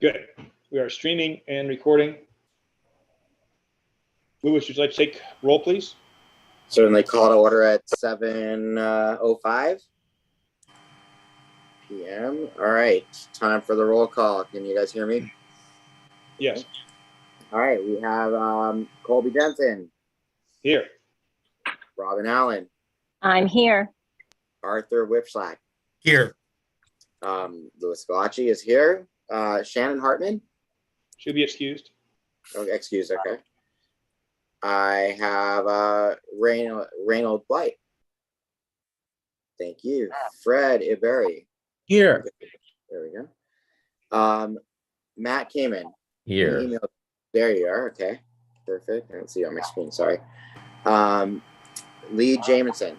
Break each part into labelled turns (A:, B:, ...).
A: Good. We are streaming and recording. Louis, would you like to take roll, please?
B: Certainly. Call to order at 7:05 p.m. All right, time for the roll call. Can you guys hear me?
A: Yes.
B: All right, we have Colby Jensen.
A: Here.
B: Robin Allen.
C: I'm here.
B: Arthur Whipslack.
D: Here.
B: Louis Galacci is here. Shannon Hartman.
A: Should be excused.
B: Oh, excuse, okay. I have Reynold Blight. Thank you. Fred Iberry.
D: Here.
B: There we go. Matt Kamen.
D: Here.
B: There you are. Okay. Perfect. I don't see you on my screen. Sorry. Lee Jamison.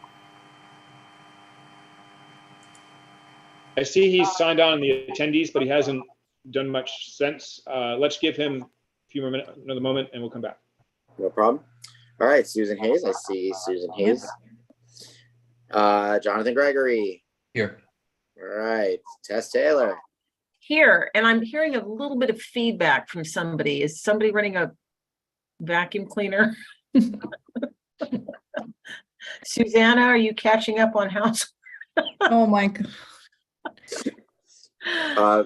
A: I see he's signed on the attendees, but he hasn't done much since. Let's give him a few more minutes, another moment, and we'll come back.
B: No problem. All right, Susan Hayes. I see Susan Hayes. Jonathan Gregory.
D: Here.
B: All right. Tess Taylor.
E: Here, and I'm hearing a little bit of feedback from somebody. Is somebody running a vacuum cleaner? Susanna, are you catching up on house?
F: Oh my God.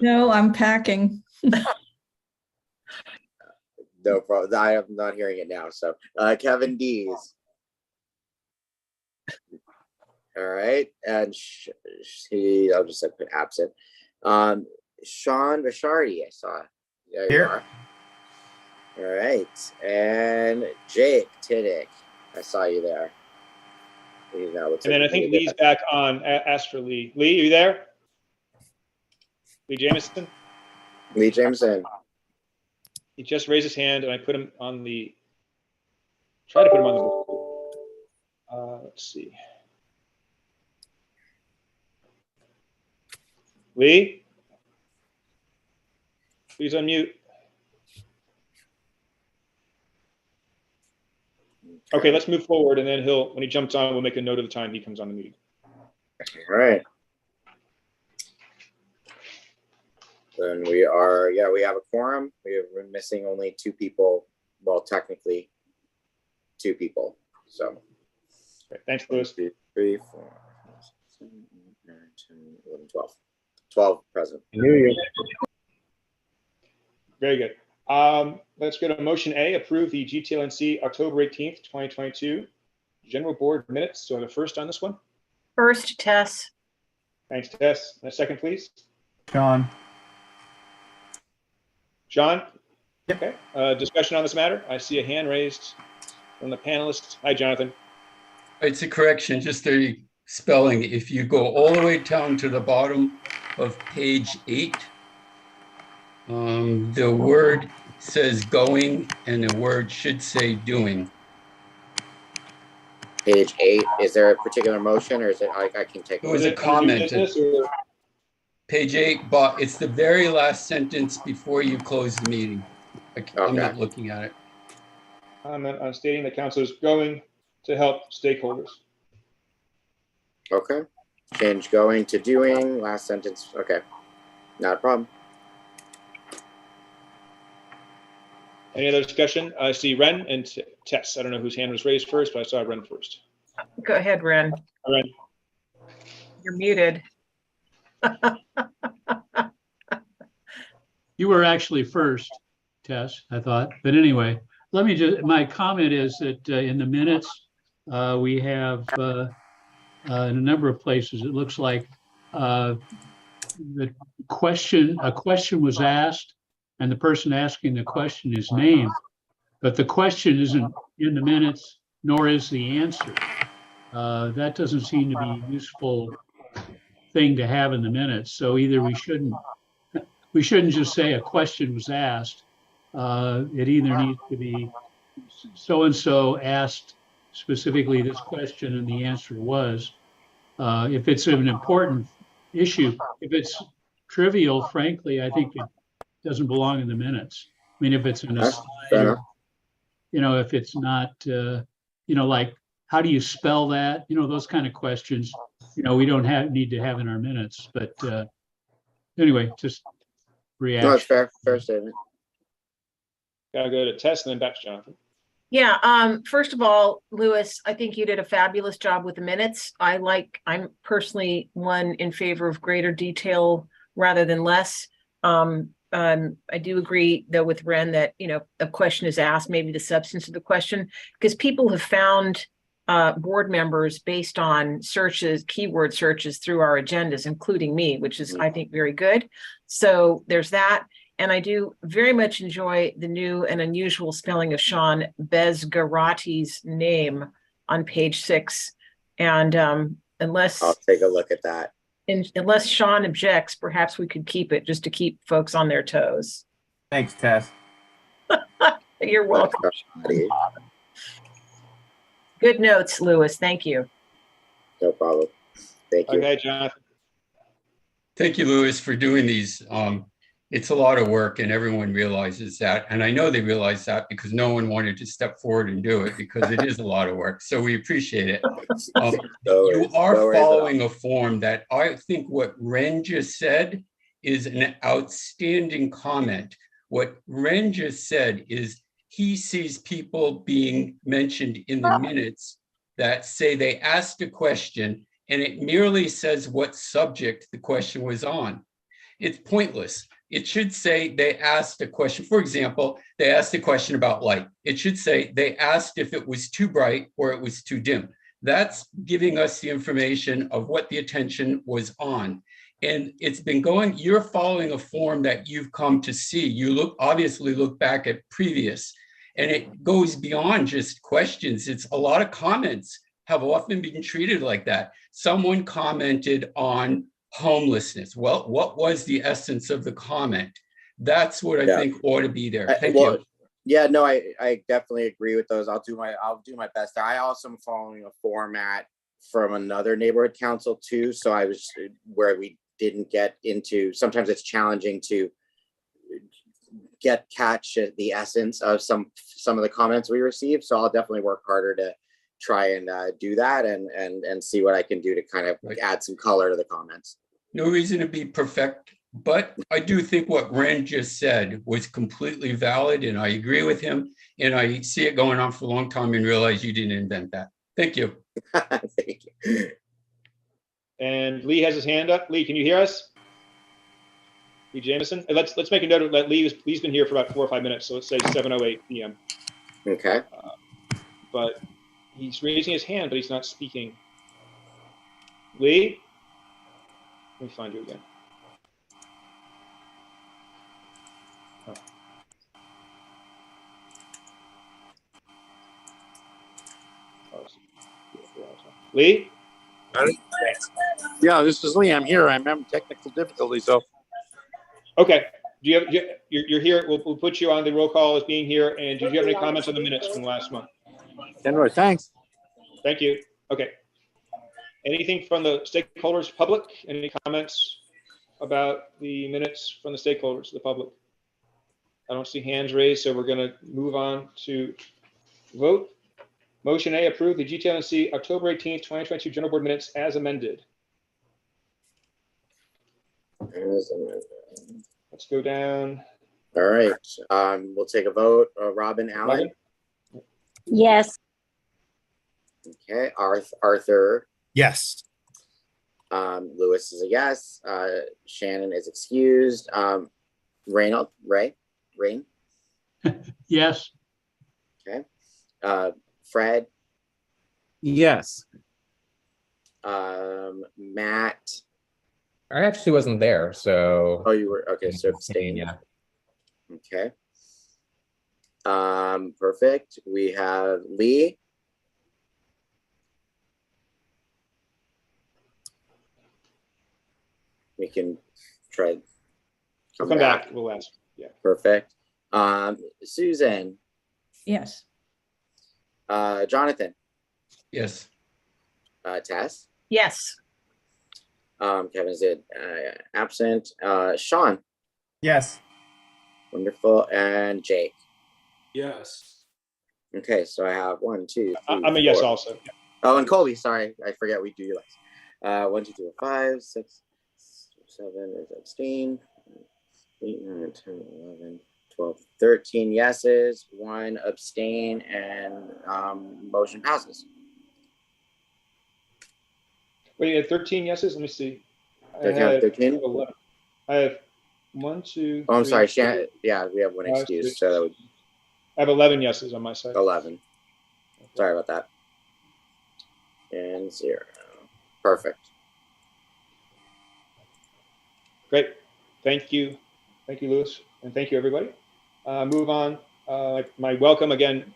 F: No, I'm packing.
B: No problem. I am not hearing it now. So Kevin Dees. All right. And I'll just put absent. Sean Bishardi, I saw. There you are. All right. And Jake Tiddick. I saw you there. And
A: then I think Lee's back on. Ask for Lee. Lee, are you there? Lee Jamison?
B: Lee Jameson.
A: He just raised his hand, and I put him on the. Try to put him on the board. Let's see. Lee? Please unmute. Okay, let's move forward, and then when he jumps on, we'll make a note of the time he comes on the meeting.
B: All right. Then we have a quorum. We're missing only 2 people. Well, technically 2 people. So.
A: Okay, thanks, Louis.
B: 3, 4, 5, 6, 7, 8, 9, 10, 11, 12. 12 present.
A: Very good. Let's go to motion A, approve the GTLNC October 18th, 2022 General Board minutes. So the first on this one.
E: First, Tess.
A: Thanks, Tess. And a second, please.
D: John.
A: John?
D: Yep.
A: Okay. Discussion on this matter? I see a hand raised from the panelists. Hi, Jonathan.
G: It's a correction, just a spelling. If you go all the way down to the bottom of page 8, the word says going and the word should say doing.
B: Page 8. Is there a particular motion, or is it I can take
G: It was a comment. Page 8, but it's the very last sentence before you close the meeting. I'm not looking at it.
A: Comment on stating the council is going to help stakeholders.
B: Okay. Change going to doing. Last sentence. Okay. Not a problem.
A: Any other discussion? I see Ren and Tess. I don't know whose hand was raised first, but I saw Ren first.
E: Go ahead, Ren.
A: Ren.
E: You're muted.
H: You were actually first, Tess, I thought. But anyway, my comment is that in the minutes, we have in a number of places, it looks like a question was asked and the person asking the question is named, but the question isn't in the minutes, nor is the answer. That doesn't seem to be a useful thing to have in the minutes. So either we shouldn't just say a question was asked. It either needs to be so-and-so asked specifically this question and the answer was. If it's an important issue, if it's trivial, frankly, I think it doesn't belong in the minutes. I mean, if it's an aside, if it's not, like, how do you spell that? Those kind of questions, we don't need to have in our minutes. But anyway, just
B: No, it's
H: reaction.
B: fair statement.
A: Gotta go to Tess and then back to Jonathan.
E: Yeah, first of all, Louis, I think you did a fabulous job with the minutes. I'm personally one in favor of greater detail rather than less. I do agree though with Ren that, a question is asked, maybe the substance of the question, because people have found board members based on searches, keyword searches through our agendas, including me, which is, I think, very good. So there's that. And I do very much enjoy the new and unusual spelling of Sean Bezgarati's name on page 6. And unless
B: I'll take a look at that.
E: unless Sean objects, perhaps we could keep it just to keep folks on their toes.
D: Thanks, Tess.
E: You're welcome. Good notes, Louis. Thank you.
B: No problem. Thank you.
A: Okay, Jonathan.
G: Thank you, Louis, for doing these. It's a lot of work and everyone realizes that. And I know they realize that because no one wanted to step forward and do it because it is a lot of work. So we appreciate it. You are following a form that I think what Ren just said is an outstanding comment. What Ren just said is he sees people being mentioned in the minutes that say they asked a question and it merely says what subject the question was on. It's pointless. It should say they asked a question. For example, they asked a question about light. It should say they asked if it was too bright or it was too dim. That's giving us the information of what the attention was on. And it's been going, you're following a form that you've come to see. You obviously look back at previous, and it goes beyond just questions. It's a lot of comments have often been treated like that. Someone commented on homelessness. Well, what was the essence of the comment? That's what I think ought to be there. Thank you.
B: Yeah, no, I definitely agree with those. I'll do my best. I also am following a format from another neighborhood council too. So I was where we didn't get into, sometimes it's challenging to catch the essence of some of the comments we receive. So I'll definitely work harder to try and do that and see what I can do to kind of add some color to the comments.
G: No reason to be perfect, but I do think what Ren just said was completely valid, and I agree with him. And I see it going on for a long time and realize you didn't invent that. Thank you.
B: Thank you.
A: And Lee has his hand up. Lee, can you hear us? Lee Jameson. Let's make a note of that. Lee's been here for about 4 or 5 minutes, so let's say 7:08 p.m.
B: Okay.
A: But he's raising his hand, but he's not speaking. Lee, let me find you again. Oh. Lee?
C: Yeah, this is Lee. I'm here. I'm having technical difficulties, so.
A: Okay. You're here. We'll put you on the roll call as being here. And did you have any comments on the minutes from last month?
C: Anyway, thanks.
A: Thank you. Okay. Anything from the stakeholders, public? Any comments about the minutes from the stakeholders, the public? I don't see hands raised, so we're going to move on to vote. Motion A, approve the GTLNC October 18th, 2022 General Board minutes as amended. Let's go down.
B: All right. We'll take a vote. Robin Allen.
I: Yes.
B: Okay. Arthur.
C: Yes.
B: Lewis is a yes. Shannon is excused. Rain.
H: Yes.
B: Okay. Fred.
J: Yes.
B: Matt.
J: I actually wasn't there, so.
B: Oh, you were okay. So abstain.
J: Yeah.
B: Okay. Perfect. We have Lee. We can try.
A: We'll come back. We'll ask. Yeah.
B: Perfect. Susan.
F: Yes.
B: Jonathan.
G: Yes.
B: Tess.
E: Yes.
B: Kevin is absent. Sean.
D: Yes.
B: Wonderful. And Jake.
C: Yes.
B: Okay, so I have 1, 2, 3,
A: I'm a yes also.
B: Oh, and Colby, sorry. I forget we do you last. 1, 2, 3, 4, 5, 6, 7 is abstain. 8, 9, 10, 11, 12, 13 yeses, 1 abstain, and motion passes.
A: Wait, you had 13 yeses? Let me see. I
B: 13 out of
A: had
B: 13?
A: 11. I have 1, 2.
B: Oh, I'm
A: 3,
B: sorry.
A: 4,
B: Yeah, we have one
A: 5,
B: excuse,
A: 6.
B: so that would
A: I have 11 yeses on my side.
B: 11. Sorry about that. And 0. Perfect.
A: Great. Thank you. Thank you, Louis. And thank you, everybody. Move on. My welcome again,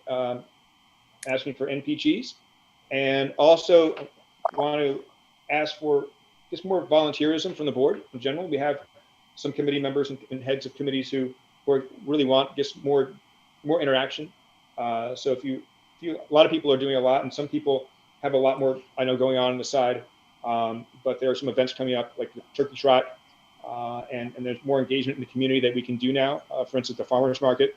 A: asking for NPGs. And also want to ask for just more volunteerism from the board in general. We have some committee members and heads of committees who really want just more interaction. So a lot of people are doing a lot, and some people have a lot more, I know, going on the side. But there are some events coming up, like the Turkey Trot, and there's more engagement in the community that we can do now. For instance, the farmers market,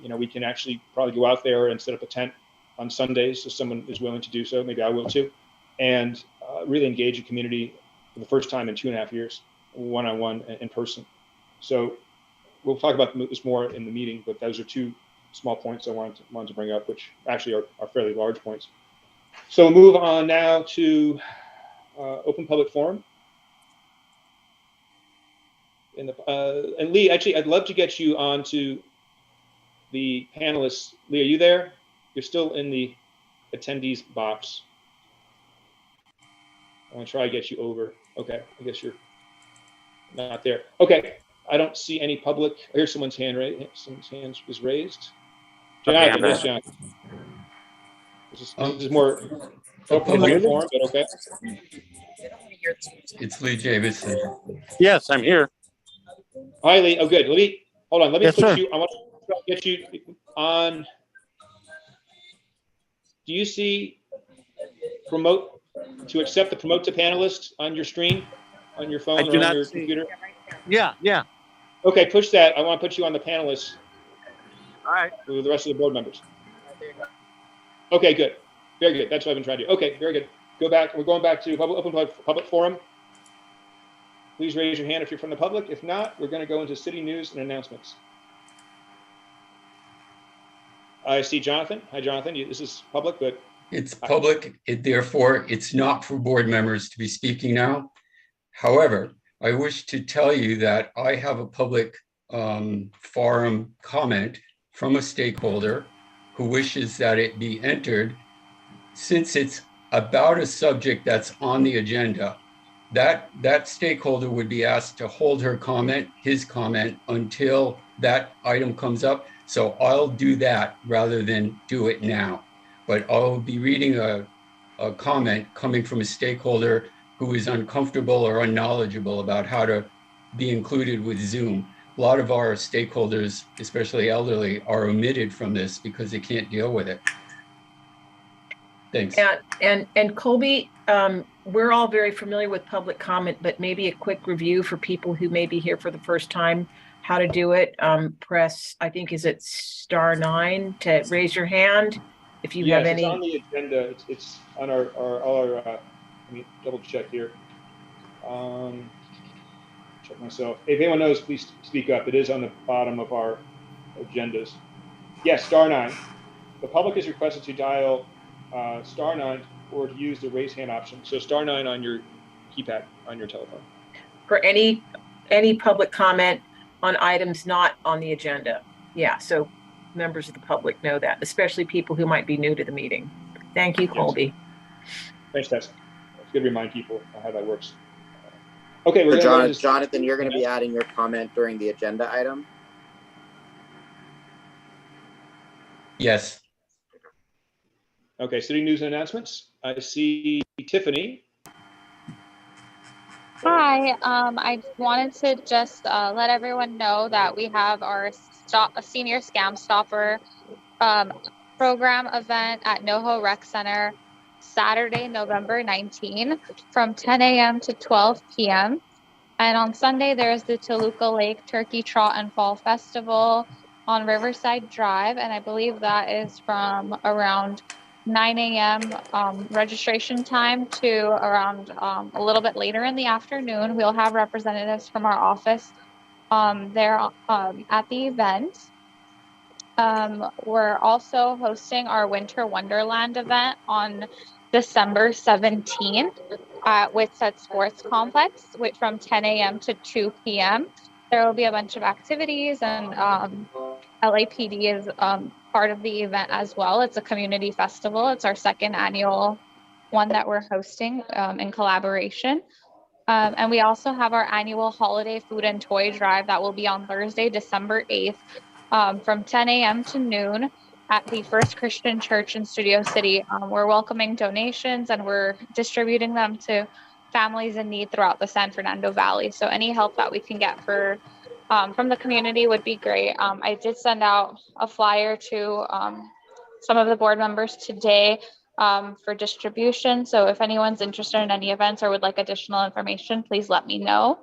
A: we can actually probably go out there and set up a tent on Sundays if someone is willing to do so. Maybe I will too, and really engage the community for the first time in 2.5 years, one-on-one in person. So we'll talk about this more in the meeting, but those are 2 small points I wanted to bring up, which actually are fairly large points. So we'll move on now to open public forum. And Lee, actually, I'd love to get you onto the panelists. Lee, are you there? You're still in the attendees box. I'm gonna try to get you over. Okay, I guess you're not there. Okay, I don't see any public. Here's someone's hand raised. Someone's hand is raised. Jonathan, yes, Jonathan. This is more open public forum, but okay.
G: It's Lee Javison.
C: Yes, I'm here.
A: Hi, Lee. Oh, good. Hold on. Let me
C: Yes,
A: put
C: sir.
A: you. I want to get you on. Do you see promote to accept the promote to panelist on your screen, on your phone, or on your computer?
C: Yeah.
A: Okay, push that. I want to put you on the panelists
C: All right.
A: with the rest of the board members. Okay, good. Very good. That's what I've been trying to do. Okay, very good. Go back. We're going back to open public forum. Please raise your hand if you're from the public. If not, we're going to go into city news and announcements. I see Jonathan. Hi, Jonathan. This is public, but
G: it's public. Therefore, it's not for board members to be speaking now. However, I wish to tell you that I have a public forum comment from a stakeholder who wishes that it be entered, since it's about a subject that's on the agenda. That stakeholder would be asked to hold his comment until that item comes up. So I'll do that rather than do it now. But I'll be reading a comment coming from a stakeholder who is uncomfortable or unknowledgeable about how to be included with Zoom. A lot of our stakeholders, especially elderly, are omitted from this because they can't deal with it. Thanks.
E: And Colby, we're all very familiar with public comment, but maybe a quick review for people who may be here for the first time, how to do it. Press, I think, is it *9 to raise your hand if you have any.
A: It's on the agenda. It's on all our let me double check here. Check myself. If anyone knows, please speak up. It is on the bottom of our agendas. Yes, *9. The public is requested to dial *9 or to use the raise hand option. So *9 on your keypad on your telephone.
E: For any public comment on items not on the agenda. Yeah, so members of the public know that, especially people who might be new to the meeting. Thank you, Colby.
A: Thanks, Tess. It's good to remind people how that works. Okay,
B: we're going to Jonathan, you're going to be adding your comment during the agenda item?
G: Yes.
A: Okay, city news and announcements. I see Tiffany.
K: Hi, I wanted to just let everyone know that we have our Senior Scam Stopper program event at NoHo Rec Center Saturday, November 19 from 10 a.m. to 12 p.m. And on Sunday, there's the Toluca Lake Turkey Trot and Fall Festival on Riverside Drive. And I believe that is from around 9 a.m. Registration time to around a little bit later in the afternoon. We'll have representatives from our office there at the event. We're also hosting our Winter Wonderland event on December 17th at Whitset Sports Complex, which from 10 a.m. to 2 p.m. There will be a bunch of activities, and LAPD is part of the event as well. It's a community festival. It's our second annual one that we're hosting in collaboration. And we also have our annual holiday food and toy drive that will be on Thursday, December 8th, from 10 a.m. to noon at the First Christian Church in Studio City. We're welcoming donations and we're distributing them to families in need throughout the San Fernando Valley. So any help that we can get from the community would be great. I did send out a flyer to some of the board members today for distribution. So if anyone's interested in any events or would like additional information, please let me know.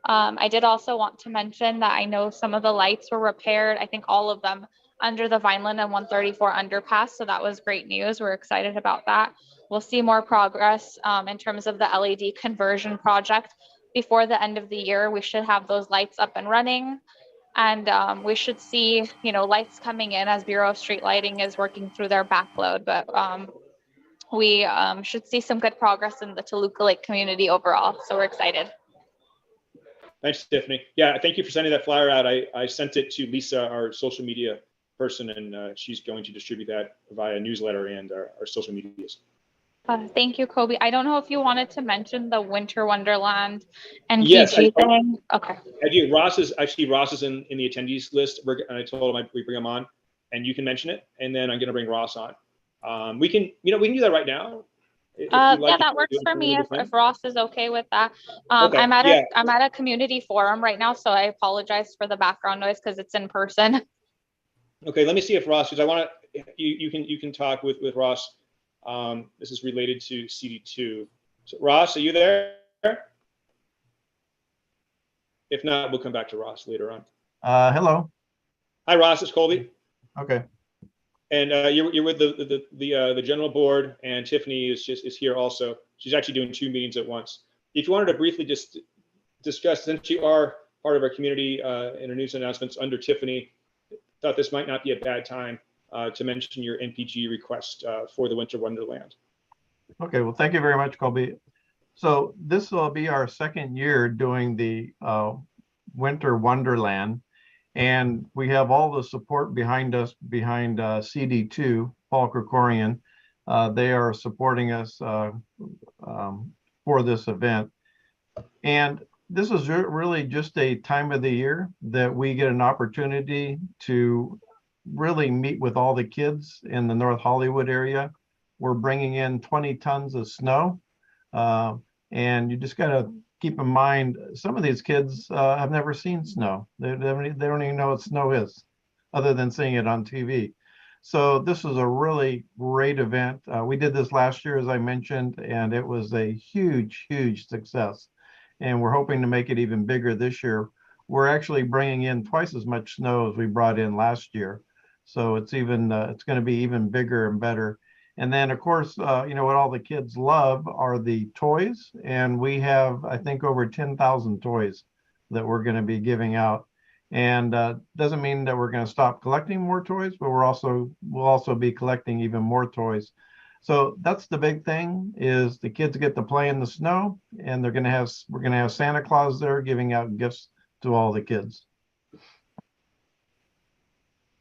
K: I did also want to mention that I know some of the lights were repaired, I think all of them, under the Vineland and 134 underpass. So that was great news. We're excited about that. We'll see more progress in terms of the LED conversion project. Before the end of the year, we should have those lights up and running. And we should see, lights coming in as Bureau of Street Lighting is working through their backload. But we should see some good progress in the Toluca Lake community overall. So we're excited.
A: Thanks, Tiffany. Yeah, thank you for sending that flyer out. I sent it to Lisa, our social media person, and she's going to distribute that via newsletter and our social medias.
K: Thank you, Kobe. I don't know if you wanted to mention the Winter Wonderland and
A: Yes,
K: PG thing. Okay.
A: I do. Ross is in the attendees list. And I told him we bring him on, and you can mention it. And then I'm going to bring Ross on. We can do that right now.
K: Yeah, that works for me if Ross is okay with that.
A: Okay,
K: I'm at a community forum right now, so I apologize for the background noise because it's in person.
A: Okay, let me see if Ross, because I want to. You can talk with Ross. This is related to CD2. So Ross, are you there? If not, we'll come back to Ross later on.
D: Hello.
A: Hi, Ross. It's Colby.
D: Okay.
A: And you're with the general board, and Tiffany is here also. She's actually doing 2 meetings at once. If you wanted to briefly just discuss, since you are part of our community in our news announcements under Tiffany, thought this might not be a bad time to mention your NPG request for the Winter Wonderland.
D: Okay. Well, thank you very much, Colby. So this will be our second year doing the Winter Wonderland. And we have all the support behind us, behind CD2, Paul Krikorian. They are supporting us for this event. And this is really just a time of the year that we get an opportunity to really meet with all the kids in the North Hollywood area. We're bringing in 20 tons of snow. And you just got to keep in mind, some of these kids have never seen snow. They don't even know what snow is, other than seeing it on TV. So this is a really great event. We did this last year, as I mentioned, and it was a huge, huge success. And we're hoping to make it even bigger this year. We're actually bringing in twice as much snow as we brought in last year. So it's even it's going to be even bigger and better. And then, of course, what all the kids love are the toys. And we have, I think, over 10,000 toys that we're going to be giving out. And doesn't mean that we're going to stop collecting more toys, but we'll also be collecting even more toys. So that's the big thing, is the kids get to play in the snow, and we're going to have Santa Claus there giving out gifts to all the kids.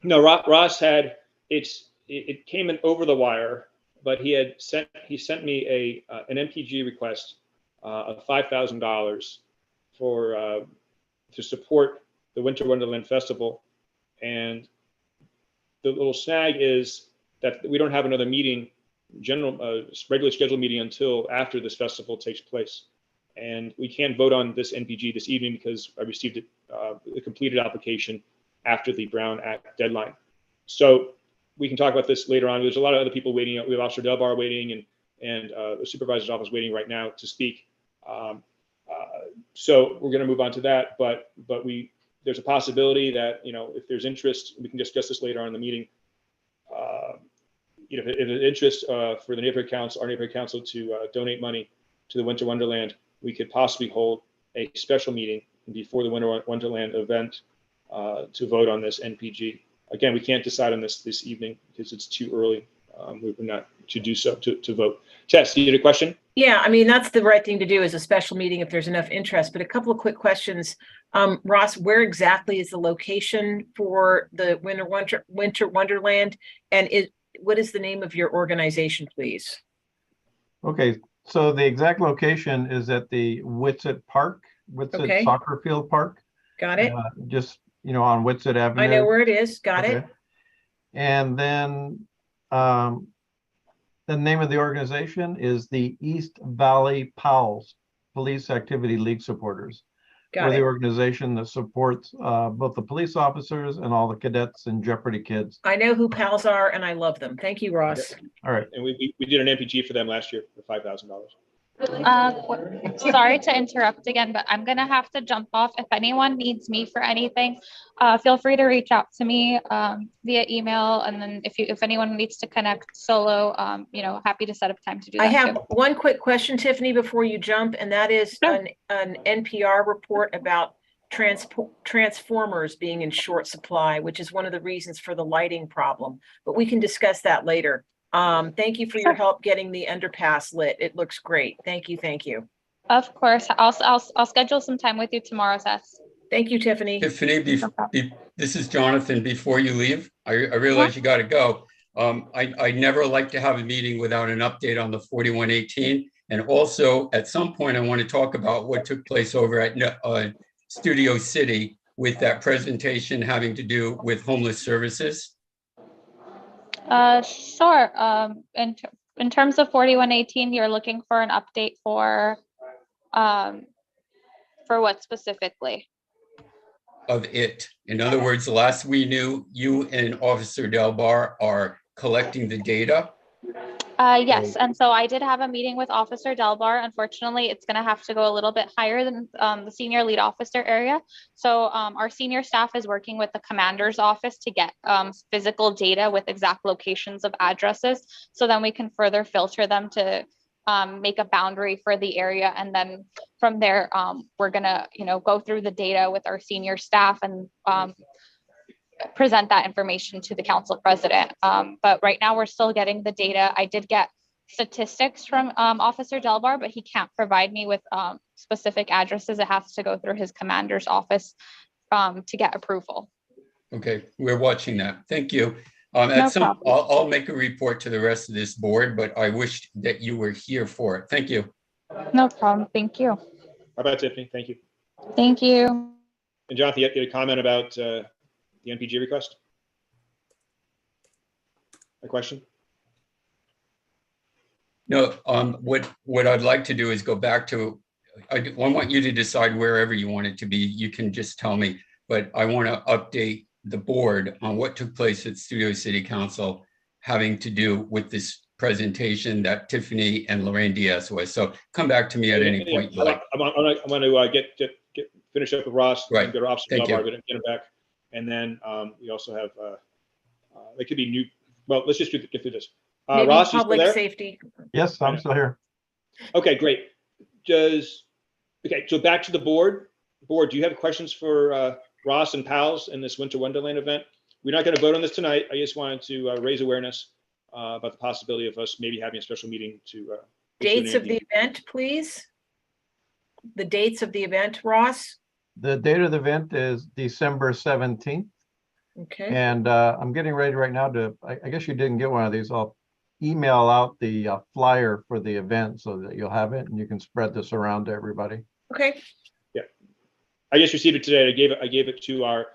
A: No, Ross had it came in over the wire, but he sent me an MPG request of $5,000 for to support the Winter Wonderland Festival, and the little snag is that we don't have another meeting, regularly scheduled meeting, until after this festival takes place, and we can't vote on this NPG this evening because I received it, the completed application after the Brown Act deadline. So we can talk about this later on. There's a lot of other people waiting. We have Officer Delbar waiting, and the supervisor's office waiting right now to speak. So we're going to move on to that. But there's a possibility that, if there's interest, we can discuss this later on in the meeting. If there's interest for the neighborhood council, our neighborhood council, to donate money to the Winter Wonderland, we could possibly hold a special meeting before the Winter Wonderland event to vote on this NPG. Again, we can't decide on this evening because it's too early. We're not to do so to vote. Tess, you had a question?
E: Yeah, I mean, that's the right thing to do is a special meeting if there's enough interest, but a couple of quick questions. Ross, where exactly is the location for the Winter Wonderland? And what is the name of your organization, please?
D: Okay, so the exact location is at the Whitsett Park, Whitsett Soccer Field Park.
E: Got it.
D: Just, on Whitsett Avenue.
E: I know where it is. Got it.
D: And then the name of the organization is the East Valley PALS, Police Activity League Supporters. We're the organization that supports both the police officers and all the cadets and Jeopardy kids.
E: I know who PALS are and I love them. Thank you, Ross.
D: All right.
A: And we did an MPG for them last year for $5,000.
K: Sorry to interrupt again, but I'm gonna have to jump off. If anyone needs me for anything, feel free to reach out to me via email. And then if anyone needs to connect solo, happy to set up time to do that.
E: I have one quick question, Tiffany, before you jump, and that is an NPR report about transformers being in short supply, which is one of the reasons for the lighting problem. But we can discuss that later. Thank you for your help getting the underpass lit. It looks great. Thank you. Thank you.
K: Of course. I'll schedule some time with you tomorrow, Tess.
E: Thank you, Tiffany.
G: Tiffany, this is Jonathan. Before you leave, I realize you got to go. I never like to have a meeting without an update on the 4118. And also, at some point, I want to talk about what took place over at Studio City with that presentation having to do with homeless services.
K: Sure. In terms of 4118, you're looking for an update for what specifically?
G: Of it. In other words, the last we knew, you and Officer Delbar are collecting the data.
K: Yes, and so I did have a meeting with Officer Delbar. Unfortunately, it's going to have to go a little bit higher than the senior lead officer area. So our senior staff is working with the commander's office to get physical data with exact locations of addresses. So then we can further filter them to make a boundary for the area. And then from there, we're going to, go through the data with our senior staff and present that information to the council president. But right now we're still getting the data. I did get statistics from Officer Delbar, but he can't provide me with specific addresses. It has to go through his commander's office to get approval.
G: Okay, we're watching that. Thank you. I'll make a report to the rest of this board, but I wish that you were here for it. Thank you.
K: No problem. Thank you.
A: How about Tiffany? Thank you.
K: Thank you.
A: And Jonathan, you had a comment about the NPG request? A question?
G: No, what I'd like to do is go back to, I want you to decide wherever you want it to be. You can just tell me, but I want to update the board on what took place at Studio City Council having to do with this presentation that Tiffany and Lorraine Diaz was. So come back to me at any point you like.
A: I'm going to get finish up with Ross.
G: Right.
A: Go to Officer
G: Thank
A: Delbar,
G: you.
A: get him back. And then we also have, it could be new. Well, let's just get through this.
E: Maybe
A: Ross, you still
E: public
A: there?
E: safety.
D: Yes, I'm still here.
A: Okay, great. Okay, so back to the board. Board, do you have questions for Ross and pals in this Winter Wonderland event? We're not going to vote on this tonight. I just wanted to raise awareness about the possibility of us maybe having a special meeting to.
E: Dates of the event, please. The dates of the event, Ross.
D: The date of the event is December 17th.
E: Okay.
D: And I'm getting ready right now to, I guess you didn't get one of these. I'll email out the flyer for the event so that you'll have it and you can spread this around to everybody.
E: Okay.
A: Yeah. I just received it today. I gave it to our,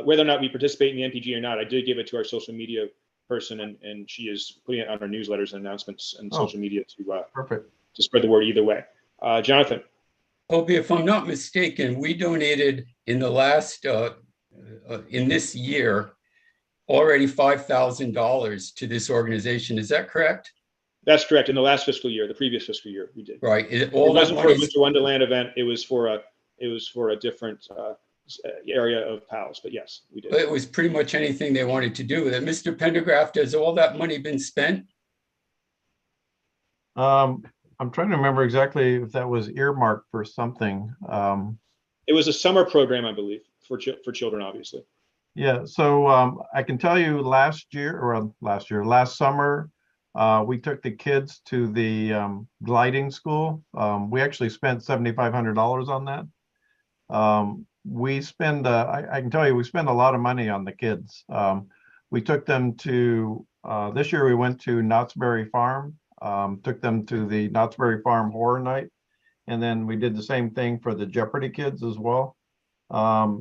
A: whether or not we participate in the NPG or not, I did give it to our social media person and she is putting it on our newsletters and announcements and social media to spread the word either way. Jonathan.
G: Opie, if I'm not mistaken, we donated in the last, in this year, already $5,000 to this organization. Is that correct?
A: That's correct. In the last fiscal year, the previous fiscal year, we did.
G: Right.
A: It wasn't for a Winter Wonderland event. It was for a different area of PALS, but yes, we did.
G: It was pretty much anything they wanted to do with it. Mr. Pendergraft, has all that money been spent?
D: I'm trying to remember exactly if that was earmarked for something.
A: It was a summer program, I believe, for children, obviously.
D: Yeah, so I can tell you last summer, we took the kids to the gliding school. We actually spent $7,500 on that. We spend, I can tell you, we spend a lot of money on the kids. We took them to, this year we went to Knott's Berry Farm, took them to the Knott's Berry Farm Horror Night. And then we did the same thing for the Jeopardy kids as well.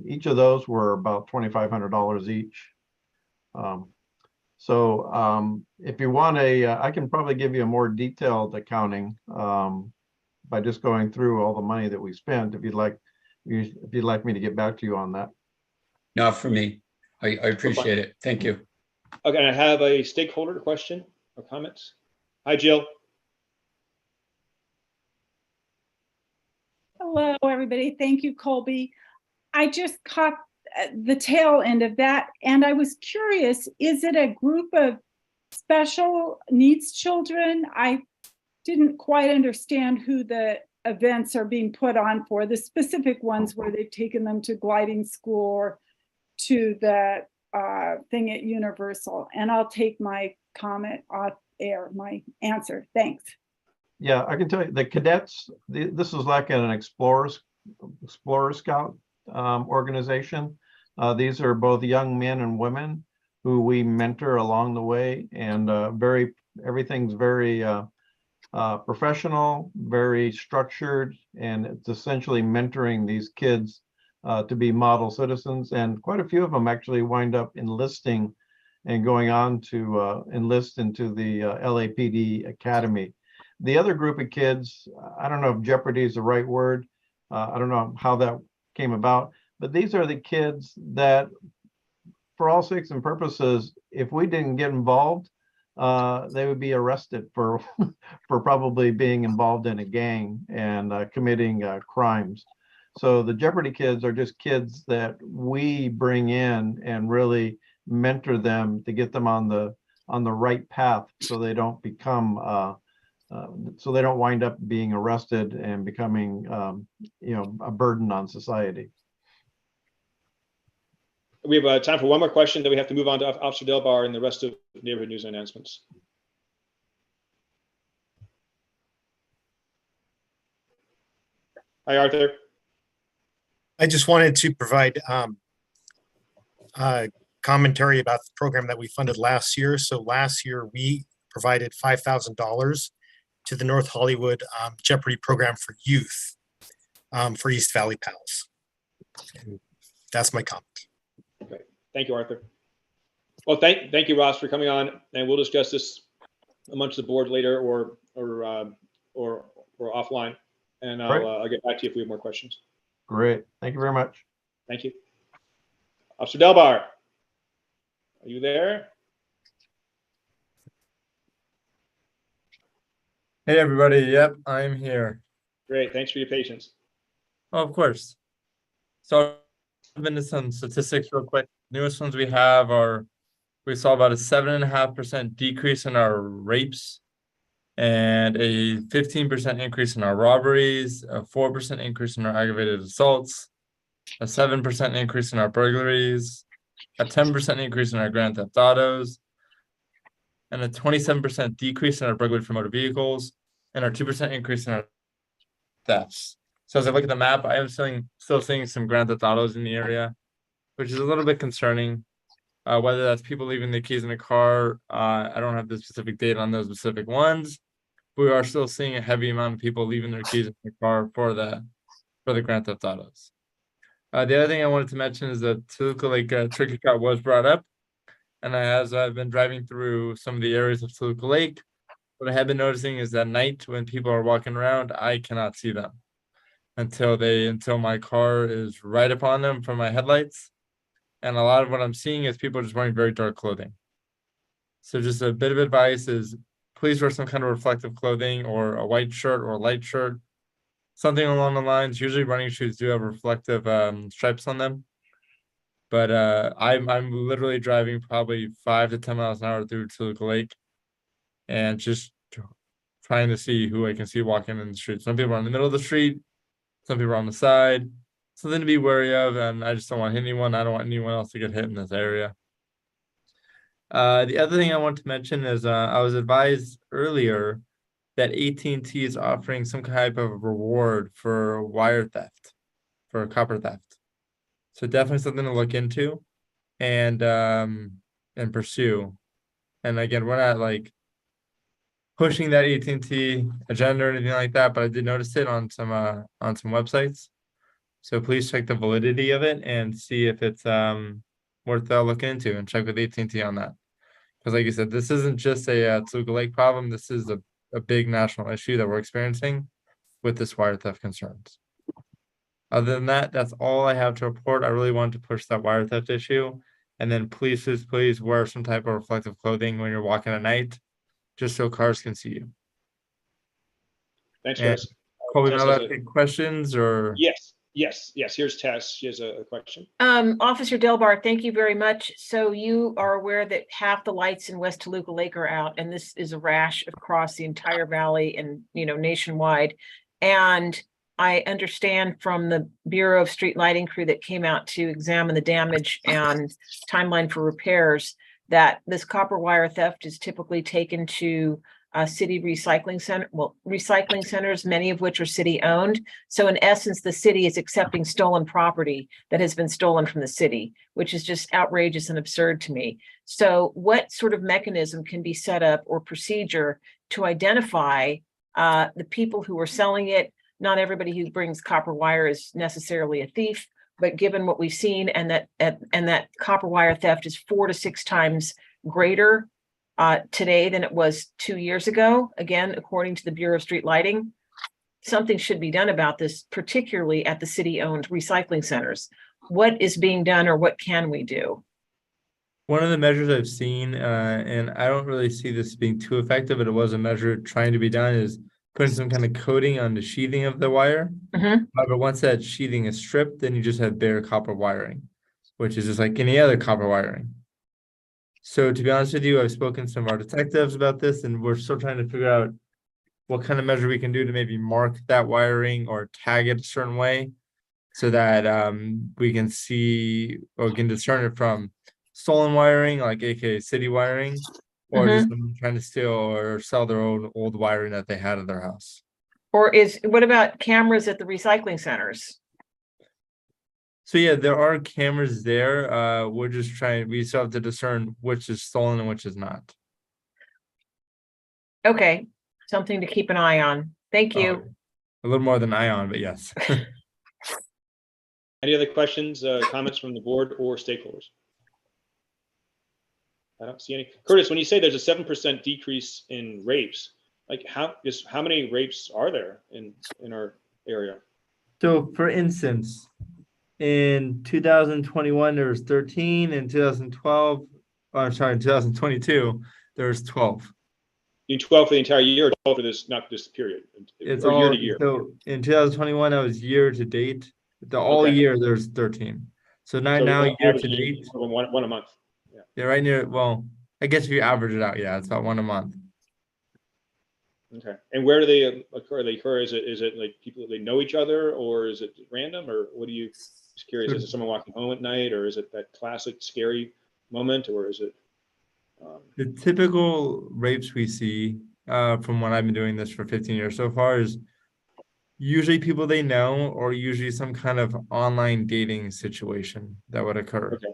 D: Each of those were about $2,500 each. If you want I can probably give you a more detailed accounting by just going through all the money that we spent. If you'd like me to get back to you on that.
G: Not for me. I appreciate it. Thank you.
A: Okay, and I have a stakeholder question or comments. Hi, Jill.
L: Hello, everybody. Thank you, Colby. I just caught the tail end of that, and I was curious, is it a group of special needs children? I didn't quite understand who the events are being put on for, the specific ones where they've taken them to gliding school or to the thing at Universal. And I'll take my comment off air, my answer. Thanks.
D: Yeah, I can tell you the cadets, this is like an Explorer Scout organization. These are both young men and women who we mentor along the way, and everything's very professional, very structured, and it's essentially mentoring these kids to be model citizens. And quite a few of them actually wind up enlisting and going on to enlist into the LAPD Academy. The other group of kids, I don't know if Jeopardy is the right word. I don't know how that came about, but these are the kids that, for all sakes and purposes, if we didn't get involved, they would be arrested for probably being involved in a gang and committing crimes. So the Jeopardy kids are just kids that we bring in and really mentor them to get them on the right path, so they don't become so they don't wind up being arrested and becoming a burden on society.
A: We have time for one more question, then we have to move on to Officer Delbar and the rest of neighborhood news and announcements. Hi, Arthur.
M: I just wanted to provide commentary about the program that we funded last year. So last year we provided $5,000 to the North Hollywood Jeopardy program for youth for East Valley Pals. That's my comment.
A: Okay, thank you, Arthur. Well, thank you, Ross, for coming on, and we'll discuss this amongst the board later or offline, and I'll get back to you if we have more questions.
D: Great, thank you very much.
A: Thank you. Officer Delbar, are you there?
N: Hey, everybody. Yep, I'm here.
A: Great. Thanks for your patience.
N: Oh, of course. So I've been to some statistics real quick. Newest ones we have are, we saw about a 7.5% decrease in our rapes and a 15% increase in our robberies, a 4% increase in our aggravated assaults, a 7% increase in our burglaries, a 10% increase in our grand theft autos, and a 27% decrease in our burglary for motor vehicles, and our 2% increase in our thefts. So as I look at the map, I am still seeing some grand theft autos in the area, which is a little bit concerning. Whether that's people leaving their keys in a car, I don't have the specific data on those specific ones. But we are still seeing a heavy amount of people leaving their keys in the car for the grand theft autos. The other thing I wanted to mention is that Toluca Lake Turkey Trot was brought up. And as I've been driving through some of the areas of Toluca Lake, what I have been noticing is that night when people are walking around, I cannot see them until my car is right upon them from my headlights. And a lot of what I'm seeing is people just wearing very dark clothing. So just a bit of advice is please wear some kind of reflective clothing or a white shirt or a light shirt, something along the lines. Usually running shoes do have reflective stripes on them. But I'm literally driving probably 5 to 10 miles an hour through Toluca Lake and just trying to see who I can see walking in the street. Some people are in the middle of the street, some people are on the side. something to be wary of, and I just don't want to hit anyone. I don't want anyone else to get hit in this area. The other thing I want to mention is I was advised earlier that AT&T is offering some type of reward for wire theft, for copper theft. So definitely something to look into and pursue. And again, we're not like pushing that AT&T agenda or anything like that, but I did notice it on some websites. So please check the validity of it and see if it's worth looking into, and check with AT&T on that. Because like you said, this isn't just a Toluca Lake problem. This is a big national issue that we're experiencing with this wire theft concerns. Other than that, that's all I have to report. I really wanted to push that wire theft issue. And then please wear some type of reflective clothing when you're walking at night, just so cars can see you.
A: Thanks,
N: And
A: Chris.
N: Colby,
A: Tess
N: am I
A: has
N: allowed to take questions or?
A: Yes. Here's Tess. She has a question.
E: Officer Delbar, thank you very much. So you are aware that half the lights in West Toluca Lake are out, and this is a rash across the entire valley and, nationwide. And I understand from the Bureau of Street Lighting crew that came out to examine the damage and timeline for repairs that this copper wire theft is typically taken to city recycling centers, many of which are city owned. So in essence, the city is accepting stolen property that has been stolen from the city, which is just outrageous and absurd to me. So what sort of mechanism can be set up or procedure to identify the people who are selling it? Not everybody who brings copper wire is necessarily a thief, but given what we've seen and that copper wire theft is 4 to 6 times greater today than it was 2 years ago, again, according to the Bureau of Street Lighting, something should be done about this, particularly at the city-owned recycling centers. What is being done, or what can we do?
N: One of the measures I've seen, and I don't really see this being too effective, but it was a measure trying to be done, is putting some kind of coating on the sheathing of the wire. However, once that sheathing is stripped, then you just have bare copper wiring, which is just like any other copper wiring. So to be honest with you, I've spoken to some of our detectives about this, and we're still trying to figure out what kind of measure we can do to maybe mark that wiring or tag it a certain way so that we can see or can discern it from stolen wiring, like aka city wiring, or just them trying to steal or sell their own old wiring that they had at their house.
E: Or what about cameras at the recycling centers?
N: So yeah, there are cameras there. We're just we still have to discern which is stolen and which is not.
E: Okay, something to keep an eye on. Thank you.
N: A little more than ION, but yes.
A: Any other questions, comments from the board or stakeholders? I don't see any. Curtis, when you say there's a 7% decrease in rapes, like how many rapes are there in our area?
N: So for instance, in 2021, there was 13. In 2012, in 2022, there was 12.
A: You 12 for the entire year, or 12 for this, not this period?
N: It's
A: or
N: all
A: year to year.
N: So in 2021, I was year to date. All year there's 13. So now year to date,
A: one a month.
N: Yeah, right near. Well, I guess if you average it out, yeah, it's about one a month.
A: Okay, and where do they occur? Is it like people they know each other, or is it random, or what do you? Just curious. Is it someone walking home at night, or is it that classic scary moment, or is it?
N: The typical rapes we see, from when I've been doing this for 15 years so far, is usually people they know, or usually some kind of online dating situation that would occur.
A: Okay.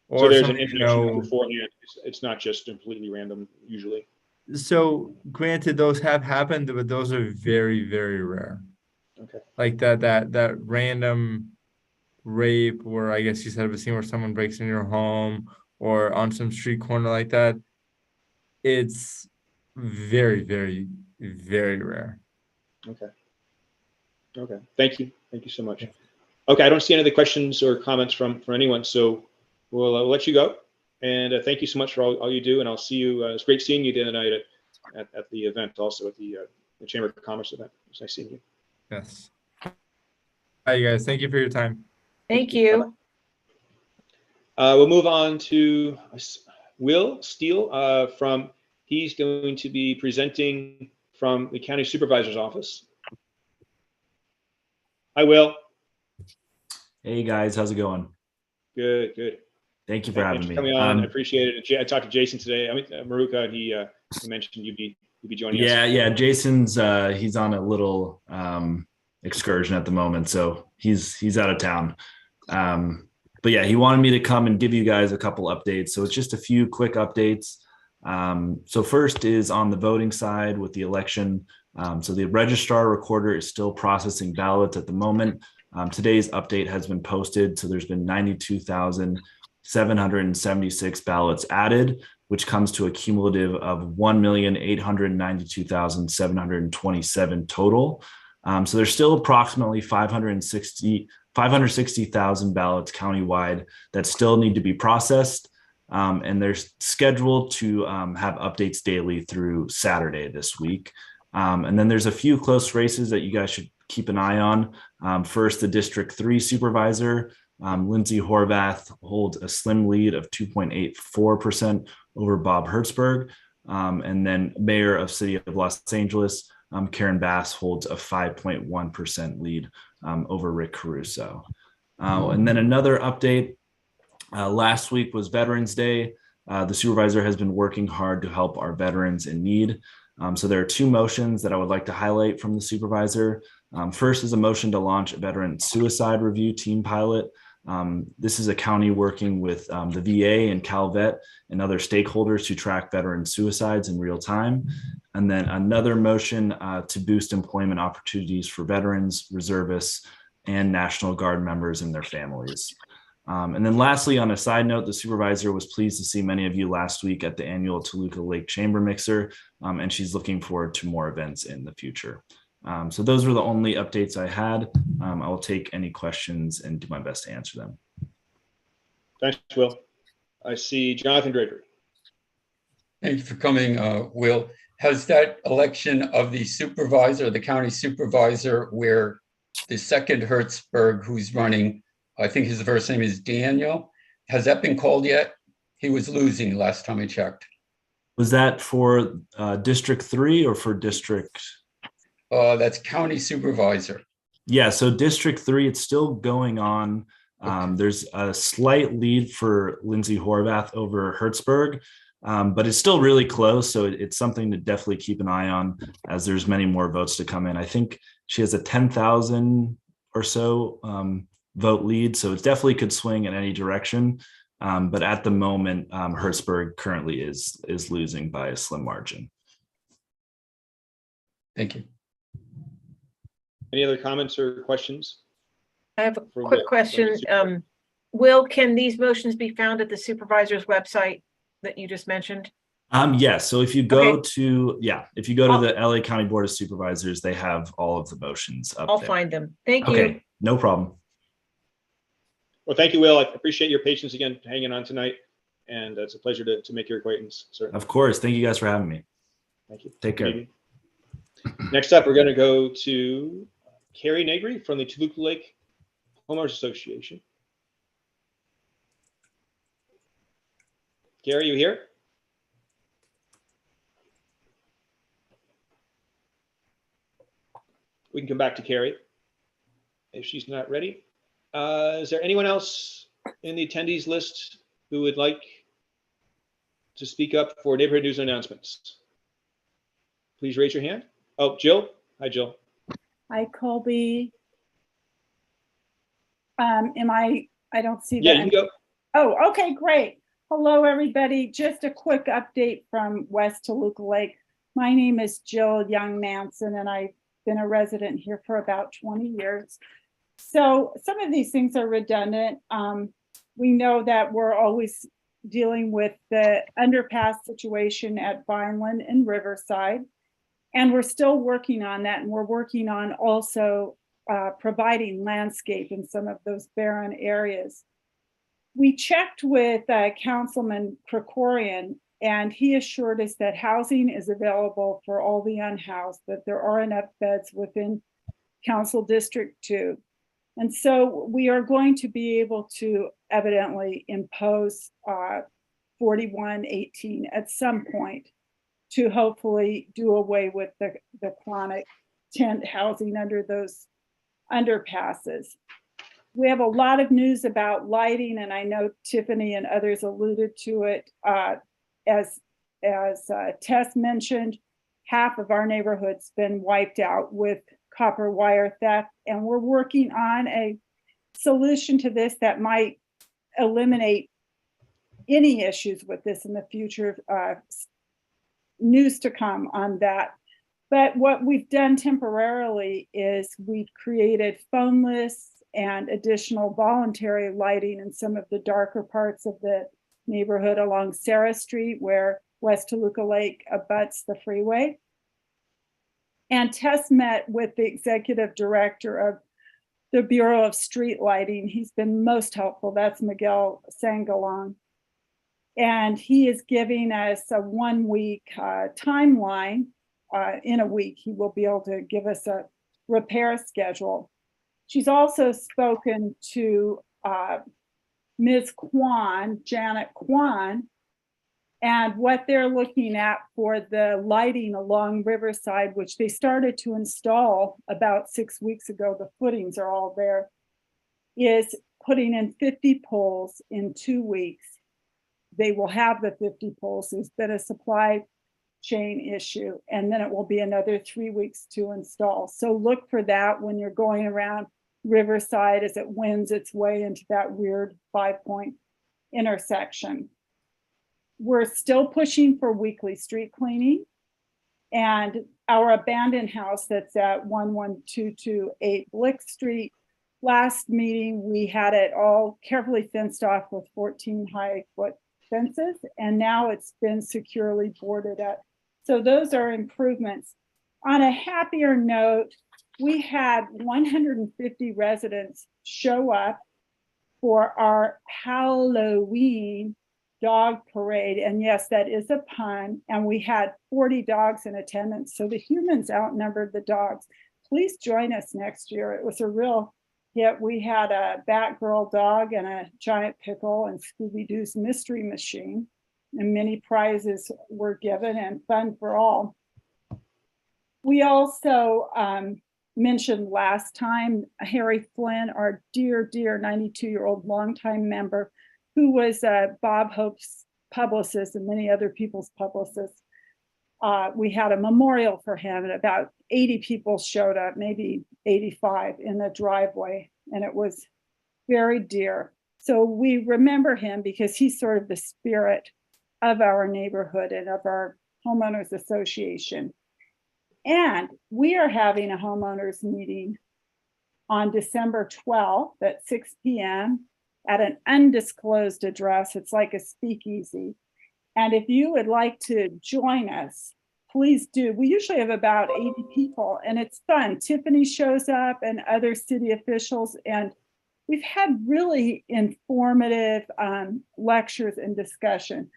N: Or
A: so there's an introduction beforehand. It's not just completely random usually.
N: So granted, those have happened, but those are very, very rare.
A: Okay.
N: Like that random rape where I guess you said I've seen where someone breaks in your home or on some street corner like that. It's very, very, very rare.
A: Okay. Thank you so much. Okay, I don't see any other questions or comments from anyone, so we'll let you go. And thank you so much for all you do, and I'll see you. It's great seeing you the other night at the event, also at the Chamber of Commerce event. It's nice seeing you.
N: Yes. Hi, you guys. Thank you for your time.
E: Thank you.
A: We'll move on to Will Steele he's going to be presenting from the County Supervisor's Office. Hi, Will.
O: Hey guys, how's it going?
A: Good, good.
O: Thank you for
A: Thanks
O: having
A: for
O: me.
A: coming on. I appreciate it. I talked to Jason today. I mean, Maruka, and he mentioned you'd be joining us.
O: Yeah. Jason's he's on a little excursion at the moment, so he's out of town. But yeah, he wanted me to come and give you guys a couple updates. So it's just a few quick updates. So first is on the voting side with the election. So the registrar recorder is still processing ballots at the moment. Today's update has been posted. So there's been 92,776 ballots added, which comes to a cumulative of 1,892,727 total. So there's still approximately 560,000 ballots countywide that still need to be processed. And they're scheduled to have updates daily through Saturday this week. And then there's a few close races that you guys should keep an eye on. First, the District 3 supervisor, Lindsay Horvath, holds a slim lead of 2.84% over Bob Hertzberg. And then Mayor of City of Los Angeles, Karen Bass, holds a 5.1% lead over Rick Caruso. And then another update, last week was Veterans Day. The supervisor has been working hard to help our veterans in need. So there are two motions that I would like to highlight from the supervisor. First is a motion to launch a veteran suicide review team pilot. This is a county working with the VA and CalVet and other stakeholders to track veteran suicides in real time. And then another motion to boost employment opportunities for veterans, reservists, and National Guard members and their families. And then lastly, on a side note, the supervisor was pleased to see many of you last week at the annual Toluca Lake Chamber Mixer, and she's looking forward to more events in the future. So those were the only updates I had. I will take any questions and do my best to answer them.
A: Thanks, Will. I see Jonathan Draper.
G: Thank you for coming, Will. Has that election of the supervisor, the county supervisor, where the second Hertzberg who's running, I think his first name is Daniel, has that been called yet? He was losing last time I checked.
O: Was that for District 3 or for District?
G: That's county supervisor.
O: Yeah, so District 3, it's still going on. There's a slight lead for Lindsay Horvath over Hertzberg, but it's still really close. So it's something to definitely keep an eye on as there's many more votes to come in. I think she has a 10,000 or so vote lead. So it definitely could swing in any direction. But at the moment, Hertzberg currently is losing by a slim margin.
G: Thank you.
A: Any other comments or questions?
E: I have a quick question. Will, can these motions be found at the supervisor's website that you just mentioned?
O: Yes. So if you go to the LA County Board of Supervisors, they have all of the motions up
E: I'll
O: there.
E: find them. Thank you.
O: Okay, no problem.
A: Well, thank you, Will. I appreciate your patience again, hanging on tonight. And it's a pleasure to make your acquaintance, certainly.
O: Of course. Thank you guys for having me.
A: Thank you.
O: Take care.
A: Next up, we're going to go to Carrie Negri from the Toluca Lake Homeowners Association. Carrie, you here? We can come back to Carrie if she's not ready. Is there anyone else in the attendees list who would like to speak up for neighborhood news and announcements? Please raise your hand. Oh, Jill. Hi, Jill.
L: Hi, Colby. I don't see that.
A: Yeah, you can go.
L: Oh, okay, great. Hello, everybody. Just a quick update from West Toluca Lake. My name is Jill Young Manson, and I've been a resident here for about 20 years. So some of these things are redundant. We know that we're always dealing with the underpass situation at Vineland and Riverside, and we're still working on that. And we're working on also providing landscape in some of those barren areas. We checked with Councilman Krikorian, and he assured us that housing is available for all the unhoused, that there are enough beds within Council District 2. And so we are going to be able to evidently impose 4118 at some point to hopefully do away with the chronic tent housing under those underpasses. We have a lot of news about lighting, and I know Tiffany and others alluded to it. As Tess mentioned, half of our neighborhood's been wiped out with copper wire theft, and we're working on a solution to this that might eliminate any issues with this in the future. News to come on that. But what we've done temporarily is we've created phone lists and additional voluntary lighting in some of the darker parts of the neighborhood along Sarah Street, where West Toluca Lake abuts the freeway. And Tess met with the executive director of the Bureau of Street Lighting. He's been most helpful. That's Miguel Sangalon. And he is giving us a 1 week timeline. In a week, he will be able to give us a repair schedule. She's also spoken to Ms. Kwan, Janet Kwan, and what they're looking at for the lighting along Riverside, which they started to install about 6 weeks ago. The footings are all there, is putting in 50 poles in 2 weeks. They will have the 50 poles. There's been a supply chain issue, and then it will be another 3 weeks to install. So look for that when you're going around Riverside as it winds its way into that weird 5-point intersection. We're still pushing for weekly street cleaning, and our abandoned house that's at 11228 Blick Street. Last meeting, we had it all carefully fenced off with 14 high-foot fences, and now it's been securely boarded up. So those are improvements. On a happier note, we had 150 residents show up for our Halloween dog parade. And yes, that is a pun. And we had 40 dogs in attendance. So the humans outnumbered the dogs. Please join us next year. It was a real hit. We had a Batgirl dog and a giant pickle and Scooby-Doo's mystery machine. And many prizes were given and fun for all. We also mentioned last time Harry Flynn, our dear 92-year-old longtime member, who was Bob Hope's publicist and many other people's publicists. We had a memorial for him, and about 80 people showed up, maybe 85 in the driveway, and it was very dear. So we remember him because he's sort of the spirit of our neighborhood and of our homeowners association. And we are having a homeowners meeting on December 12th at 6 p.m. at an undisclosed address. It's like a speakeasy. And if you would like to join us, please do. We usually have about 80 people, and it's fun. Tiffany shows up and other city officials, and we've had really informative lectures and discussion.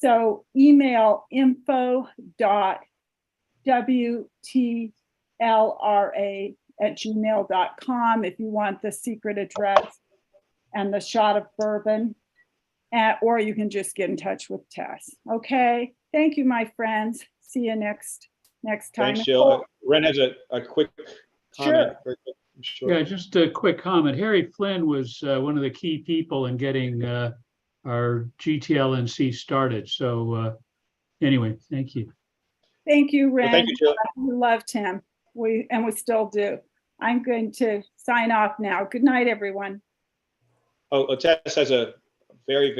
L: So email info.wtlra@gmail.com if you want the secret address and the shot of bourbon, or you can just get in touch with Tess. Okay, thank you, my friends. See you next time.
A: Thanks, Jill. Ren has a quick comment.
L: Sure.
A: Sure.
H: Yeah, just a quick comment. Harry Flynn was one of the key people in getting our GTLNC started. So anyway, thank you.
L: Thank you, Ren.
A: Well, thank you, Jill.
L: We loved him. We still do. I'm going to sign off now. Good night, everyone.
A: Oh, Tess has a very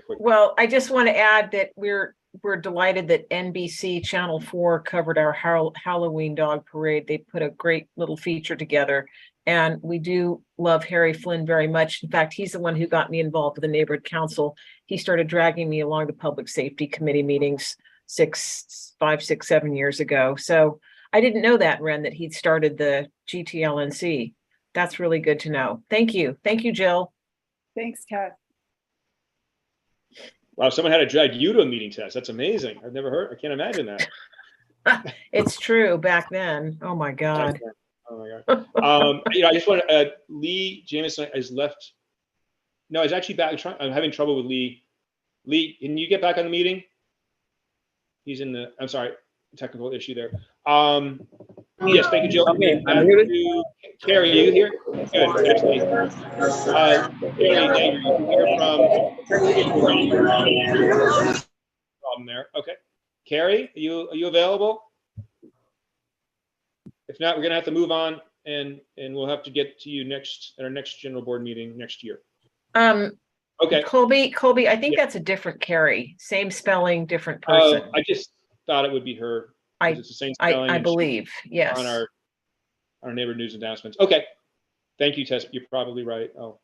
A: quick.
E: Well, I just want to add that we're delighted that NBC Channel 4 covered our Halloween dog parade. They put a great little feature together, and we do love Harry Flynn very much. In fact, he's the one who got me involved with the neighborhood council. He started dragging me along the public safety committee meetings 5, 6, 7 years ago. So I didn't know that, Ren, that he'd started the GTLNC. That's really good to know. Thank you. Thank you, Jill.
L: Thanks, Tess.
A: Wow, someone had to drag you to a meeting, Tess. That's amazing. I've never heard. I can't imagine that.
E: It's true back then. Oh my God.
A: Oh my God. I just want to. Lee Jameson is left. No, he's actually back. I'm having trouble with Lee. Lee, can you get back on the meeting? He's in the. I'm sorry, technical issue there. Yes, thank you, Jill.
J: Okay,
A: Back
J: I'm muted.
A: to Carrie, are you here? Good, actually. Carrie, now you hear from problem there. Okay. Carrie, are you available? If not, we're gonna have to move on and we'll have to get to you next at our next general board meeting next year. Okay.
E: Colby, I think that's a different Carrie. Same spelling, different person.
A: I just thought it would be her. It's the same spelling.
E: I believe, yes.
A: On our neighbor news announcements. Okay. Thank you, Tess. You're probably right. I'll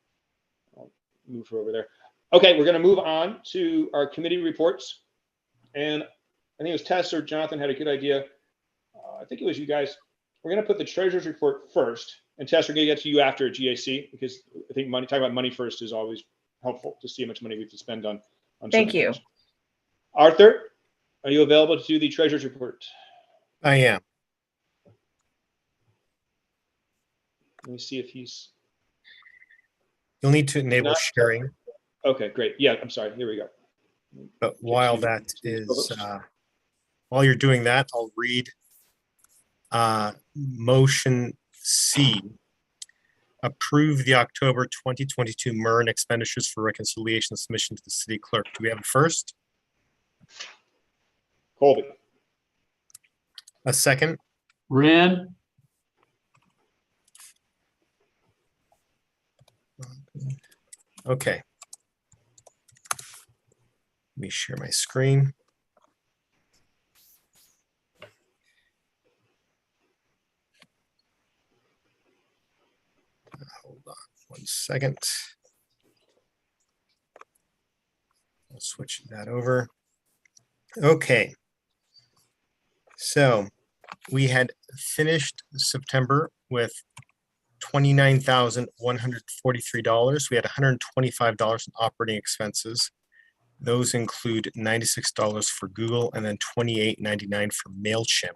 A: move her over there. Okay, we're going to move on to our committee reports. And I think it was Tess or Jonathan had a good idea. I think it was you guys. We're going to put the treasurer's report first. And Tess, we're going to get to you after GAC because I think talking about money first is always helpful to see how much money we have to spend on
E: Thank you.
A: things. Arthur, are you available to do the treasurer's report?
M: I am.
A: Let me see if he's.
M: You'll need to enable sharing.
A: Okay, great. Yeah, I'm sorry. Here we go.
M: But while that is, while you're doing that, I'll read motion C. Approve the October 2022 MERN expenditures for reconciliation submission to the city clerk. Do we have it first?
A: Colby.
M: A second?
H: Ren?
M: Okay. Let me share my screen. Hold on 1 second. I'll switch that over. Okay. So we had finished September with $29,143. We had $125 in operating expenses. Those include $96 for Google and then $28.99 for MailChimp,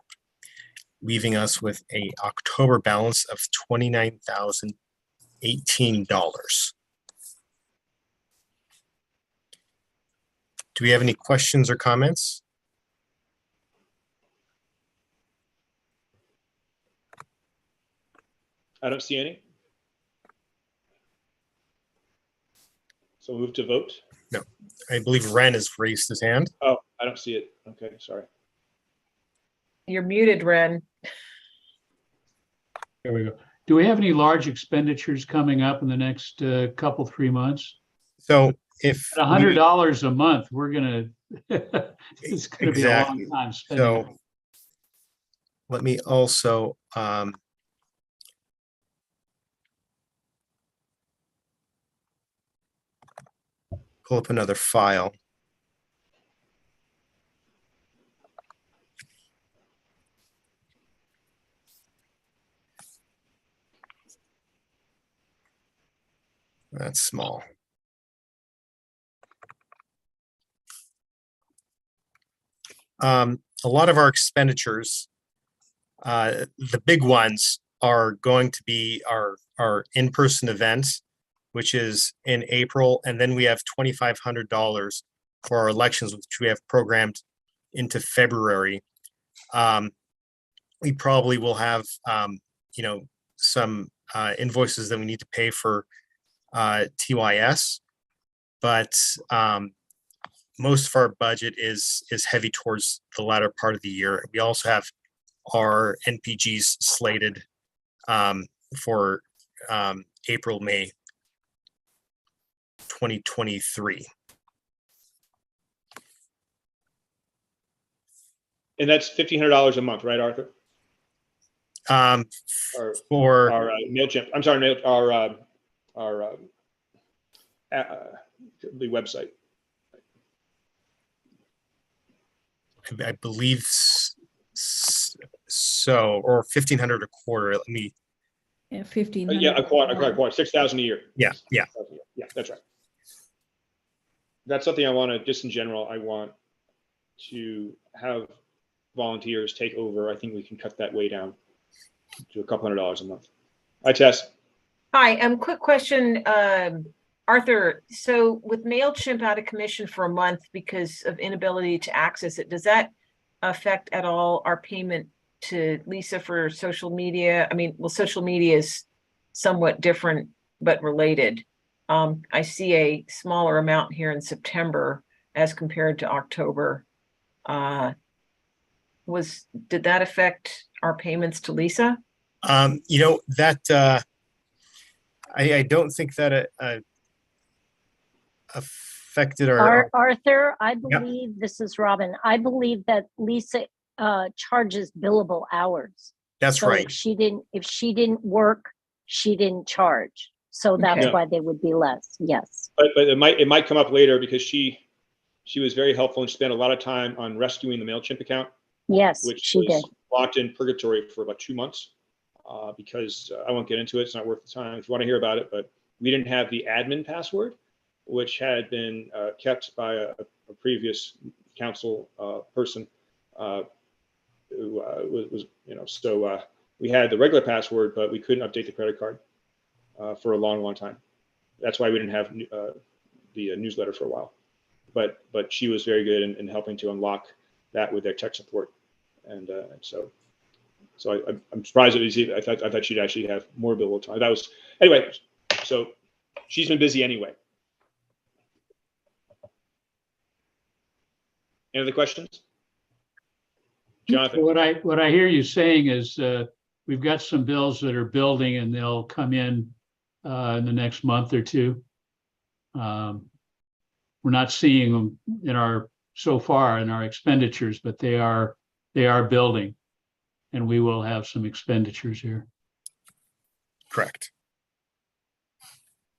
M: leaving us with a October balance of $29,018. Do we have any questions or comments?
A: I don't see any. So we'll move to vote.
M: No, I believe Ren has raised his hand.
A: Oh, I don't see it. Okay, sorry.
E: You're muted, Ren.
H: There we go. Do we have any large expenditures coming up in the next couple, 3 months?
M: So if
H: at $100 a month, we're gonna it's gonna be a long time spending.
M: So let me also pull up another file. That's small. A lot of our expenditures, the big ones are going to be our in-person events, which is in April, and then we have $2,500 for our elections, which we have programmed into February. We probably will have, some invoices that we need to pay for TYS, but most of our budget is heavy towards the latter part of the year. We also have our NPGs slated for April, May 2023.
A: And that's $1,500 a month, right, Arthur?
M: For
A: our MailChimp. I'm sorry, the website.
M: I believe so, or 1,500 a quarter. Let me.
F: Yeah, 1,500.
A: Yeah, a quarter, 6,000 a year.
M: Yeah, yeah,
A: that's right. That's something I want to, just in general, I want to have volunteers take over. I think we can cut that way down to a couple $100 a month. Hi, Tess.
E: Hi, quick question, Arthur. So with MailChimp out of commission for a month because of inability to access it, does that affect at all our payment to Lisa for social media. I mean, well, social media is somewhat different but related. I see a smaller amount here in September as compared to October. Did that affect our payments to Lisa?
M: You know, that I don't think that affected our
I: Arthur, I believe, this is Robin, I believe that Lisa charges billable hours.
M: That's
I: So
M: right.
I: if she didn't work, she didn't charge. So that's
A: Okay.
I: why they would be less. Yes.
A: But it might come up later because she was very helpful and spent a lot of time on rescuing the MailChimp account.
I: Yes,
A: which
I: she
A: was
I: did.
A: locked in purgatory for about 2 months because I won't get into it. It's not worth the time if you want to hear about it. But we didn't have the admin password, which had been kept by a previous council person who was, you know, so we had the regular password, but we couldn't update the credit card for a long time. That's why we didn't have the newsletter for a while. But she was very good in helping to unlock that with their tech support. And so I'm surprised it was easy. I thought she'd actually have more billable time. That was anyway. So she's been busy anyway. Any other questions, Jonathan?
H: What I hear you saying is we've got some bills that are building and they'll come in the next month or two. We're not seeing them so far in our expenditures, but they are building, and we will have some expenditures here.
M: Correct.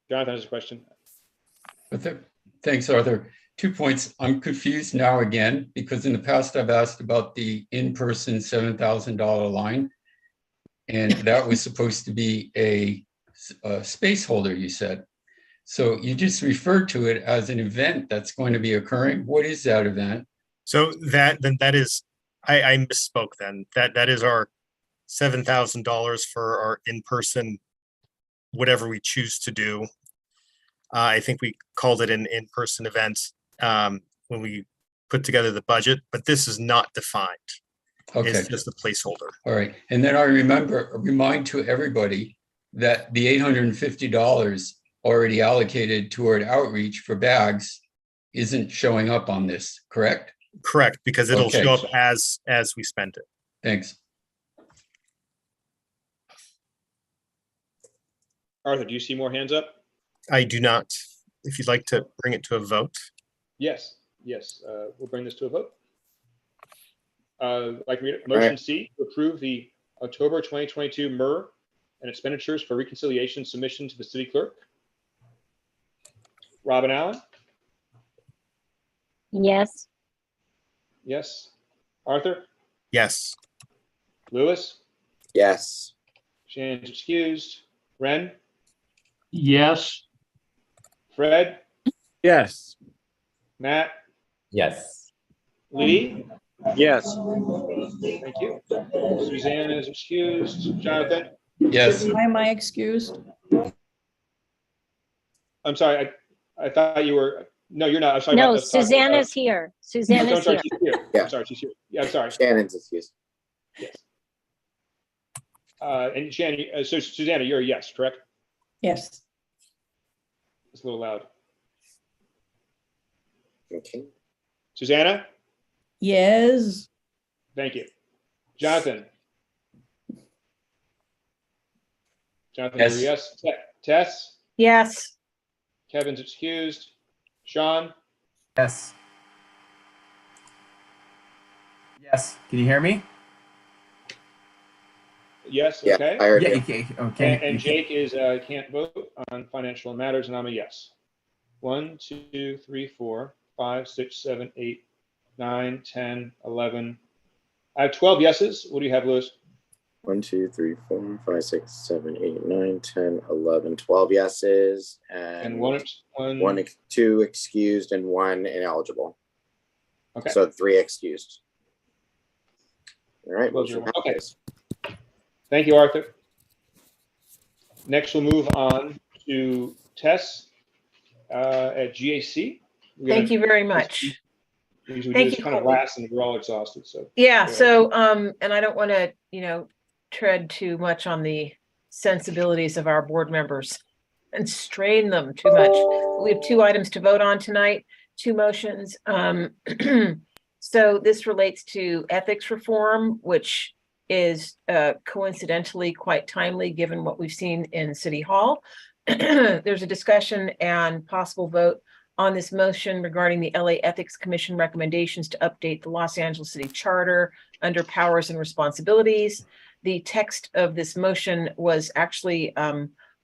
A: Jonathan has a question.
G: Thanks, Arthur. 2 points. I'm confused now again, because in the past I've asked about the in-person $7,000 line, and that was supposed to be a space holder, you said. So you just referred to it as an event that's going to be occurring. What is that event?
M: So that is, I misspoke then. That is our $7,000 for our in-person, whatever we choose to do. I think we called it an in-person event when we put together the budget, but this is not defined.
G: Okay.
M: It's just a placeholder.
G: All right. And then I remind to everybody that the $850 already allocated toward outreach for bags isn't showing up on this, correct?
M: Correct, because it'll
G: Okay.
M: show up as we spend it.
G: Thanks.
A: Arthur, do you see more hands up?
M: I do not. If you'd like to bring it to a vote.
A: Yes. We'll bring this to a vote. Like motion C, to approve the October 2022 MER and expenditures for reconciliation submission to the city clerk. Robin Allen?
I: Yes.
A: Yes. Arthur?
M: Yes.
A: Lewis?
B: Yes.
A: Shannon's excused. Ren?
H: Yes.
A: Fred?
J: Yes.
A: Matt?
J: Yes.
A: Lee?
C: Yes.
A: Thank you. Suzanne is excused. Jonathan?
G: Yes.
F: Why am I excused?
A: I'm sorry. I thought you were. No, you're not. I'm sorry.
I: No, Susanna's here. Susanna's here.
A: She's here.
B: Yeah.
A: I'm sorry. She's here. Yeah, I'm sorry.
B: Shannon's excuse.
A: Yes. And Shannon, so Susanna, you're a yes, correct?
F: Yes.
A: It's a little loud.
B: Okay.
A: Susanna?
F: Yes.
A: Thank you. Jonathan? Jonathan,
G: Yes.
A: you're a yes. Tess?
E: Yes.
A: Kevin's excused. Sean?
J: Yes. Yes. Can you hear me?
A: Yes,
B: Yeah,
A: okay.
B: I heard
J: Yeah.
B: you.
J: Okay.
A: And Jake is can't vote on financial matters, and I'm a yes. 1, 2, 3, 4, 5, 6, 7, 8, 9, 10, 11. I have 12 yeses. What do you have, Lewis?
B: 1, 2, 3, 4, 5, 6, 7, 8, 9, 10, 11, 12 yeses,
A: And
B: one, 2 excused, and 1 ineligible.
A: Okay.
B: So 3 excused. All right.
A: Those are-
B: motion
A: okay.
B: passes.
A: Thank you, Arthur. Next, we'll move on to Tess at GAC.
E: Thank you very much.
A: These we
E: Thank
A: just
E: you,
A: kind of
E: Colby.
A: last and we're all exhausted, so.
E: Yeah,
A: go ahead.
E: so, and I don't want to, tread too much on the sensibilities of our board members and strain them too much. We have 2 items to vote on tonight, 2 motions. So this relates to ethics reform, which is coincidentally quite timely given what we've seen in City Hall. There's a discussion and possible vote on this motion regarding the LA Ethics Commission recommendations to update the Los Angeles City Charter under powers and responsibilities. The text of this motion was actually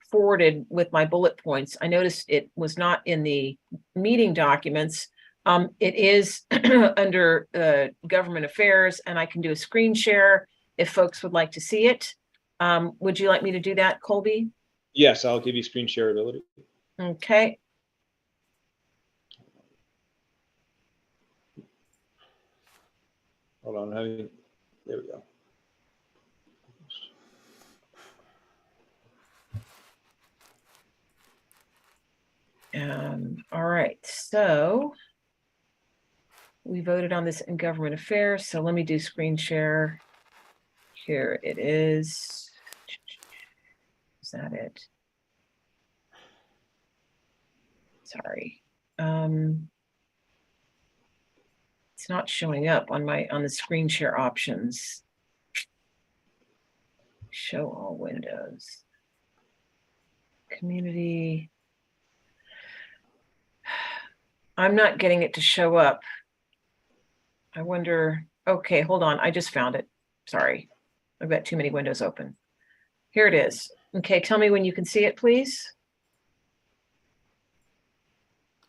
E: forwarded with my bullet points. I noticed it was not in the meeting documents. It is under government affairs, and I can do a screen share if folks would like to see it. Would you like me to do that, Colby?
A: Yes, I'll give you screen shareability.
E: Okay.
A: Hold on, there we go.
E: All right, so we voted on this in government affairs. So let me do screen share. Here it is. Is that it? Sorry. It's not showing up on the screen share options. Show all windows. Community. I'm not getting it to show up. I wonder, okay, hold on. I just found it. Sorry. I've got too many windows open. Here it is. Okay, tell me when you can see it, please.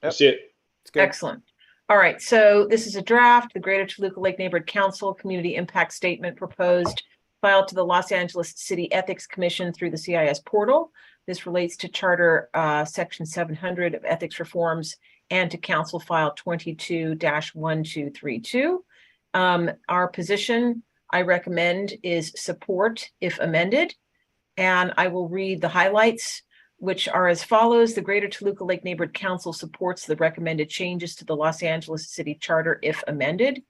A: I see it.
E: It's good. Excellent. All right, so this is a draft, the Greater Toluca Lake Neighborhood Council Community Impact Statement proposed, filed to the Los Angeles City Ethics Commission through the CIS portal. This relates to Charter Section 700 of Ethics Reforms and to Council File 22-1232. Our position, I recommend, is support if amended. And I will read the highlights, which are as follows. The Greater Toluca Lake Neighborhood Council supports the recommended changes to the Los Angeles City Charter if amended.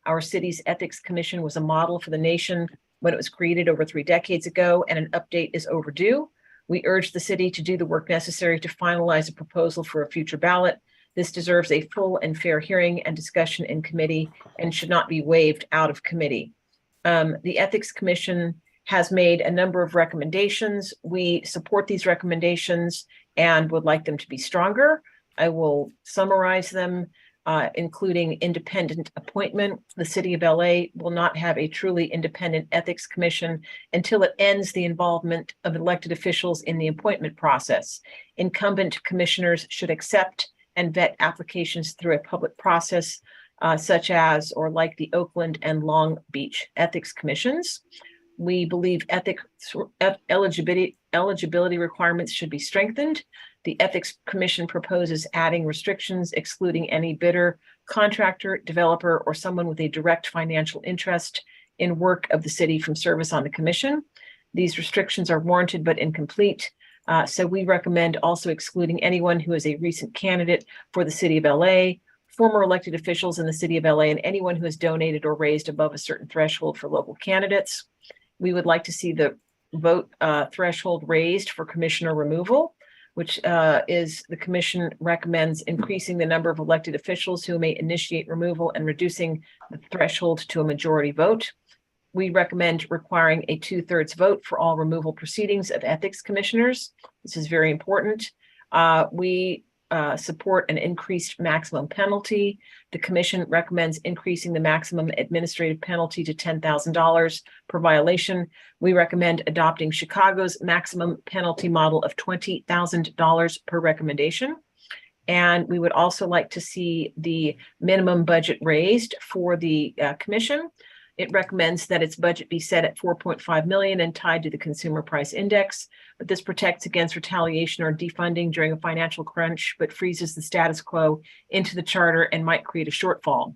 E: Our city's Ethics Commission was a model for the nation when it was created over 3 decades ago, and an update is overdue. We urge the city to do the work necessary to finalize a proposal for a future ballot. This deserves a full and fair hearing and discussion in committee and should not be waived out of committee. The Ethics Commission has made a number of recommendations. We support these recommendations and would like them to be stronger. I will summarize them, including independent appointment. The City of LA will not have a truly independent Ethics Commission until it ends the involvement of elected officials in the appointment process. Incumbent commissioners should accept and vet applications through a public process, such as or like the Oakland and Long Beach Ethics Commissions. We believe ethics eligibility requirements should be strengthened. The Ethics Commission proposes adding restrictions excluding any bidder, contractor, developer, or someone with a direct financial interest in work of the city from service on the commission. These restrictions are warranted but incomplete. So we recommend also excluding anyone who is a recent candidate for the City of LA, former elected officials in the City of LA, and anyone who has donated or raised above a certain threshold for local candidates. We would like to see the vote threshold raised for commissioner removal, which is the commission recommends increasing the number of elected officials who may initiate removal and reducing the threshold to a majority vote. We recommend requiring a 2/3 vote for all removal proceedings of ethics commissioners. This is very important. We support an increased maximum penalty. The commission recommends increasing the maximum administrative penalty to $10,000 per violation. We recommend adopting Chicago's maximum penalty model of $20,000 per recommendation. And we would also like to see the minimum budget raised for the commission. It recommends that its budget be set at $4.5 million and tied to the consumer price index, but this protects against retaliation or defunding during a financial crunch, but freezes the status quo into the charter and might create a shortfall.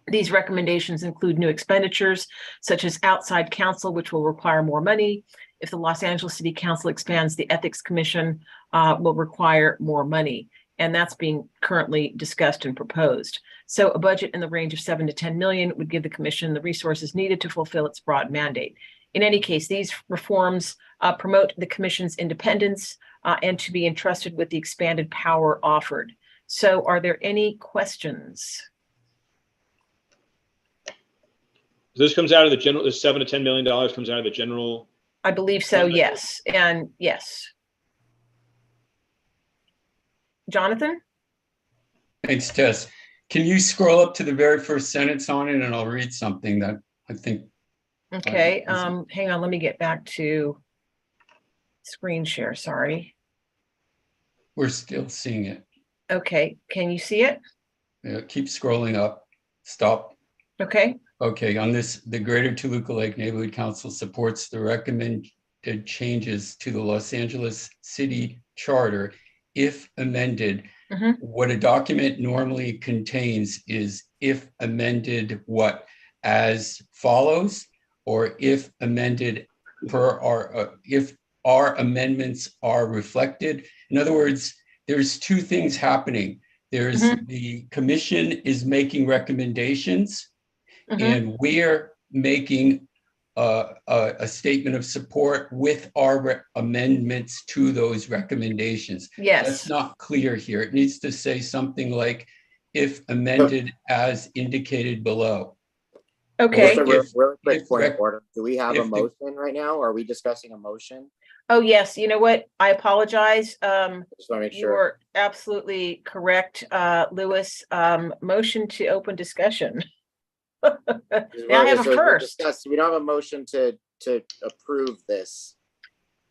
E: These recommendations include new expenditures, such as outside counsel, which will require more money. If the Los Angeles City Council expands, the Ethics Commission will require more money. and that's being currently discussed and proposed. So a budget in the range of 7 to 10 million would give the commission the resources needed to fulfill its broad mandate. In any case, these reforms promote the commission's independence and to be entrusted with the expanded power offered. So are there any questions?
A: This comes out of the general, this $7 to $10 million comes out of the general.
E: I believe so, yes. And yes. Jonathan?
G: Thanks, Tess. Can you scroll up to the very first sentence on it, and I'll read something that I think.
E: Okay, hang on, let me get back to screen share, sorry.
G: We're still seeing it.
E: Okay, can you see it?
G: Yeah, keep scrolling up. Stop.
E: Okay.
G: Okay, on this, the Greater Toluca Lake Neighborhood Council supports the recommended changes to the Los Angeles City Charter if amended. What a document normally contains is if amended what? As follows, or if amended per our, if our amendments are reflected. In other words, there's two things happening. There's the commission is making recommendations, and we're making a statement of support with our amendments to those recommendations.
E: Yes.
G: That's not clear here. It needs to say something like, if amended as indicated below.
E: Okay.
B: So really quick point of order. Do we have a motion right now? Or are we discussing a motion?
E: Oh, yes. You know what? I apologize.
B: Just want to make
E: You
B: sure.
E: are absolutely correct, Louis. Motion to open discussion. Now I have a first.
B: We don't have a motion to approve this.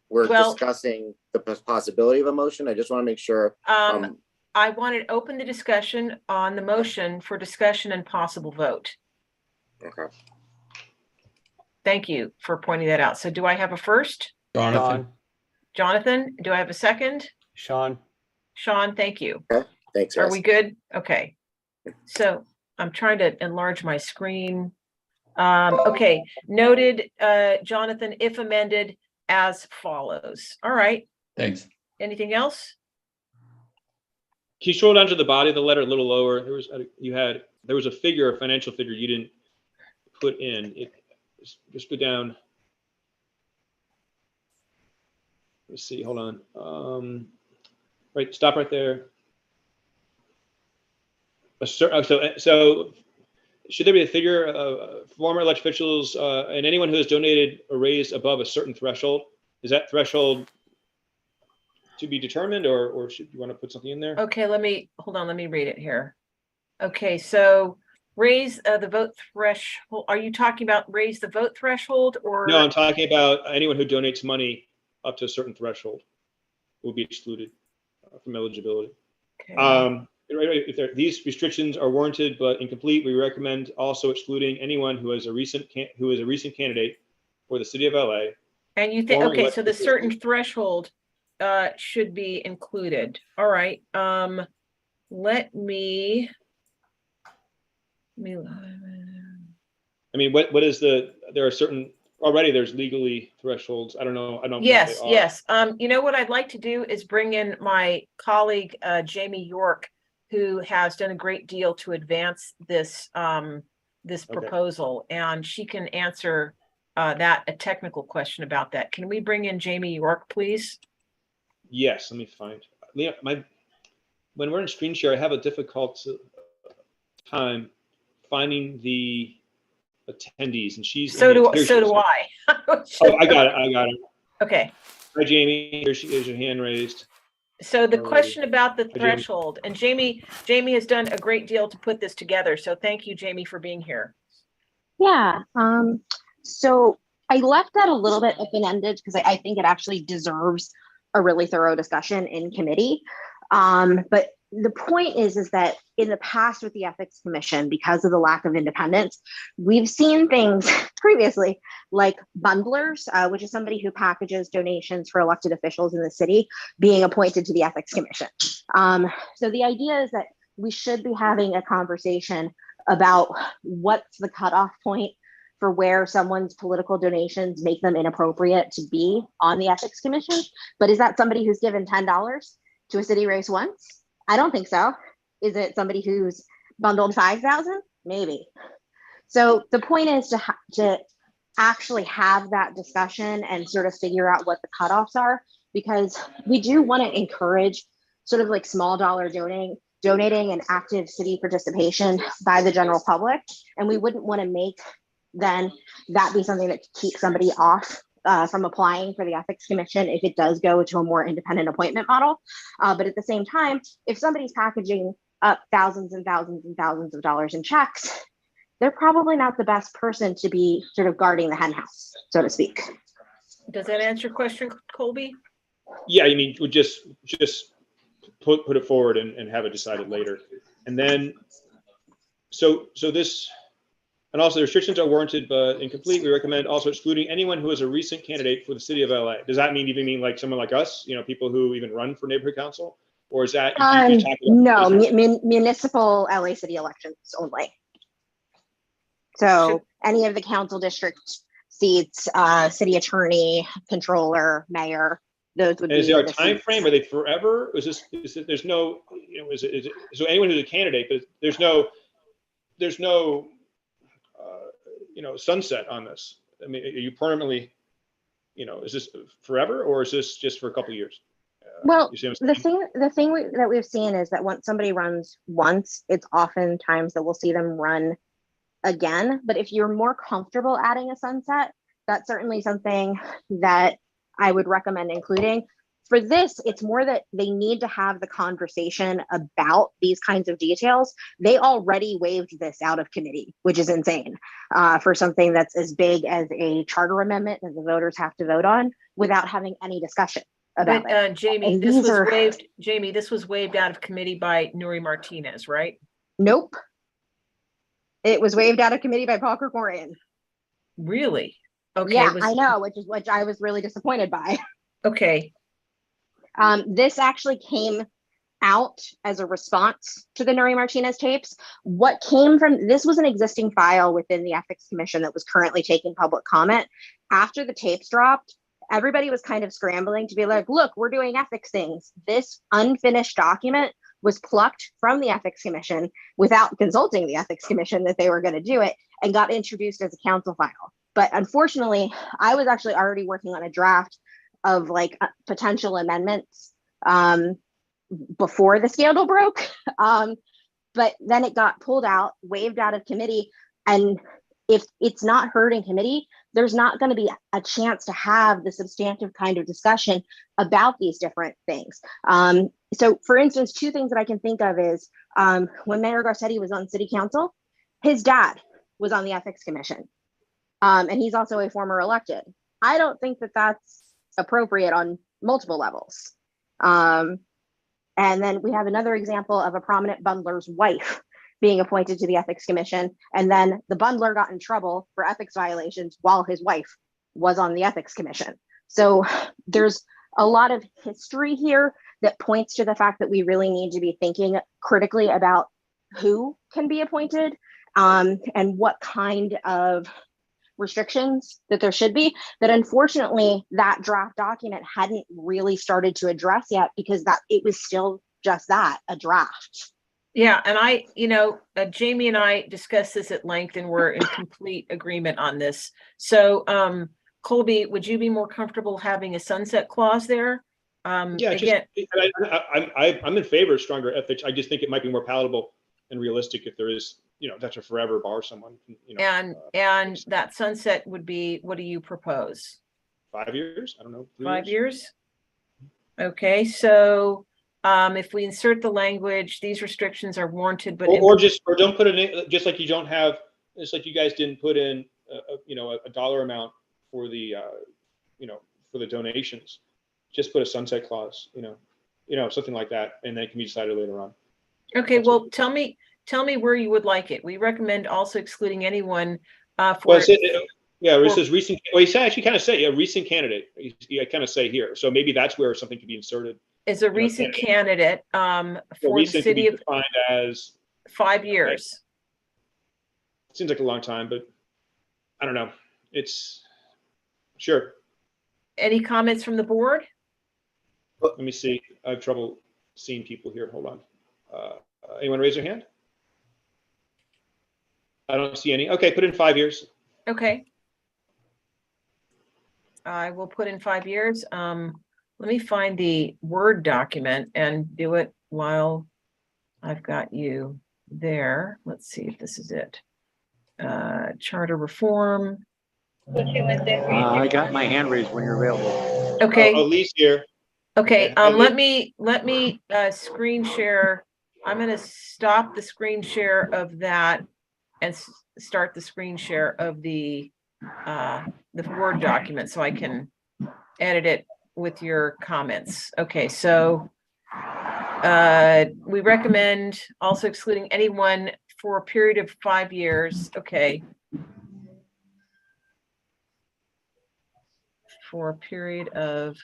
B: We're discussing the possibility of a motion. I just want to make sure.
E: I wanted to open the discussion on the motion for discussion and possible vote.
B: Okay.
E: Thank you for pointing that out. So do I have a first?
G: Jonathan.
E: Jonathan, do I have a second?
J: Sean.
E: Sean, thank you.
B: Okay. Thanks.
E: Are we good? Okay. So I'm trying to enlarge my screen. Okay, noted, Jonathan, if amended as follows. All right.
G: Thanks.
E: Anything else?
A: Can you scroll down to the body of the letter a little lower? There was a figure, a financial figure you didn't put in. Just go down. Let's see, hold on. Right, stop right there. So should there be a figure of former elected officials and anyone who has donated or raised above a certain threshold? Is that threshold to be determined, or should you want to put something in there?
E: Okay, hold on, let me read it here. Okay, so raise the vote threshold. Are you talking about raise the vote threshold, or?
A: No, I'm talking about anyone who donates money up to a certain threshold will be excluded from eligibility.
E: Okay.
A: If these restrictions are warranted but incomplete, we recommend also excluding anyone who is a recent candidate for the city of LA.
E: And you think, okay, so the certain threshold should be included. All right. Let me.
A: I mean, what is there are certain, already there's legally thresholds. I don't know.
E: Yes, yes. You know what I'd like to do is bring in my colleague, Jamie York, who has done a great deal to advance this proposal, and she can answer a technical question about that. Can we bring in Jamie York, please?
A: Yes, let me find. When we're in screen share, I have a difficult time finding the attendees, and she's
E: so do I.
A: Oh, I got it.
E: Okay.
A: Hi, Jamie. Here she is. Your hand raised.
E: So the question about the threshold, and Jamie has done a great deal to put this together. So thank you, Jamie, for being here.
P: Yeah. So I left that a little bit open-ended because I think it actually deserves a really thorough discussion in committee. But the point is that in the past with the Ethics Commission, because of the lack of independence, we've seen things previously like bundlers, which is somebody who packages donations for elected officials in the city, being appointed to the Ethics Commission. So the idea is that we should be having a conversation about what's the cutoff point for where someone's political donations make them inappropriate to be on the Ethics Commission. But is that somebody who's given $10 to a city race once? I don't think so. Is it somebody who's bundled 5,000? Maybe. So the point is to actually have that discussion and sort of figure out what the cutoffs are, because we do want to encourage sort of like small dollar donating and active city participation by the general public. And we wouldn't want to make then that be something that keeps somebody off from applying for the ethics commission if it does go to a more independent appointment model. But at the same time, if somebody's packaging up thousands and thousands and thousands of dollars in checks, they're probably not the best person to be sort of guarding the hen house, so to speak.
E: Does that answer your question, Colby?
A: Yeah, I mean, we just put it forward and have it decided later. And then, so this, and also the restrictions are warranted but incomplete. We recommend also excluding anyone who is a recent candidate for the city of LA. Does that mean like someone like us, people who even run for neighborhood council? Or is that?
P: No, municipal LA city elections only. So any of the council district seats, city attorney, controller, mayor, those would be.
A: Is there a
P: the
A: time
P: seats.
A: frame? Are they forever? Is it, there's no, is it, so anyone who's a candidate, but there's no sunset on this. I mean, are you permanently, is this forever or is this just for a couple of years?
P: Well, the thing that we've seen is that once somebody runs once, it's oftentimes that we'll see them run again. But if you're more comfortable adding a sunset, that's certainly something that I would recommend including. For this, it's more that they need to have the conversation about these kinds of details. They already waived this out of committee, which is insane for something that's as big as a charter amendment that the voters have to vote on without having any discussion about it.
E: Jamie,
P: And
E: this
P: these
E: was
P: are-
E: waived. Jamie, this was waived out of committee by Nuri Martinez, right?
P: Nope. It was waived out of committee by Paul Krikorian.
E: Really? Okay.
P: Yeah, I know, which I was really disappointed by.
E: Okay.
P: This actually came out as a response to the Nuri Martinez tapes. What came from this was an existing file within the Ethics Commission that was currently taking public comment. After the tapes dropped, everybody was kind of scrambling to be like, look, we're doing ethics things. This unfinished document was plucked from the Ethics Commission without consulting the Ethics Commission that they were going to do it, and got introduced as a council file. But unfortunately, I was actually already working on a draft of like potential amendments before the scandal broke. But then it got pulled out, waived out of committee. And if it's not heard in committee, there's not going to be a chance to have the substantive kind of discussion about these different things. So for instance, two things that I can think of is when Mayor Garcetti was on city council, his dad was on the Ethics Commission. And he's also a former elected. I don't think that that's appropriate on multiple levels. And then we have another example of a prominent bundler's wife being appointed to the Ethics Commission. And then the bundler got in trouble for ethics violations while his wife was on the Ethics Commission. So there's a lot of history here that points to the fact that we really need to be thinking critically about who can be appointed and what kind of restrictions that there should be, that unfortunately that draft document hadn't really started to address yet, because that it was still just that, a draft.
E: Yeah, and Jamie and I discussed this at length, and we're in complete agreement on this. So, Colby, would you be more comfortable having a sunset clause there?
A: Yeah,
E: again,
A: I'm in favor of stronger ethics. I just think it might be more palatable and realistic if there is, that's a forever bar someone.
E: And that sunset would be, what do you propose?
A: 5 years? I don't know.
E: 5 years? Okay, so if we insert the language, these restrictions are warranted, but
A: or don't put it in, just like you don't have, just like you guys didn't put in a dollar amount for the for the donations. Just put a sunset clause, something like that, and then it can be decided later on.
E: Okay, well, tell me where you would like it. We recommend also excluding anyone for.
A: It says recent. Well, you actually kind of say a recent candidate. You kind of say here, so maybe that's where something could be inserted.
E: Is a recent candidate for the city of
A: defined as
E: 5 years.
A: It seems like a long time, but I don't know. It's sure.
E: Any comments from the board?
A: Let me see. I have trouble seeing people here. Hold on. Anyone raise their hand? I don't see any. Okay, put in 5 years.
E: Okay. I will put in 5 years. Let me find the Word document and do it while I've got you there. Let's see if this is it. Charter reform.
C: I got my hand raised when you're available.
E: Okay.
A: Oh, Lee's here.
E: Okay,
A: Okay,
E: let me screen share. I'm gonna stop the screen share of that and start the screen share of the Word document so I can edit it with your comments. Okay, so we recommend also excluding anyone for a period of 5 years. Okay. For a period of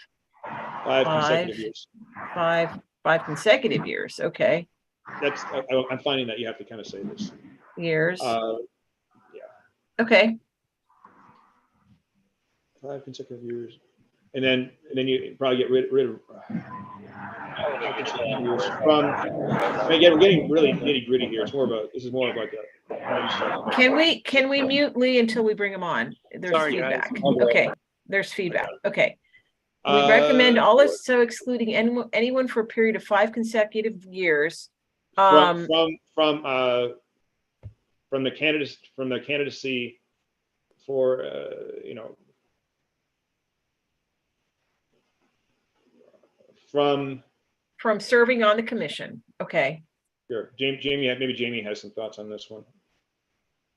A: 5 consecutive years.
E: five consecutive years. Okay.
A: That's I'm finding that you have to kind of say this.
E: Years.
A: Yeah.
E: Okay.
A: 5 consecutive years, and then you probably get rid of. From again, we're getting really nitty gritty here. It's more of a. This is more of like a.
E: Can we mute Lee until we bring him on? There's
C: Sorry,
E: feedback.
C: guys.
E: Okay. There's feedback. Okay. We recommend also excluding anyone for a period of 5 consecutive years.
A: From the candidacy for
E: from serving on the commission. Okay.
A: Sure. Jamie has some thoughts on this one.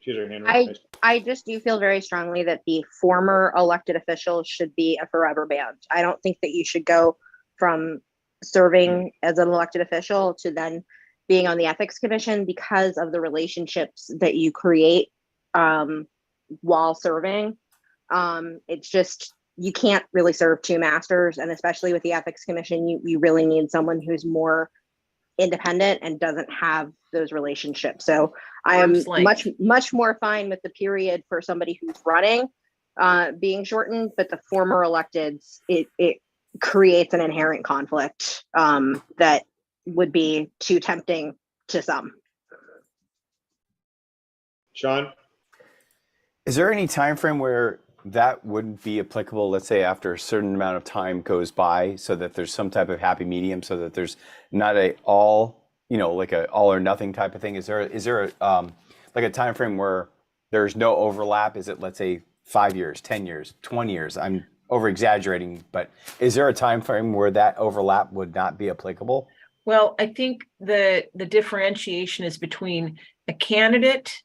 A: She has her hand raised.
P: I just do feel very strongly that the former elected officials should be a forever ban. I don't think that you should go from serving as an elected official to then being on the ethics commission because of the relationships that you create while serving. It's just, you can't really serve two masters, and especially with the ethics commission, you really need someone who's more independent and doesn't have those relationships. So I am much more fine with the period for somebody who's running being shortened, but the former electeds, it creates an inherent conflict that would be too tempting to some.
A: Sean?
Q: Is there any time frame where that wouldn't be applicable, let's say after a certain amount of time goes by, so that there's some type of happy medium, so that there's not a all, like a all or nothing type of thing? Is there like a time frame where there's no overlap? Is it, let's say, 5 years, 10 years, 20 years? I'm over exaggerating, but is there a time frame where that overlap would not be applicable?
E: Well, I think the differentiation is between a candidate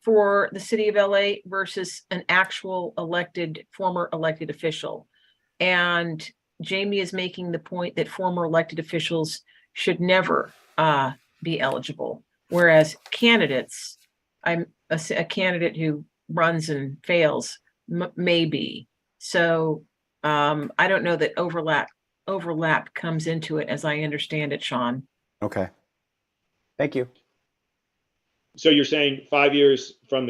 E: for the city of LA versus an actual former elected official. And Jamie is making the point that former elected officials should never be eligible, whereas candidates, I'm a candidate who runs and fails may be. So I don't know that overlap comes into it, as I understand it, Sean.
Q: Okay. Thank you.
A: So you're saying 5 years from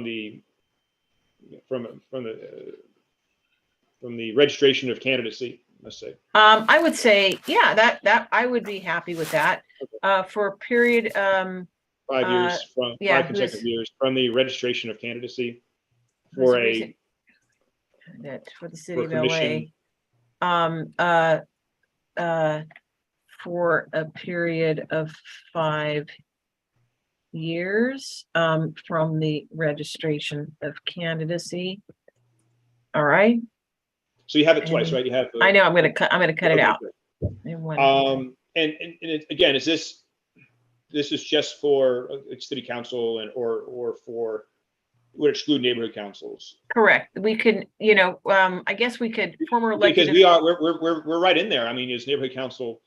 A: the registration of candidacy, let's say.
E: I would say, yeah, that I would be happy with that. For a period
A: 5 years from 5 consecutive years from the registration of candidacy for the
E: city of LA. For a period of 5 years from the registration of candidacy. All right.
A: So you have it twice, right? You have.
E: I know. I'm gonna cut it out.
A: And again, is this is just for city council or for would exclude neighborhood councils?
E: Correct. We could, I guess we could former elected
A: because we're right in there. I mean, as neighborhood council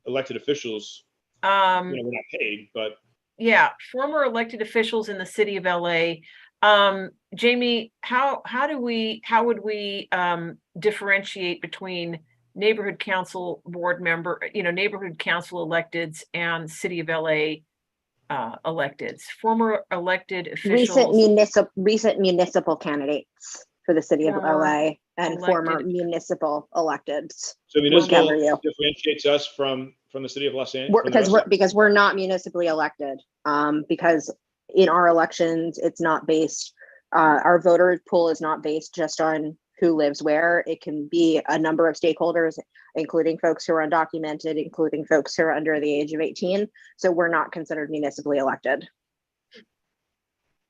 A: elected officials, we're not paid, but.
E: Yeah, former elected officials in the city of LA. Jamie, how would we differentiate between neighborhood council board member, neighborhood council electeds and city of LA electeds? Former elected officials.
P: Recent municipal candidates for the city of LA and former municipal electeds.
A: So municipal differentiates us from from the city of Los Angeles?
P: Because we're not municipally elected. Because in our elections, it's not based, our voter pool is not based just on who lives where. It can be a number of stakeholders, including folks who are undocumented, including folks who are under the age of 18. So we're not considered municipally elected.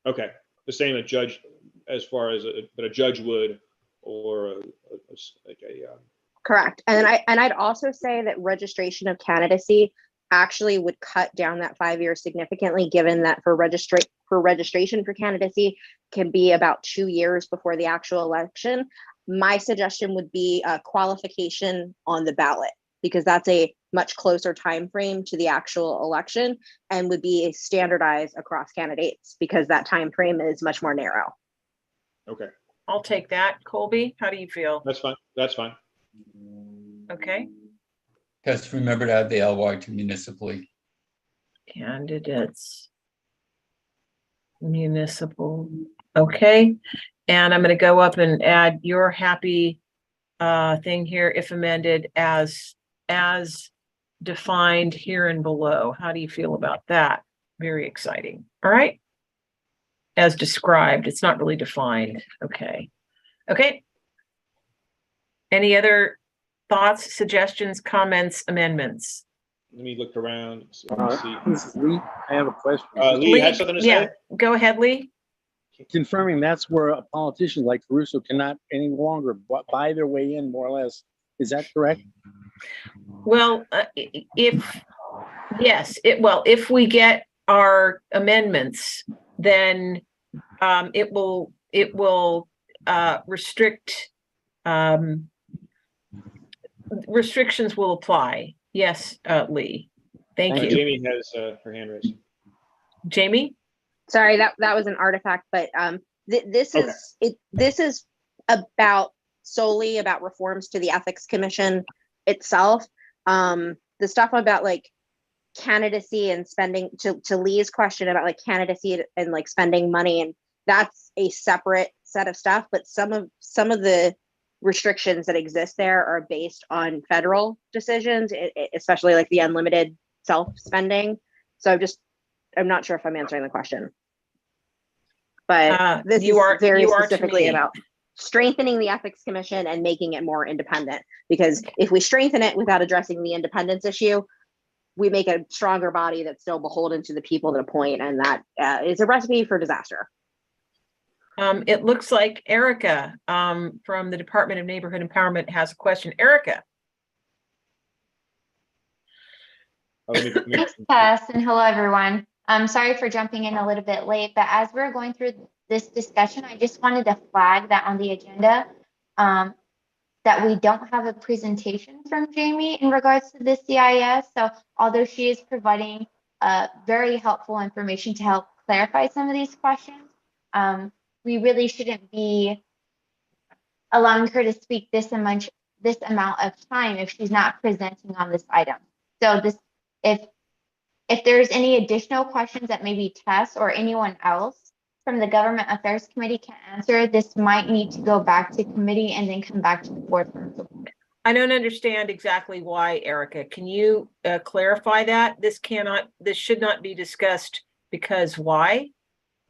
A: Okay, the same a judge, as far as but a judge would, or
P: Correct. And I'd also say that registration of candidacy actually would cut down that 5 years significantly, given that for registration for candidacy can be about 2 years before the actual election. My suggestion would be a qualification on the ballot, because that's a much closer time frame to the actual election and would be standardized across candidates, because that time frame is much more narrow.
A: Okay.
E: I'll take that. Colby, how do you feel?
A: That's fine. That's fine.
E: Okay.
G: Just remember to add the LY to municipally.
E: Candidates. Municipal. Okay. And I'm going to go up and add your happy thing here, if amended, as defined here and below. How do you feel about that? Very exciting. All right. As described, it's not really defined. Okay. Okay. Any other thoughts, suggestions, comments, amendments?
A: Let me look around.
C: This is Lee. I have a question.
A: Lee, had something to say?
E: Go ahead, Lee.
C: Confirming that's where a politician like Caruso cannot any longer buy their way in, more or less. Is that correct?
E: Well, if we get our amendments, then it will restrict, restrictions will apply. Yes, Lee. Thank you.
A: Jamie has her hand raised.
E: Jamie?
P: Sorry, that was an artifact, but this is about solely about reforms to the Ethics Commission itself. The stuff about like candidacy and spending, to Lee's question about like candidacy and like spending money, and that's a separate set of stuff. But some of the restrictions that exist there are based on federal decisions, especially like the unlimited self-spending. So I'm not sure if I'm answering the question, but this is very specifically about strengthening the Ethics Commission and making it more independent. Because if we strengthen it without addressing the independence issue, we make a stronger body that's still beholden to the people that appoint, and that is a recipe for disaster.
E: It looks like Erica from the Department of Neighborhood Empowerment has a question. Erica.
R: Thanks, Tess, and hello, everyone. I'm sorry for jumping in a little bit late, but as we're going through this discussion, I just wanted to flag that on the agenda that we don't have a presentation from Jamie in regards to this CIS. So although she is providing very helpful information to help clarify some of these questions, we really shouldn't be allowing her to speak this amount of time if she's not presenting on this item. So if there's any additional questions that maybe Tess or anyone else from the Government Affairs Committee can answer, this might need to go back to committee and then come back to the board for approval.
E: I don't understand exactly why, Erica. Can you clarify that? This should not be discussed because why?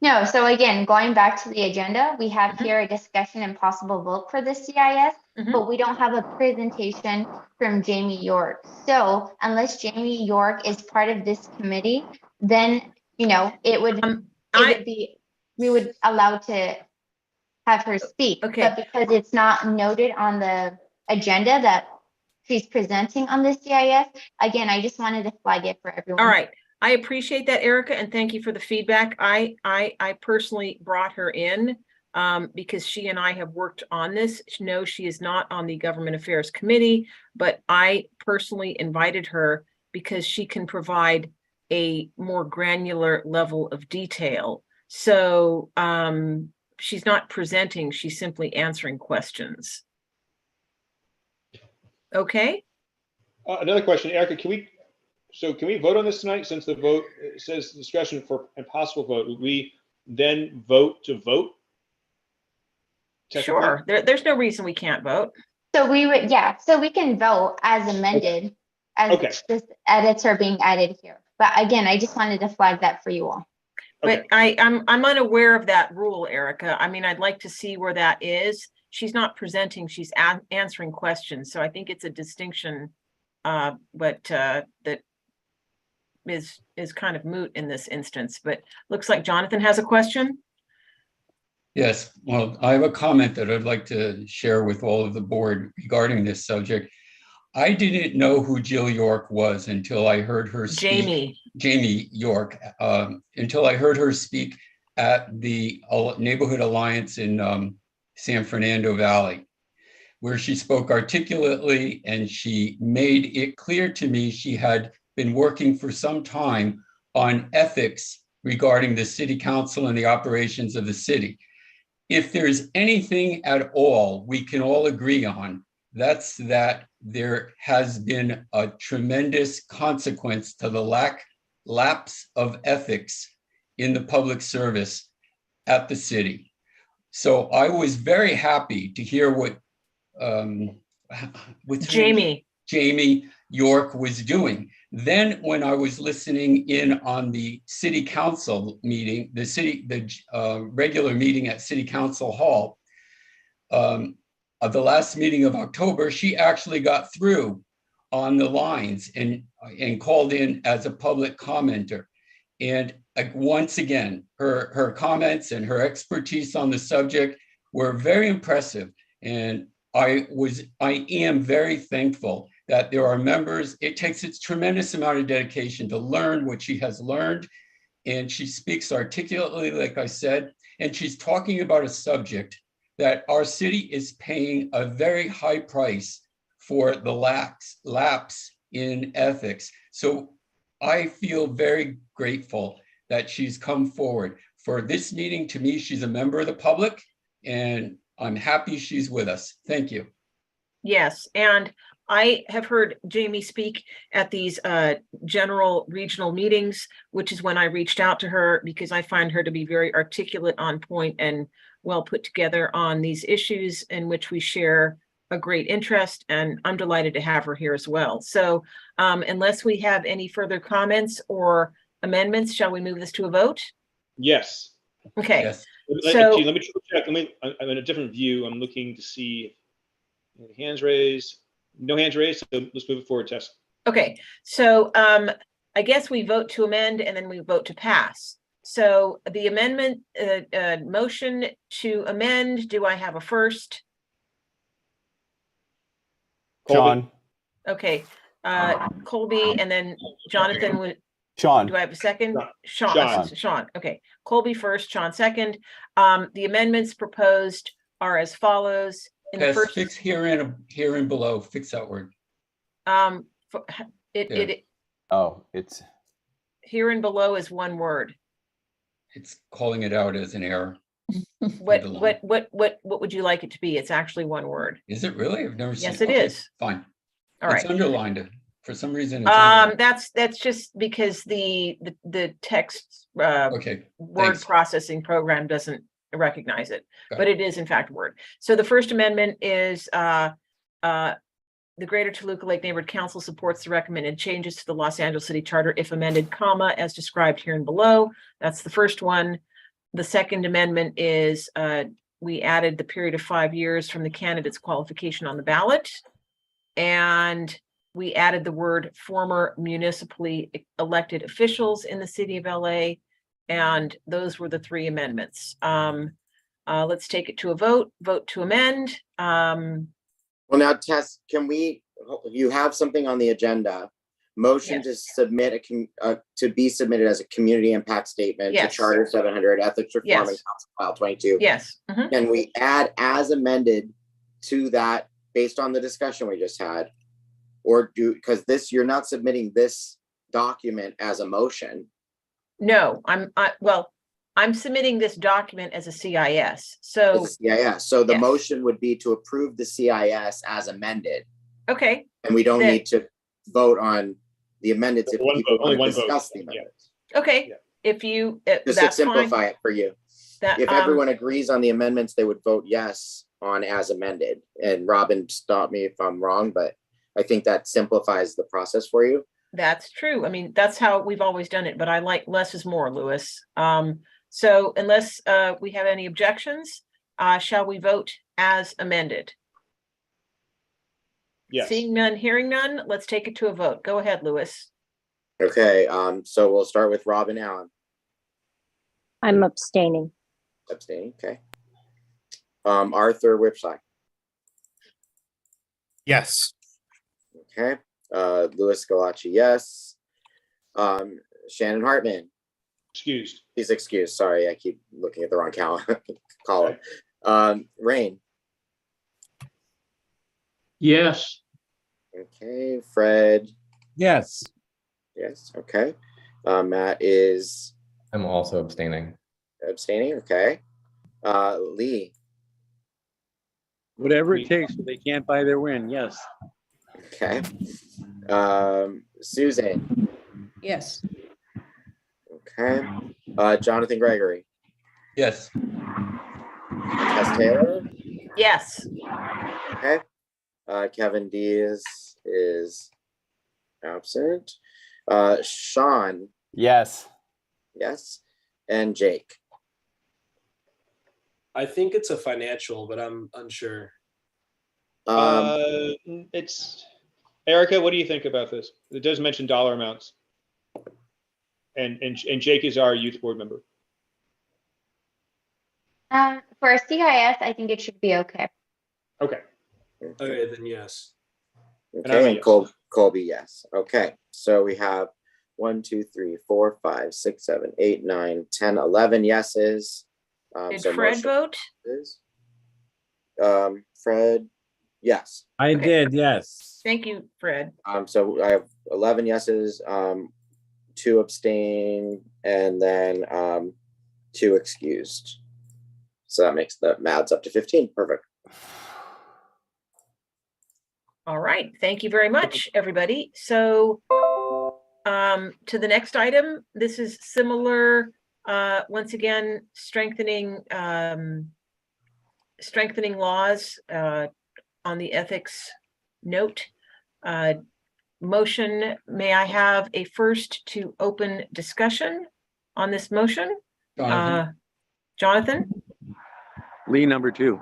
R: No, so again, going back to the agenda, we have here a discussion and possible vote for the CIS, but we don't have a presentation from Jamie York. So unless Jamie York is part of this committee, then, it would be, we would allow to have her speak.
E: Okay.
R: But because it's not noted on the agenda that she's presenting on the CIS, again, I just wanted to flag it for everyone.
E: All right. I appreciate that, Erica, and thank you for the feedback. I personally brought her in because she and I have worked on this. No, she is not on the Government Affairs Committee, but I personally invited her because she can provide a more granular level of detail. So she's not presenting, she's simply answering questions. Okay.
A: Another question, Erica, can we vote on this tonight, since the vote says discussion for and possible vote? Would we then vote to vote?
E: Sure. There's no reason we can't vote.
R: So we would, so we can vote as amended as
A: Okay.
R: just edits are being added here. But again, I just wanted to flag that for you all.
E: But I'm unaware of that rule, Erica. I mean, I'd like to see where that is. She's not presenting, she's answering questions. So I think it's a distinction, but that is kind of moot in this instance. But looks like Jonathan has a question.
G: Yes, well, I have a comment that I'd like to share with all of the board regarding this subject. I didn't know who Jill York was until I heard her speak. Jamie York, until I heard her speak at the Neighborhood Alliance in San Fernando Valley, where she spoke articulately and she made it clear to me she had been working for some time on ethics regarding the city council and the operations of the city. If there's anything at all we can all agree on, that's that there has been a tremendous consequence to the lapse of ethics in the public service at the city. So I was very happy to hear what Jamie York was doing. Then when I was listening in on the city council meeting, the regular meeting at City Council Hall, the last meeting of October, she actually got through on the lines and called in as a public commenter. And once again, her comments and her expertise on the subject were very impressive. And I am very thankful that there are members. It takes a tremendous amount of dedication to learn what she has learned. And she speaks articulately, like I said, and she's talking about a subject that our city is paying a very high price for the lapse in ethics. So I feel very grateful that she's come forward. For this meeting, to me, she's a member of the public, and I'm happy she's with us. Thank you.
E: Yes, and I have heard Jamie speak at these general regional meetings, which is when I reached out to her because I find her to be very articulate, on point, and well put together on these issues in which we share a great interest, and I'm delighted to have her here as well. So unless we have any further comments or amendments, shall we move this to a vote?
A: Yes.
E: Okay.
A: Yes.
E: So
A: let me check. I'm in a different view. I'm looking to see hands raised. No hands raised. So let's move it forward, Tess.
E: okay, so I guess we vote to amend and then we vote to pass. So the amendment motion to amend, do I have a first?
Q: Sean.
E: Okay, Colby, and then Jonathan would.
Q: Sean.
E: Do I have a second?
Q: Sean.
E: Sean. Okay, Colby first, Sean second. The amendments proposed are as follows. In the first,
G: fix here and below. Fix that word.
Q: It's
E: here and below is one word.
G: It's calling it out as an error.
E: What would you like it to be? It's actually one word.
G: Is it really? I've never seen.
E: Yes, it is.
G: Fine.
E: All right.
G: It's underlined. For some reason. It's
E: that's just because the text word
G: Thanks.
E: processing program doesn't recognize it, but it is in fact word. So the First Amendment is the Greater Toluca Lake Neighborhood Council supports the recommended changes to the Los Angeles City Charter if amended, comma, as described here and below. That's the first one. The Second Amendment is we added the period of 5 years from the candidate's qualification on the ballot, and we added the word former municipally elected officials in the city of LA, and those were the three amendments. Let's take it to a vote. Vote to amend.
B: Well, now, Tess, you have something on the agenda. Motion to submit to be submitted as a community impact statement to Charter 700 Ethics Reform and Council File 22.
E: Yes.
B: Can we add as amended to that based on the discussion we just had? Or because you're not submitting this document as a motion.
E: No, I'm submitting this document as a CIS. So
B: the motion would be to approve the CIS as amended.
E: Okay.
B: And we don't need to vote on the amendments if people
A: only
B: want
A: one
B: to discuss
A: vote.
B: the amendments.
E: Okay. If you
B: Just to simplify it for you. If everyone agrees on the amendments, they would vote yes on as amended. And Robin, stop me if I'm wrong, but I think that simplifies the process for you.
E: That's true. I mean, that's how we've always done it, but I like less is more, Louis. So unless we have any objections, shall we vote as amended?
A: Yes.
E: Seeing none, hearing none, let's take it to a vote. Go ahead, Louis.
B: Okay, so we'll start with Rob and Alan.
I: I'm abstaining.
B: Abstaining, okay. Arthur Whipside.
M: Yes.
B: Okay. Louis Galacci, yes. Shannon Hartman.
A: Excused.
B: He's excused. Sorry, I keep looking at the wrong column. Rain.
H: Yes.
B: Okay. Fred.
J: Yes.
B: Yes. Okay. Matt is
J: I'm also abstaining.
B: abstaining. Okay. Lee.
C: Whatever it takes, but they can't buy their win. Yes.
B: Okay. Susan.
F: Yes.
B: Okay. Jonathan Gregory.
G: Yes.
B: Tess Taylor.
E: Yes.
B: Okay. Kevin Diaz is absent. Sean.
Q: Yes.
B: Yes. And Jake.
S: I think it's a financial, but I'm unsure.
A: It's Erica. What do you think about this? It does mention dollar amounts, and Jake is our youth board member.
R: For a CIS, I think it should be okay.
A: Okay.
S: Okay, then yes.
B: Okay, and Colby, yes. Okay, so we have 1, 2, 3, 4, 5, 6, 7, 8, 9, 10, 11 yeses.
E: Did Fred vote?
B: Fred, yes.
J: I did, yes.
E: Thank you, Fred.
B: So I have 11 yeses, 2 abstain, and then 2 excused. So that adds up to 15. Perfect.
E: All right. Thank you very much, everybody. So to the next item, this is similar. Once again, strengthening laws on the ethics note. Motion, may I have a first to open discussion on this motion? Jonathan?
C: Lee, number 2.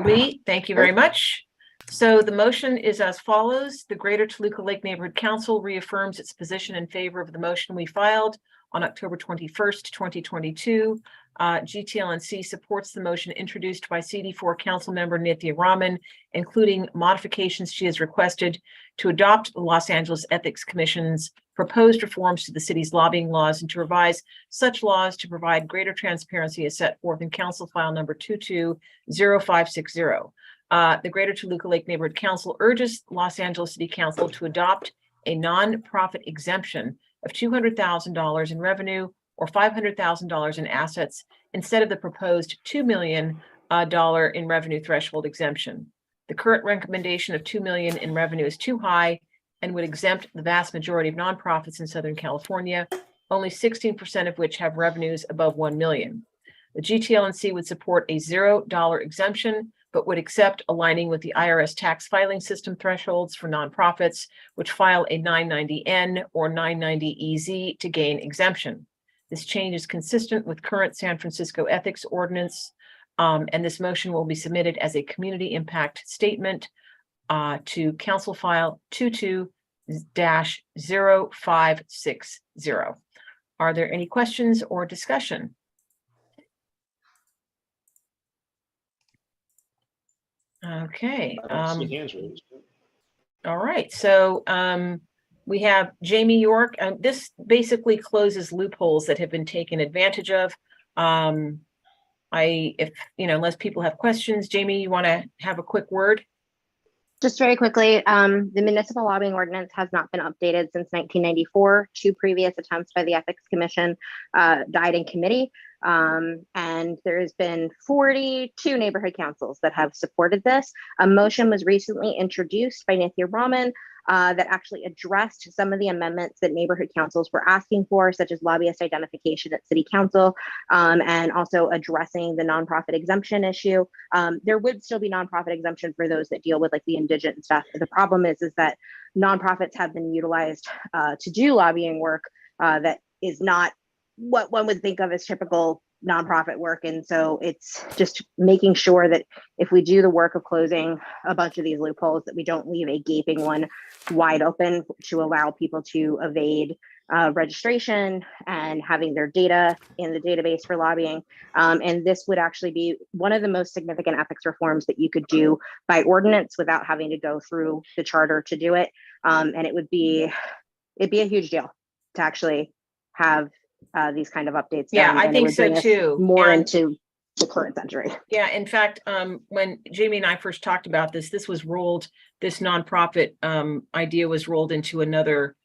E: Lee, thank you very much. So the motion is as follows. The Greater Toluca Lake Neighborhood Council reaffirms its position in favor of the motion we filed on October 21st, 2022. GTLNC supports the motion introduced by CD4 Council Member Nithya Raman, including modifications she has requested to adopt the Los Angeles Ethics Commission's proposed reforms to the city's lobbying laws and to revise such laws to provide greater transparency as set forth in Council File number 220560. The Greater Toluca Lake Neighborhood Council urges Los Angeles City Council to adopt a nonprofit exemption of $200,000 in revenue or $500,000 in assets instead of the proposed $2 million in revenue threshold exemption. The current recommendation of $2 million in revenue is too high and would exempt the vast majority of nonprofits in Southern California, only 16% of which have revenues above $1 million. The GTLNC would support a $0 exemption, but would accept aligning with the IRS tax filing system thresholds for nonprofits, which file a 990N or 990EZ to gain exemption. This change is consistent with current San Francisco ethics ordinance, and this motion will be submitted as a community impact statement to Council File 22-0560. Are there any questions or discussion? Okay.
A: I don't see hands raised.
E: All right. So we have Jamie York. This basically closes loopholes that have been taken advantage of. Unless people have questions, Jamie, you want to have a quick word?
P: Just very quickly, the municipal lobbying ordinance has not been updated since 1994. 2 previous attempts by the Ethics Commission died in committee. And there has been 42 neighborhood councils that have supported this. A motion was recently introduced by Nithya Raman that actually addressed some of the amendments that neighborhood councils were asking for, such as lobbyist identification at city council, and also addressing the nonprofit exemption issue. There would still be nonprofit exemption for those that deal with like the indigent stuff. But the problem is that nonprofits have been utilized to do lobbying work that is not what one would think of as typical nonprofit work. And so it's just making sure that if we do the work of closing a bunch of these loopholes, that we don't leave a gaping one wide open to allow people to evade registration and having their data in the database for lobbying. And this would actually be one of the most significant ethics reforms that you could do by ordinance without having to go through the charter to do it. And it'd be a huge deal to actually have these kind of updates.
E: Yeah,
P: done,
E: I
P: and it
E: think
P: would
E: so
P: bring us
E: too.
P: more
E: And-
P: into the current century.
E: Yeah, in fact, when Jamie and I first talked about this, this nonprofit idea was rolled into another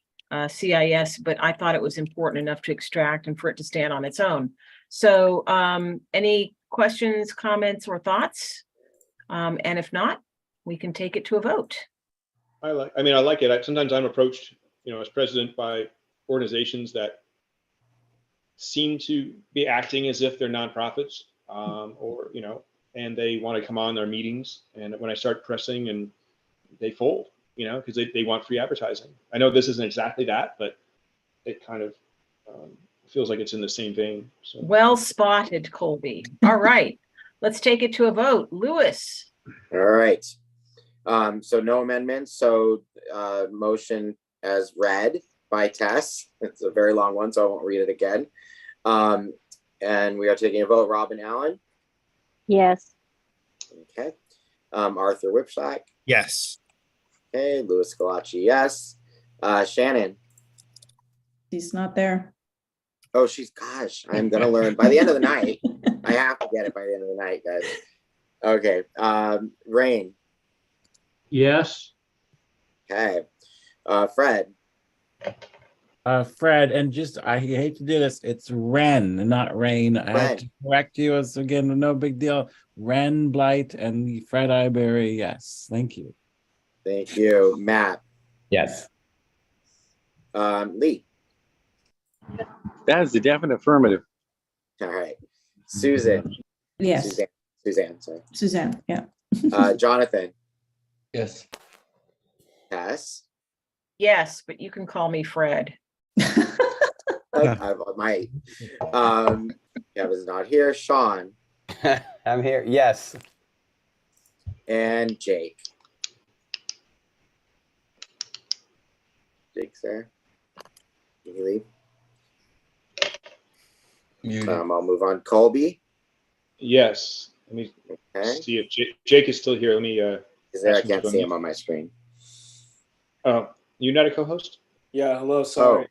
E: CIS, but I thought it was important enough to extract and for it to stand on its own. So any questions, comments, or thoughts? And if not, we can take it to a vote.
A: I like it. Sometimes I'm approached, as president by organizations that seem to be acting as if they're nonprofits, and they want to come on their meetings. And when I start pressing, and they fold, because they want free advertising. I know this isn't exactly that, but it kind of feels like it's in the same vein. So.
E: Well spotted, Colby. All right, let's take it to a vote. Lewis.
B: All right. So no amendments. So motion as read by Tess. It's a very long one, so I won't read it again. And we are taking a vote. Robin Allen.
I: Yes.
B: Okay. Arthur Whipslack.
M: Yes.
B: Okay. Louis Scalacci. Yes. Shannon.
F: She's not there.
B: Oh, gosh, I'm going to learn by the end of the night. I have to get it by the end of the night, guys. Okay. Rain.
H: Yes.
B: Okay. Fred.
J: Fred, and just, I hate to do this, it's Ren, not Rain. I have to correct you. It's again, no big deal. Ren Blight and Fred Iberry, yes. Thank you.
B: Thank you. Matt.
J: Yes.
B: Lee.
C: That is the definite affirmative.
B: All right. Susan.
F: Yes.
B: Suzanne, sorry.
F: Suzanne, yeah.
B: Jonathan.
G: Yes.
B: Tess.
E: Yes, but you can call me Fred.
B: I might. Kevin's not here. Sean.
Q: I'm here. Yes.
B: And Jake. Jake's there. Can you leave? I'll move on. Colby.
A: Yes. Let me see if Jake is still here. Let me.
B: Is there? I can't see him on my screen.
A: Oh, you're not a co-host?
S: Yeah. Hello. Sorry.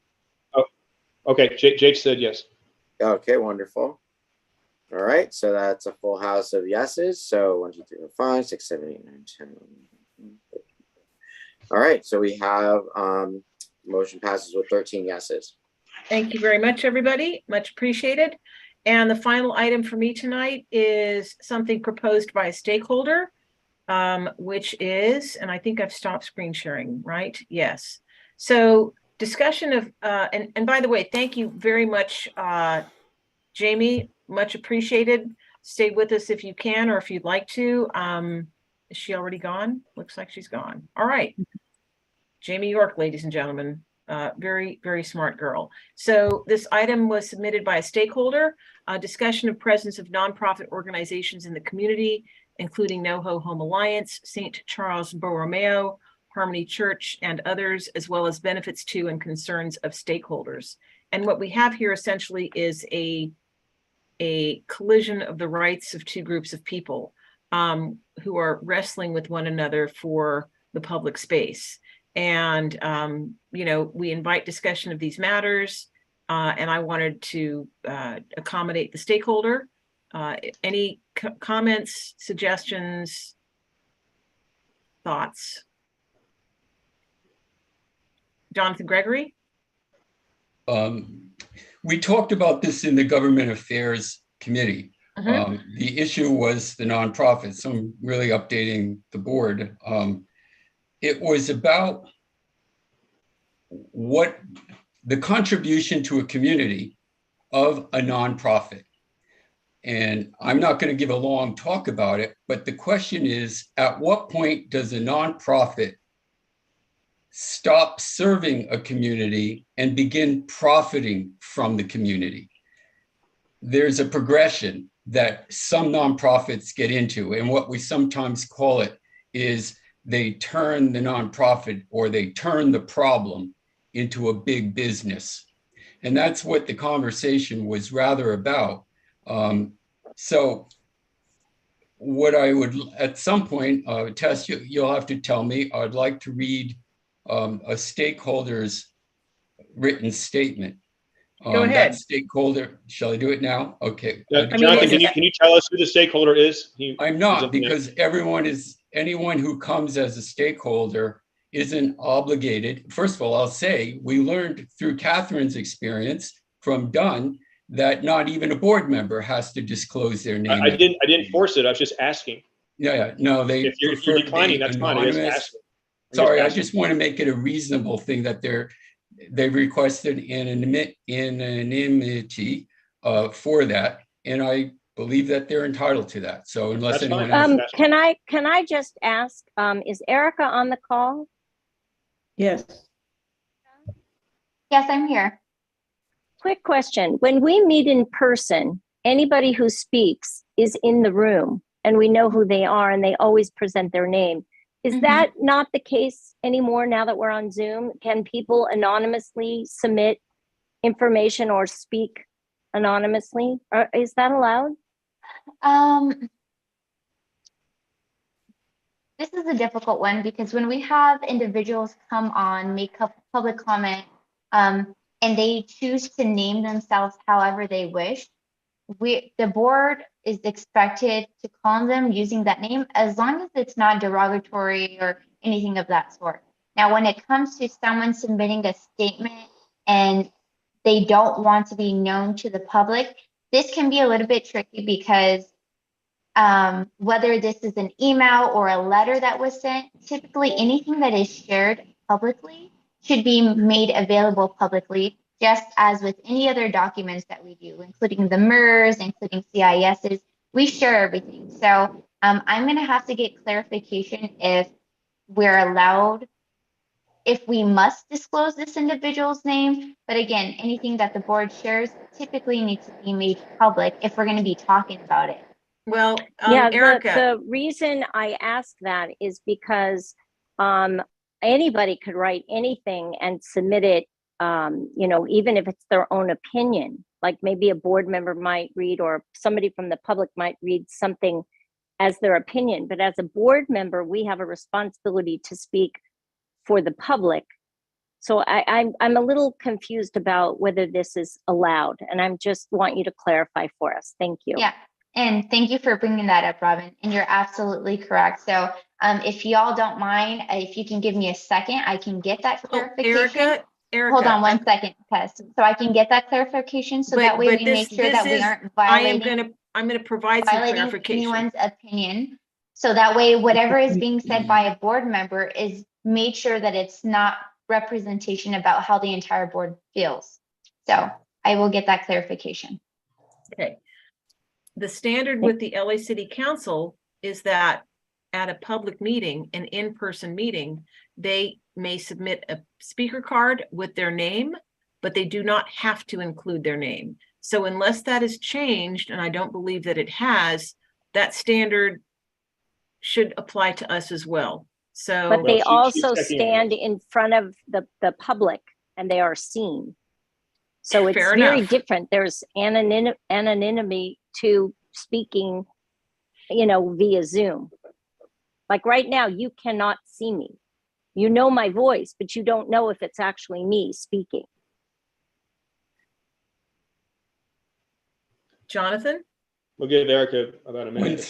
A: Oh, okay. Jake said yes.
B: Okay. Wonderful. All right. So that's a full house of yeses. So 1, 2, 3, 4, 5, 6, 7, 8, 9, 10. All right. So we have motion passes with 13 yeses.
E: Thank you very much, everybody. Much appreciated. And the final item for me tonight is something proposed by a stakeholder, which is, and I think I've stopped screen sharing, right? Yes. So discussion of, and by the way, thank you very much, Jamie, much appreciated. Stay with us if you can, or if you'd like to. Is she already gone? Looks like she's gone. All right. Jamie York, ladies and gentlemen. Very, very smart girl. So this item was submitted by a stakeholder, discussion of presence of nonprofit organizations in the community, including NoHo Home Alliance, St. Charles Borromeo, Harmony Church, and others, as well as benefits to and concerns of stakeholders. And what we have here essentially is a collision of the rights of two groups of people who are wrestling with one another for the public space. And, we invite discussion of these matters, and I wanted to accommodate the stakeholder. Any comments, suggestions, thoughts? Jonathan Gregory?
G: we talked about this in the Government Affairs Committee.
E: Mhm.
G: The issue was the nonprofit, so I'm really updating the board. It was about what the contribution to a community of a nonprofit. And I'm not going to give a long talk about it, but the question is, at what point does a nonprofit stop serving a community and begin profiting from the community? There's a progression that some nonprofits get into, and what we sometimes call it is they turn the nonprofit, or they turn the problem into a big business. And that's what the conversation was rather about. So what I would, at some point, Tess, you'll have to tell me, I'd like to read a stakeholder's written statement.
E: Go ahead.
G: That stakeholder, shall I do it now? Okay.
A: Jonathan, can you tell us who the stakeholder is?
G: I'm not, because anyone who comes as a stakeholder isn't obligated. First of all, I'll say we learned through Catherine's experience from Dunn that not even a board member has to disclose their name.
A: I didn't force it. I was just asking.
G: Yeah, no,
A: If you're declining, that's fine. I just asked.
G: Sorry, I just want to make it a reasonable thing that they requested anonymity for that, and I believe that they're entitled to that. So unless anyone else,
I: can I just ask, is Erica on the call?
F: Yes.
R: Yes, I'm here.
I: Quick question. When we meet in person, anybody who speaks is in the room and we know who they are and they always present their name. Is that not the case anymore now that we're on Zoom? Can people anonymously submit information or speak anonymously? Or is that allowed?
R: This is a difficult one because when we have individuals come on, make a public comment, and they choose to name themselves however they wish, the board is expected to call them using that name as long as it's not derogatory or anything of that sort. Now, when it comes to someone submitting a statement and they don't want to be known to the public, this can be a little bit tricky because whether this is an email or a letter that was sent, typically anything that is shared publicly should be made available publicly, just as with any other documents that we do, including the MERS, including CISs, we share everything. So I'm going to have to get clarification if we're allowed, if we must disclose this individual's name. But again, anything that the board shares typically needs to be made public if we're going to be talking about it.
E: Well,
I: yeah,
E: Erica.
I: the reason I ask that is because anybody could write anything and submit it, even if it's their own opinion. Like maybe a board member might read, or somebody from the public might read something as their opinion. But as a board member, we have a responsibility to speak for the public. So I'm a little confused about whether this is allowed, and I'm just want you to clarify for us. Thank you.
R: Yeah, and thank you for bringing that up, Robin. And you're absolutely correct. So if y'all don't mind, if you can give me a second, I can get that clarification.
E: Erica,
R: hold on one second, Tess. So I can get that clarification, so that way we make sure that we aren't violating.
E: I'm gonna provide some clarification.
R: Anyone's opinion. So that way, whatever is being said by a board member is made sure that it's not representation about how the entire board feels. So I will get that clarification.
E: Okay. The standard with the LA City Council is that at a public meeting, an in-person meeting, they may submit a speaker card with their name, but they do not have to include their name. So unless that is changed, and I don't believe that it has, that standard should apply to us as well. So,
I: but they also stand in front of the public and they are seen. So it's very different. There's anonymity to speaking, via Zoom. Like right now, you cannot see me. You know my voice, but you don't know if it's actually me speaking.
E: Jonathan?
A: We'll give Erica about a minute.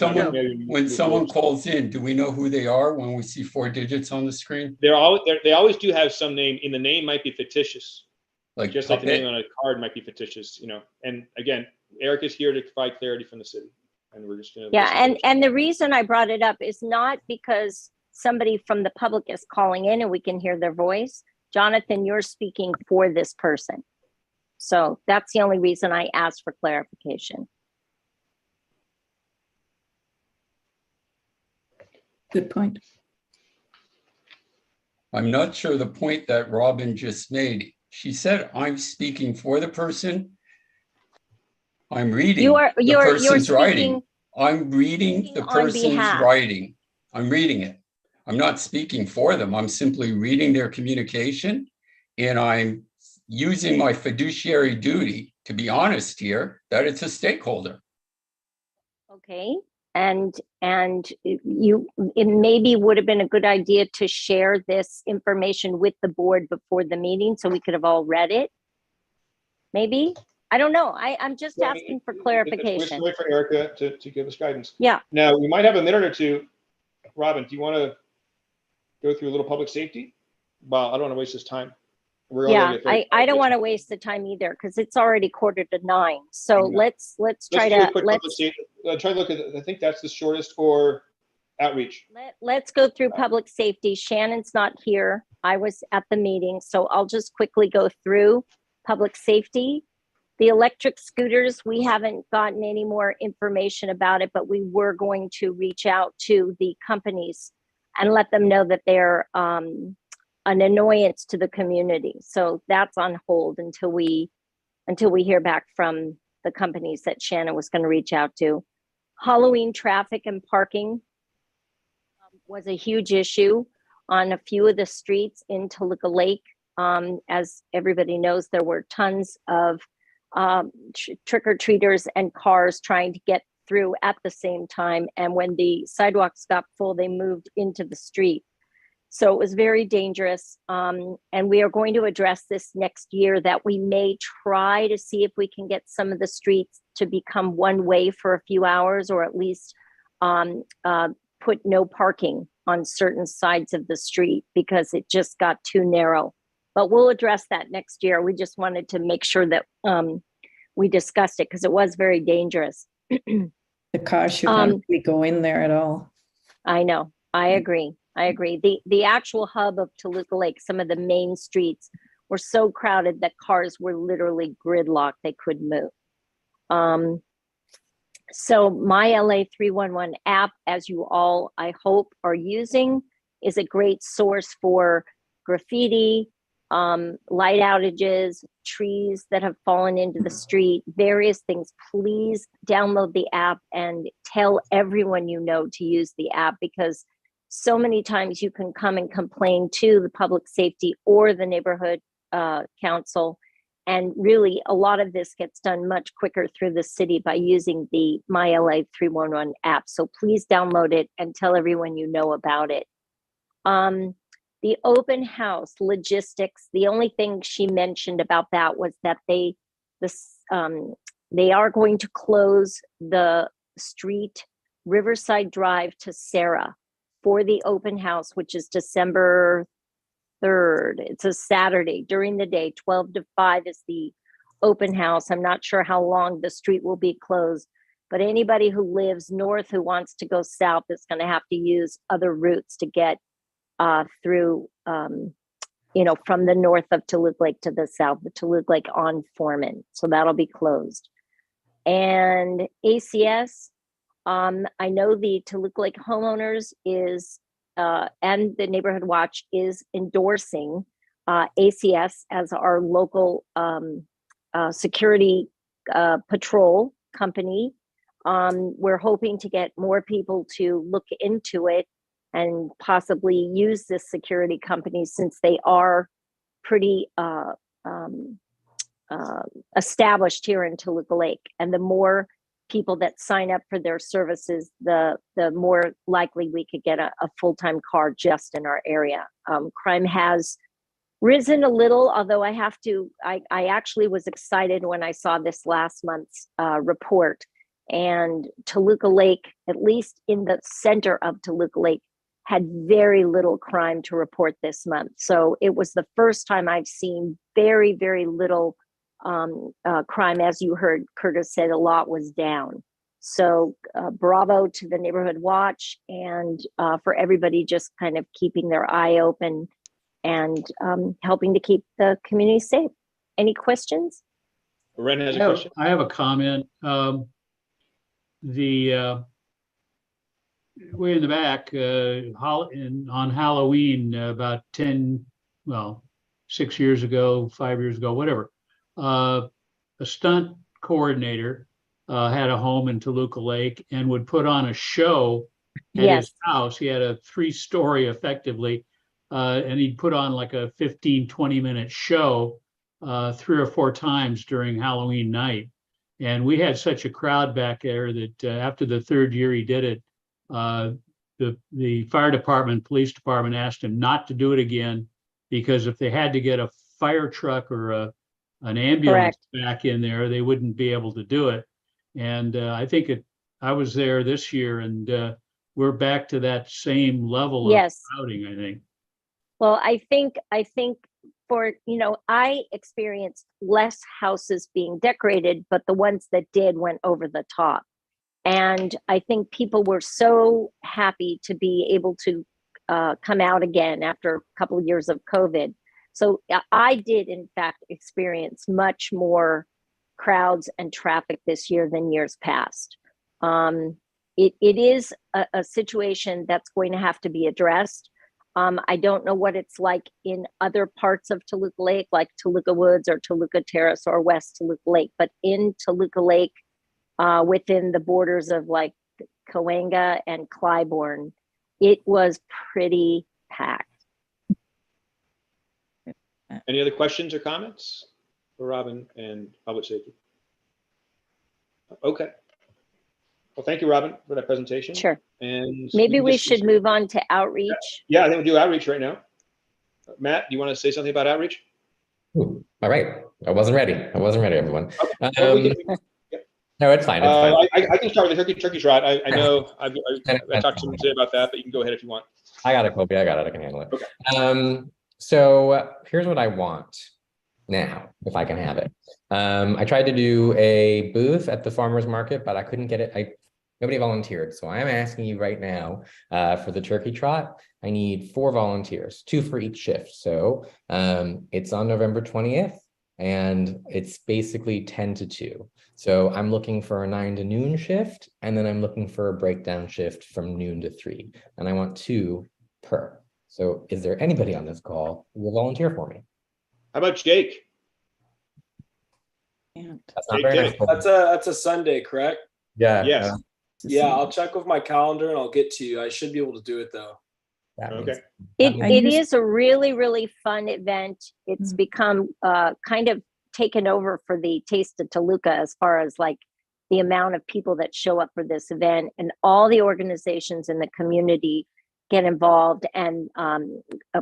G: When someone calls in, do we know who they are when we see 4 digits on the screen?
A: They always do have some name, and the name might be fictitious.
G: Like
A: just like the name
G: puppet?
A: on a card might be fictitious, And again, Eric is here to provide clarity from the city, and we're just going to.
I: Yeah, and the reason I brought it up is not because somebody from the public is calling in and we can hear their voice. Jonathan, you're speaking for this person. So that's the only reason I asked for clarification.
F: Good point.
G: I'm not sure the point that Robin just made. She said, I'm speaking for the person. I'm reading the person's writing. I'm reading the person's writing. I'm reading it. I'm not speaking for them. I'm simply reading their communication, and I'm using my fiduciary duty to be honest here that it's a stakeholder.
I: Okay. And it maybe would have been a good idea to share this information with the board before the meeting so we could have all read it. Maybe. I don't know. I'm just asking for clarification.
A: We're wait for Erica to give us guidance.
I: Yeah.
A: Now, we might have a minute or two. Robin, do you want to go through a little public safety? Well, I don't want to waste this time.
I: Yeah, I don't want to waste the time either because it's already 8:45. So let's try to
A: look at. I think that's the shortest for outreach.
I: Let's go through public safety. Shannon's not here. I was at the meeting, so I'll just quickly go through public safety. The electric scooters, we haven't gotten any more information about it, but we were going to reach out to the companies and let them know that they're an annoyance to the community. So that's on hold until we hear back from the companies that Shannon was going to reach out to. Halloween traffic and parking was a huge issue on a few of the streets in Toluca Lake. As everybody knows, there were tons of trick-or-treaters and cars trying to get through at the same time. And when the sidewalks got full, they moved into the street. So it was very dangerous. And we are going to address this next year, that we may try to see if we can get some of the streets to become one way for a few hours, or at least put no parking on certain sides of the street because it just got too narrow. But we'll address that next year. We just wanted to make sure that we discussed it because it was very dangerous.
F: The car should not be going there at all.
I: I know. I agree. The actual hub of Toluca Lake, some of the main streets were so crowded that cars were literally gridlocked. They couldn't move. So my LA 311 app, as you all, I hope, are using, is a great source for graffiti, light outages, trees that have fallen into the street, various things. Please download the app and tell everyone you know to use the app, because so many times you can come and complain to the public safety or the neighborhood council. And really, a lot of this gets done much quicker through the city by using the My LA 311 app. So please download it and tell everyone you know about it. The open house logistics, the only thing she mentioned about that was that they are going to close the street Riverside Drive to Sarah for the open house, which is December 3rd. It's a Saturday during the day. 12 to 5 is the open house. I'm not sure how long the street will be closed, but anybody who lives north who wants to go south is going to have to use other routes to get through, from the north of Toluca Lake to the south, the Toluca Lake on Foreman. So that'll be closed. And ACS, I know the Toluca Lake homeowners is, and the Neighborhood Watch is endorsing ACS as our local security patrol company. We're hoping to get more people to look into it and possibly use this security company, since they are pretty established here in Toluca Lake. And the more people that sign up for their services, the more likely we could get a full-time car just in our area. Crime has risen a little, although I actually was excited when I saw this last month's report. And Toluca Lake, at least in the center of Toluca Lake, had very little crime to report this month. So it was the first time I've seen very, very little crime. As you heard Curtis said, a lot was down. So bravo to the Neighborhood Watch, and for everybody just kind of keeping their eye open and helping to keep the community safe. Any questions?
A: Ren has a question.
H: I have a comment. Way in the back, on Halloween, about 6 years ago, 5 years ago, whatever, a stunt coordinator had a home in Toluca Lake and would put on a show at his house. He had a 3-story effectively, and he'd put on like a 15-20 minute show 3 or 4 times during Halloween night. And we had such a crowd back there that after the 3rd year he did it, the fire department, police department asked him not to do it again, because if they had to get a fire truck or an ambulance back in there, they wouldn't be able to do it. And I think I was there this year, and we're back to that same level of crowding, I think.
I: Well, I think for, I experienced less houses being decorated, but the ones that did went over the top. And I think people were so happy to be able to come out again after a couple of years of COVID. So I did, in fact, experience much more crowds and traffic this year than years past. It is a situation that's going to have to be addressed. I don't know what it's like in other parts of Toluca Lake, like Toluca Woods or Toluca Terrace or West Toluca Lake, but in Toluca Lake, within the borders of like Cahuenga and Clybourne, it was pretty packed.
A: Any other questions or comments for Robin and public safety? Okay. Well, thank you, Robin, for that presentation.
I: Sure.
A: And
I: maybe we should move on to outreach.
A: Yeah, I think we'll do outreach right now. Matt, do you want to say something about outreach?
T: Ooh, all right. I wasn't ready, everyone.
A: Okay. Well,
T: no, it's fine. It's fine.
A: I can start with the turkey trot. I know I talked to someone today about that, but you can go ahead if you want.
T: I got it, Colby. I got it. I can handle it.
A: Okay.
T: So here's what I want now, if I can have it. I tried to do a booth at the farmer's market, but I couldn't get it. Nobody volunteered. So I'm asking you right now for the turkey trot. I need 4 volunteers, 2 for each shift. So it's on November 20th. And it's basically 10 to 2. So I'm looking for a 9 to noon shift, and then I'm looking for a breakdown shift from noon to 3. And I want 2 per. So is there anybody on this call who will volunteer for me?
A: How about Jake?
T: That's not very nice.
S: That's a Sunday, correct?
T: Yeah.
A: Yes.
S: Yeah, I'll check with my calendar and I'll get to you. I should be able to do it though.
A: Okay.
I: It is a really, really fun event. It's become kind of taken over for the Taste of Toluca as far as like the amount of people that show up for this event, and all the organizations in the community get involved. And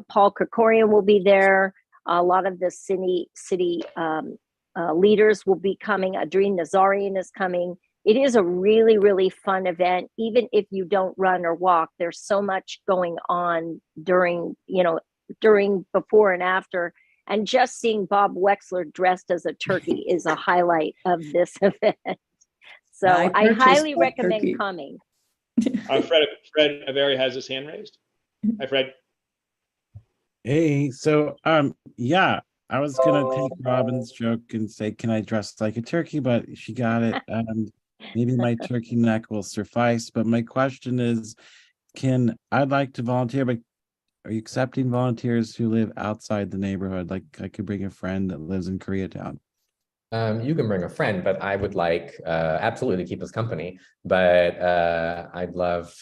I: Paul Krikorian will be there. A lot of the city leaders will be coming. Adrien Nazarian is coming. It is a really, really fun event. Even if you don't run or walk, there's so much going on during, before and after. And just seeing Bob Wexler dressed as a turkey is a highlight of this event. So I highly recommend coming.
A: Fred Avery has his hand raised. Hi, Fred.
J: Hey, so yeah, I was gonna take Robin's joke and say, can I dress like a turkey? But she got it. Maybe my turkey neck will suffice. But my question is, I'd like to volunteer, but are you accepting volunteers who live outside the neighborhood? Like I could bring a friend that lives in Koreatown.
T: You can bring a friend, but I would like absolutely keep us company. But I'd love,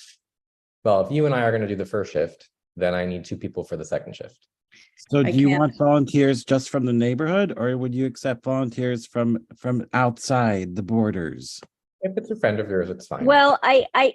T: well, if you and I are going to do the first shift, then I need 2 people for the second shift.
J: So do you want volunteers just from the neighborhood, or would you accept volunteers from outside the borders?
T: If it's a friend of yours, it's fine.
I: Well, I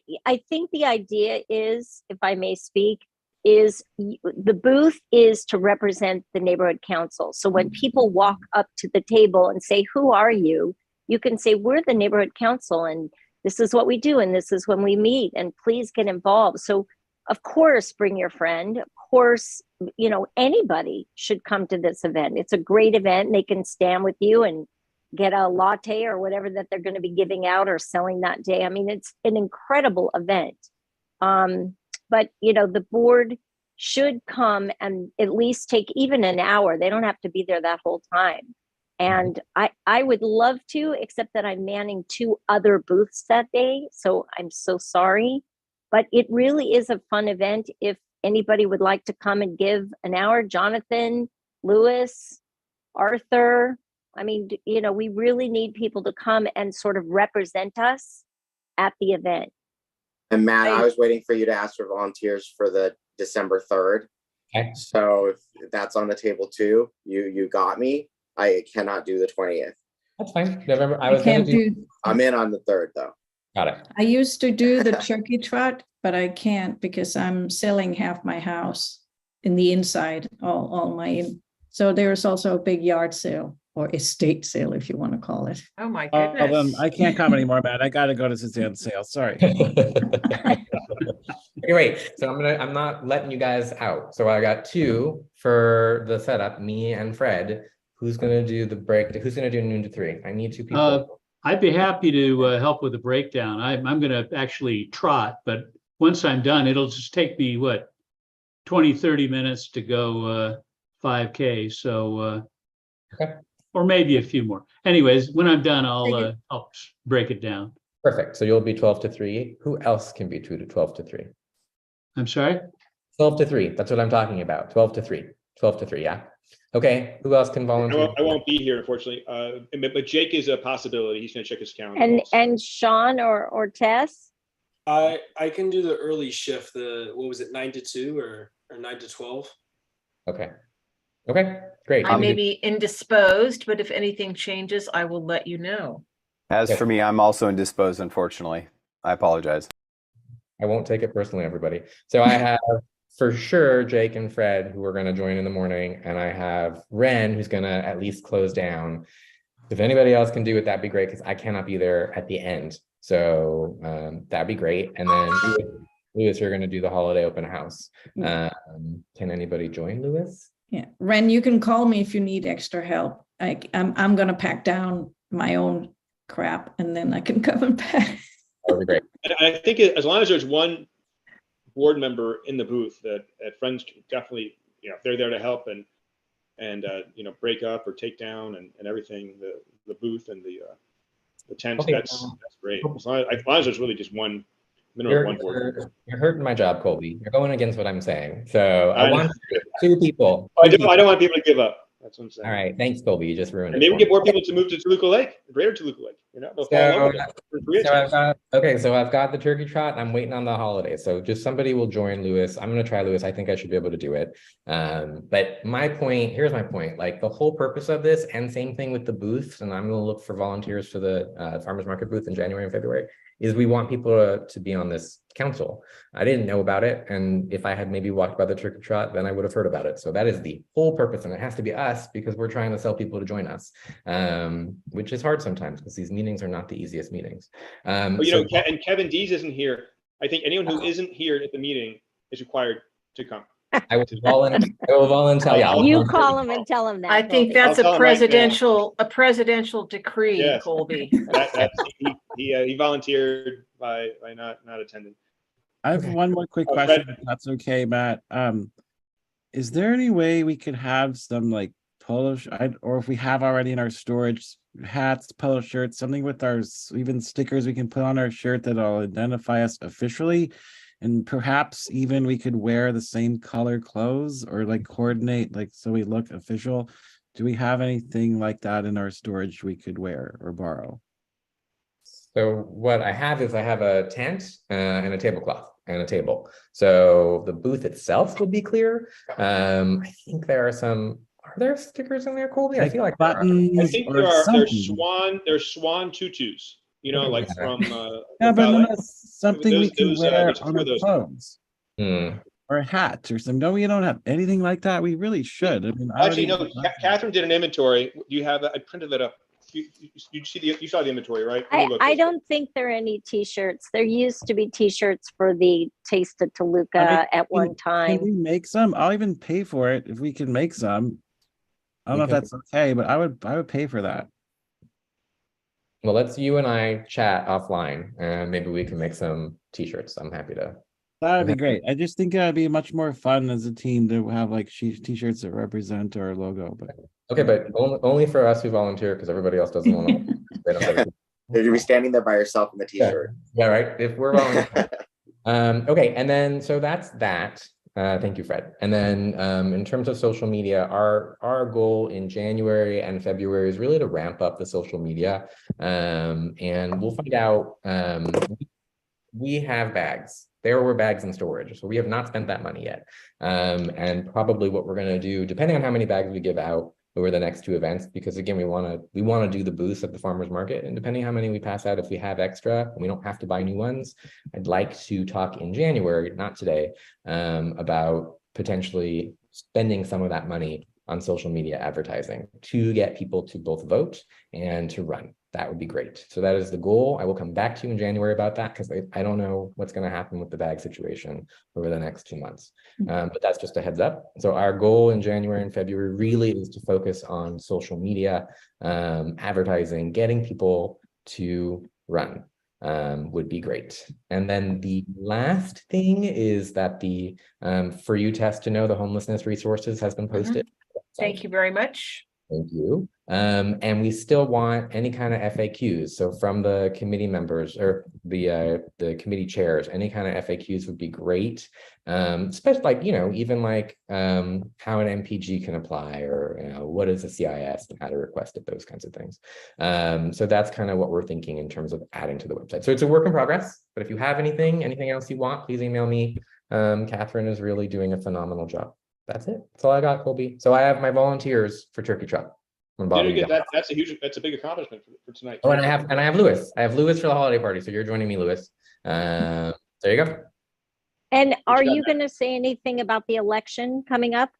I: think the idea is, if I may speak, is the booth is to represent the neighborhood council. So when people walk up to the table and say, who are you? You can say, we're the neighborhood council and this is what we do and this is when we meet and please get involved. So of course, bring your friend. Of course, you know, anybody should come to this event. It's a great event. They can stand with you and get a latte or whatever that they're going to be giving out or selling that day. I mean, it's an incredible event. But, you know, the board should come and at least take even an hour. They don't have to be there that whole time. And I would love to, except that I'm manning 2 other booths that day. So I'm so sorry. But it really is a fun event. If anybody would like to come and give an hour, Jonathan, Lewis, Arthur, I mean, you know, we really need people to come and sort of represent us at the event.
B: And Matt, I was waiting for you to ask for volunteers for the December 3rd.
T: Okay.
B: So if that's on the table too, you got me. I cannot do the 20th.
T: That's fine. November. I
F: I
T: was gonna
F: can't do,
B: I'm in on the 3rd though.
T: Got it.
F: I used to do the turkey trot, but I can't because I'm selling half my house in the inside, all my, so there's also a big yard sale or estate sale, if you want to call it.
E: Oh my
J: Then
E: goodness.
J: I can't come anymore, Matt. I gotta go to Suzanne's sale. Sorry.
T: Okay, wait. So I'm not letting you guys out. So I got 2 for the setup, me and Fred. Who's gonna do the break? Who's gonna do noon to 3? I need 2 people.
H: I'd be happy to help with the breakdown. I'm going to actually trot, but once I'm done, it'll just take me, what, 20, 30 minutes to go 5K. So,
T: okay.
H: Or maybe a few more. Anyways, when I'm done, I'll break it down.
T: Perfect. So you'll be 12 to 3. Who else can be 12 to 3?
H: I'm sorry?
T: 12 to 3. That's what I'm talking about. 12 to 3. 12 to 3, yeah. Okay, who else can volunteer?
A: I won't be here, unfortunately. But Jake is a possibility. He's going to check his calendar.
I: And Sean or Tess?
S: I can do the early shift. What was it, 9 to 2 or 9 to 12?
T: Okay. Okay, great.
E: I may be indisposed, but if anything changes, I will let you know.
Q: As for me, I'm also indisposed, unfortunately. I apologize.
T: I won't take it personally, everybody. So I have for sure Jake and Fred who are going to join in the morning, and I have Ren who's going to at least close down. If anybody else can do it, that'd be great because I cannot be there at the end. So that'd be great. And then Lewis, you're going to do the holiday open house. Can anybody join, Lewis?
F: Yeah, Ren, you can call me if you need extra help. I'm going to pack down my own crap and then I can come and pack.
T: That would be great.
A: And I think as long as there's one board member in the booth, that friends definitely, you know, if they're there to help and you know, break up or take down and everything, the booth and the tent,
T: Okay.
A: that's great. As long as there's really just one minimum one board.
T: You're hurting my job, Colby. You're going against what I'm saying. So I want 2 people.
A: I don't want people to give up. That's what I'm saying.
T: All right, thanks, Colby. You just ruined
A: And
T: it.
A: maybe get more people to move to Toluca Lake, greater Toluca Lake. You know, they'll fall over there.
T: So I've got the turkey trot. I'm waiting on the holiday. So just somebody will join Lewis. I'm going to try Lewis. I think I should be able to do it. But my point, here's my point. Like the whole purpose of this, and same thing with the booths, and I'm going to look for volunteers for the farmers market booth in January and February, is we want people to be on this council. I didn't know about it. And if I had maybe walked by the turkey trot, then I would have heard about it. So that is the whole purpose. And it has to be us because we're trying to sell people to join us, which is hard sometimes because these meetings are not the easiest meetings.
A: But, you know, and Kevin Dees isn't here. I think anyone who isn't here at the meeting is required to come.
T: I will volunteer. Yeah,
I: You call him and tell him that.
E: I think
I: Colby.
E: that's
A: I'll tell
E: a presidential decree,
A: Yes.
E: Colby.
A: He volunteered by not attending.
J: I have one more quick question, if that's okay, Matt. Is there any way we could have some like polo or if we have already in our storage, hats, polo shirts, something with our even stickers we can put on our shirt that'll identify us officially? And perhaps even we could wear the same color clothes or like coordinate, like so we look official. Do we have anything like that in our storage we could wear or borrow?
T: So what I have is I have a tent and a tablecloth and a table. So the booth itself will be clear. I think there are there stickers in there, Colby? I feel like
J: buttons.
A: I think there's swan tutus. You know, like from
J: something we can wear on our
A: those
J: clothes. Or a hat or something. No, we don't have anything like that. We really should. I mean,
A: actually, no. Catherine did an inventory. Do you have that? I printed that up. you saw the inventory, right? Let me look
I: I
A: real quick.
I: don't think there are any t-shirts. There used to be t-shirts for the Taste of Toluca at one time.
J: Can we make some? I'll even pay for it if we can make some. I don't know if that's okay, but I would pay for that.
T: Well, let's you and I chat offline and maybe we can make some t-shirts. I'm happy to.
J: That would be great. I just think it'd be much more fun as a team to have like t-shirts that represent our logo. But
T: okay, but only for us who volunteer because everybody else doesn't want to.
B: You'll be standing there by yourself in the t-shirt.
T: Yeah, right. If we're volunteering. Okay, and then so that's that. Thank you, Fred. And then in terms of social media, our goal in January and February is really to ramp up the social media. And we'll find out. We have bags. There were bags in storage, so we have not spent that money yet. And probably what we're going to do, depending on how many bags we give out over the next two events, because again, we want to do the booths at the farmers market, and depending how many we pass out, if we have extra, and we don't have to buy new ones, I'd like to talk in January, not today, about potentially spending some of that money on social media advertising to get people to both vote and to run. That would be great. So that is the goal. I will come back to you in January about that because I don't know what's going to happen with the bag situation over the next 2 months. But that's just a heads up. So our goal in January and February really is to focus on social media, advertising, getting people to run would be great. And then the last thing is that the For You Test to Know the homelessness resources has been posted.
E: Thank you very much.
T: Thank you. And we still want any kind of FAQs. So from the committee members or the committee chairs, any kind of FAQs would be great. Especially like, even like how an MPG can apply or, what is a CIS and how to request it, those kinds of things. So that's kind of what we're thinking in terms of adding to the website. So it's a work in progress, but if you have anything else you want, please email me. Catherine is really doing a phenomenal job. That's it. That's all I got, Colby. So I have my volunteers for Turkey Truck.
A: That's a big accomplishment for tonight.
T: Oh, and I have Lewis. I have Lewis for the holiday party. So you're joining me, Lewis. There you go.
I: And are you going to say anything about the election coming up?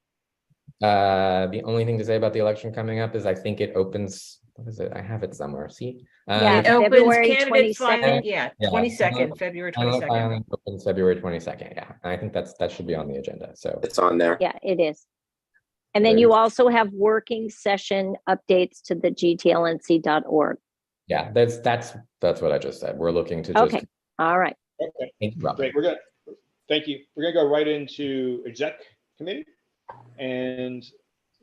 T: The only thing to say about the election coming up is I think it opens. What is it? I have it somewhere. See?
I: Yeah,
E: It opens
I: February
E: candidate
I: 22nd.
E: filing, 22nd, February 22nd.
T: Opens February 22nd. Yeah, I think that should be on the agenda. So
B: it's on there.
I: Yeah, it is. And then you also have working session updates to the GTLNC.org.
T: Yeah, that's what I just said. We're looking to just.
I: Okay. All right.
A: Okay.
T: Thank you, Robin.
A: Great. Thank you. We're gonna go right into exec committee, and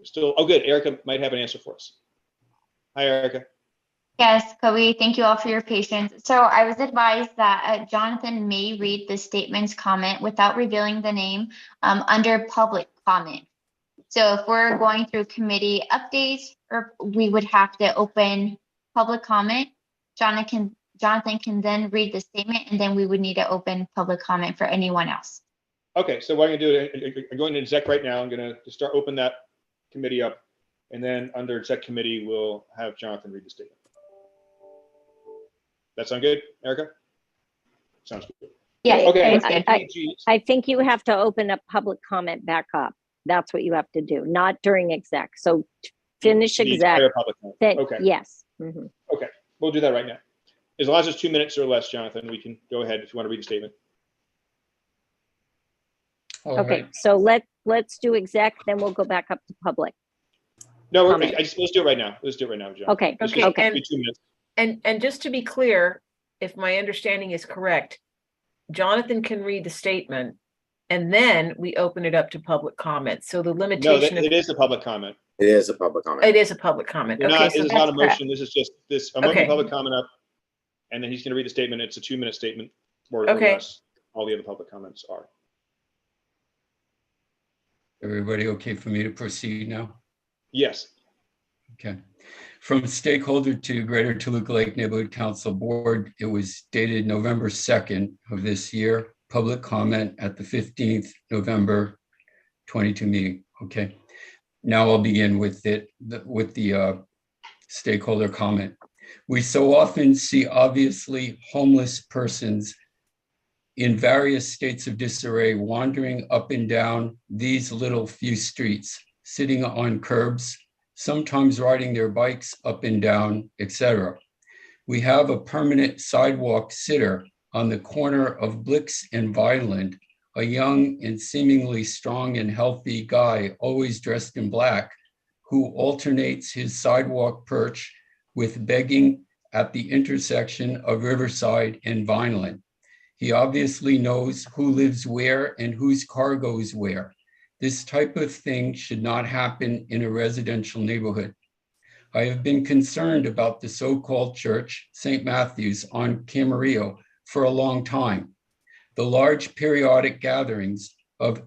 A: still. Oh, good. Erica might have an answer for us. Hi, Erica.
R: Yes, Kobe, thank you all for your patience. So I was advised that Jonathan may read the statement's comment without revealing the name under public comment. So if we're going through committee updates, or we would have to open public comment, Jonathan can then read the statement, and then we would need to open public comment for anyone else.
A: Okay, so what I'm gonna do, I'm going to exec right now. I'm gonna start open that committee up, and then under exec committee, we'll have Jonathan read the statement. That sound good, Erica? Sounds good.
I: Yeah.
A: Okay.
I: I think you have to open up public comment back up. That's what you have to do, not during exec. So finish exec.
A: Okay.
I: Yes. Mm-hmm.
A: Okay, we'll do that right now. As long as it's 2 minutes or less, Jonathan, we can go ahead if you want to read the statement.
I: Okay, so let's do exec, then we'll go back up to public.
A: No, let's do it right now. Let's do it right now, John.
I: Okay.
E: Okay.
A: And 2 minutes.
E: And just to be clear, if my understanding is correct, Jonathan can read the statement and then we open it up to public comment. So the limitation.
A: No, it is a public comment.
B: It is a public comment.
E: It is a public comment. Okay,
A: It is not a motion. This is just this. I'm opening
E: Okay.
A: public comment up, and then he's going to read the statement. It's a 2-minute statement, more or
E: Okay.
A: less. All the other public comments are.
G: Everybody okay for me to proceed now?
A: Yes.
G: Okay. From stakeholder to Greater Toluca Lake Neighborhood Council Board, it was dated November 2nd of this year. Public comment at the 15th November 22 meeting. Okay. Now I'll begin with the stakeholder comment. We so often see obviously homeless persons in various states of disarray wandering up and down these little few streets, sitting on curbs, sometimes riding their bikes up and down, etc. We have a permanent sidewalk sitter on the corner of Blix and Vineland, a young and seemingly strong and healthy guy, always dressed in black, who alternates his sidewalk perch with begging at the intersection of Riverside and Vineland. He obviously knows who lives where and whose car goes where. This type of thing should not happen in a residential neighborhood. I have been concerned about the so-called church, St. Matthew's on Camarillo, for a long time. The large periodic gatherings of,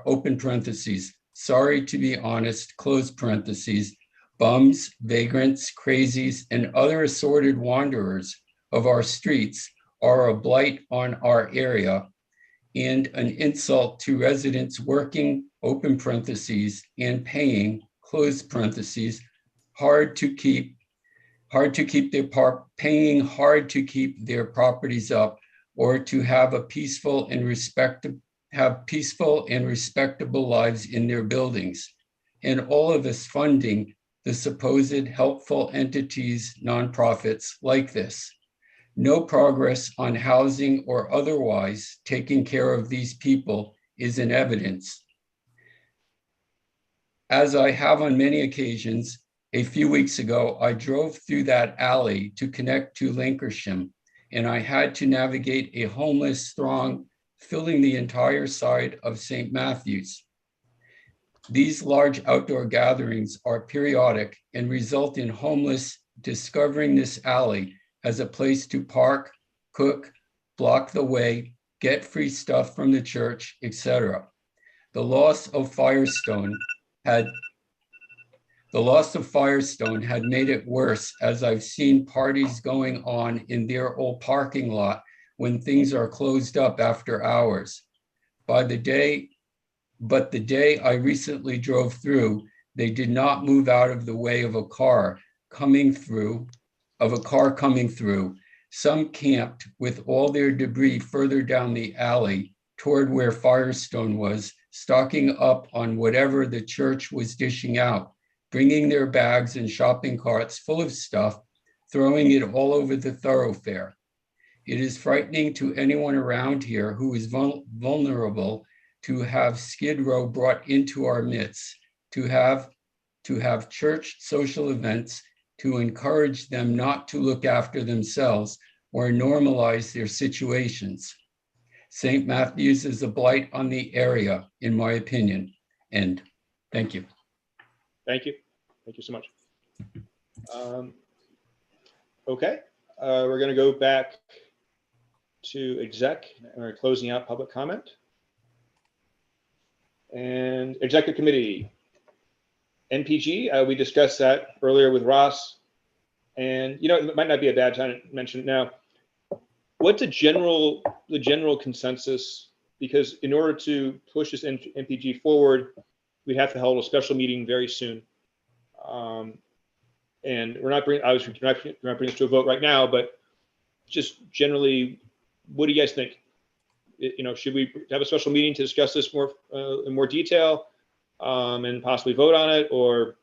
G: open parentheses, sorry to be honest, close parentheses, bums, vagrants, crazies, and other assorted wanderers of our streets are a blight on our area and an insult to residents working, open parentheses, and paying, close parentheses, hard to keep their properties up, or to have peaceful and respectable lives in their buildings. And all of us funding the supposed helpful entities, nonprofits like this. No progress on housing or otherwise taking care of these people is in evidence. As I have on many occasions, a few weeks ago, I drove through that alley to connect to Lancashire, and I had to navigate a homeless throng filling the entire side of St. Matthew's. These large outdoor gatherings are periodic and result in homeless discovering this alley as a place to park, cook, block the way, get free stuff from the church, etc. The loss of Firestone had made it worse, as I've seen parties going on in their old parking lot when things are closed up after hours. But the day I recently drove through, they did not move out of the way of a car coming through. Some camped with all their debris further down the alley toward where Firestone was, stocking up on whatever the church was dishing out, bringing their bags and shopping carts full of stuff, throwing it all over the thoroughfare. It is frightening to anyone around here who is vulnerable to have Skid Row brought into our midst, to have church social events, to encourage them not to look after themselves or normalize their situations. St. Matthew's is a blight on the area, in my opinion. And thank you.
A: Thank you. Thank you so much. Okay, we're going to go back to exec, and we're closing out public comment. And executive committee, NPG, we discussed that earlier with Ross. And it might not be a bad time to mention it now. What's the general consensus? Because in order to push this NPG forward, we'd have to hold a special meeting very soon. And we're not bringing this to a vote right now, but just generally, what do you guys think? Should we have a special meeting to discuss this more in more detail, and possibly vote on it, or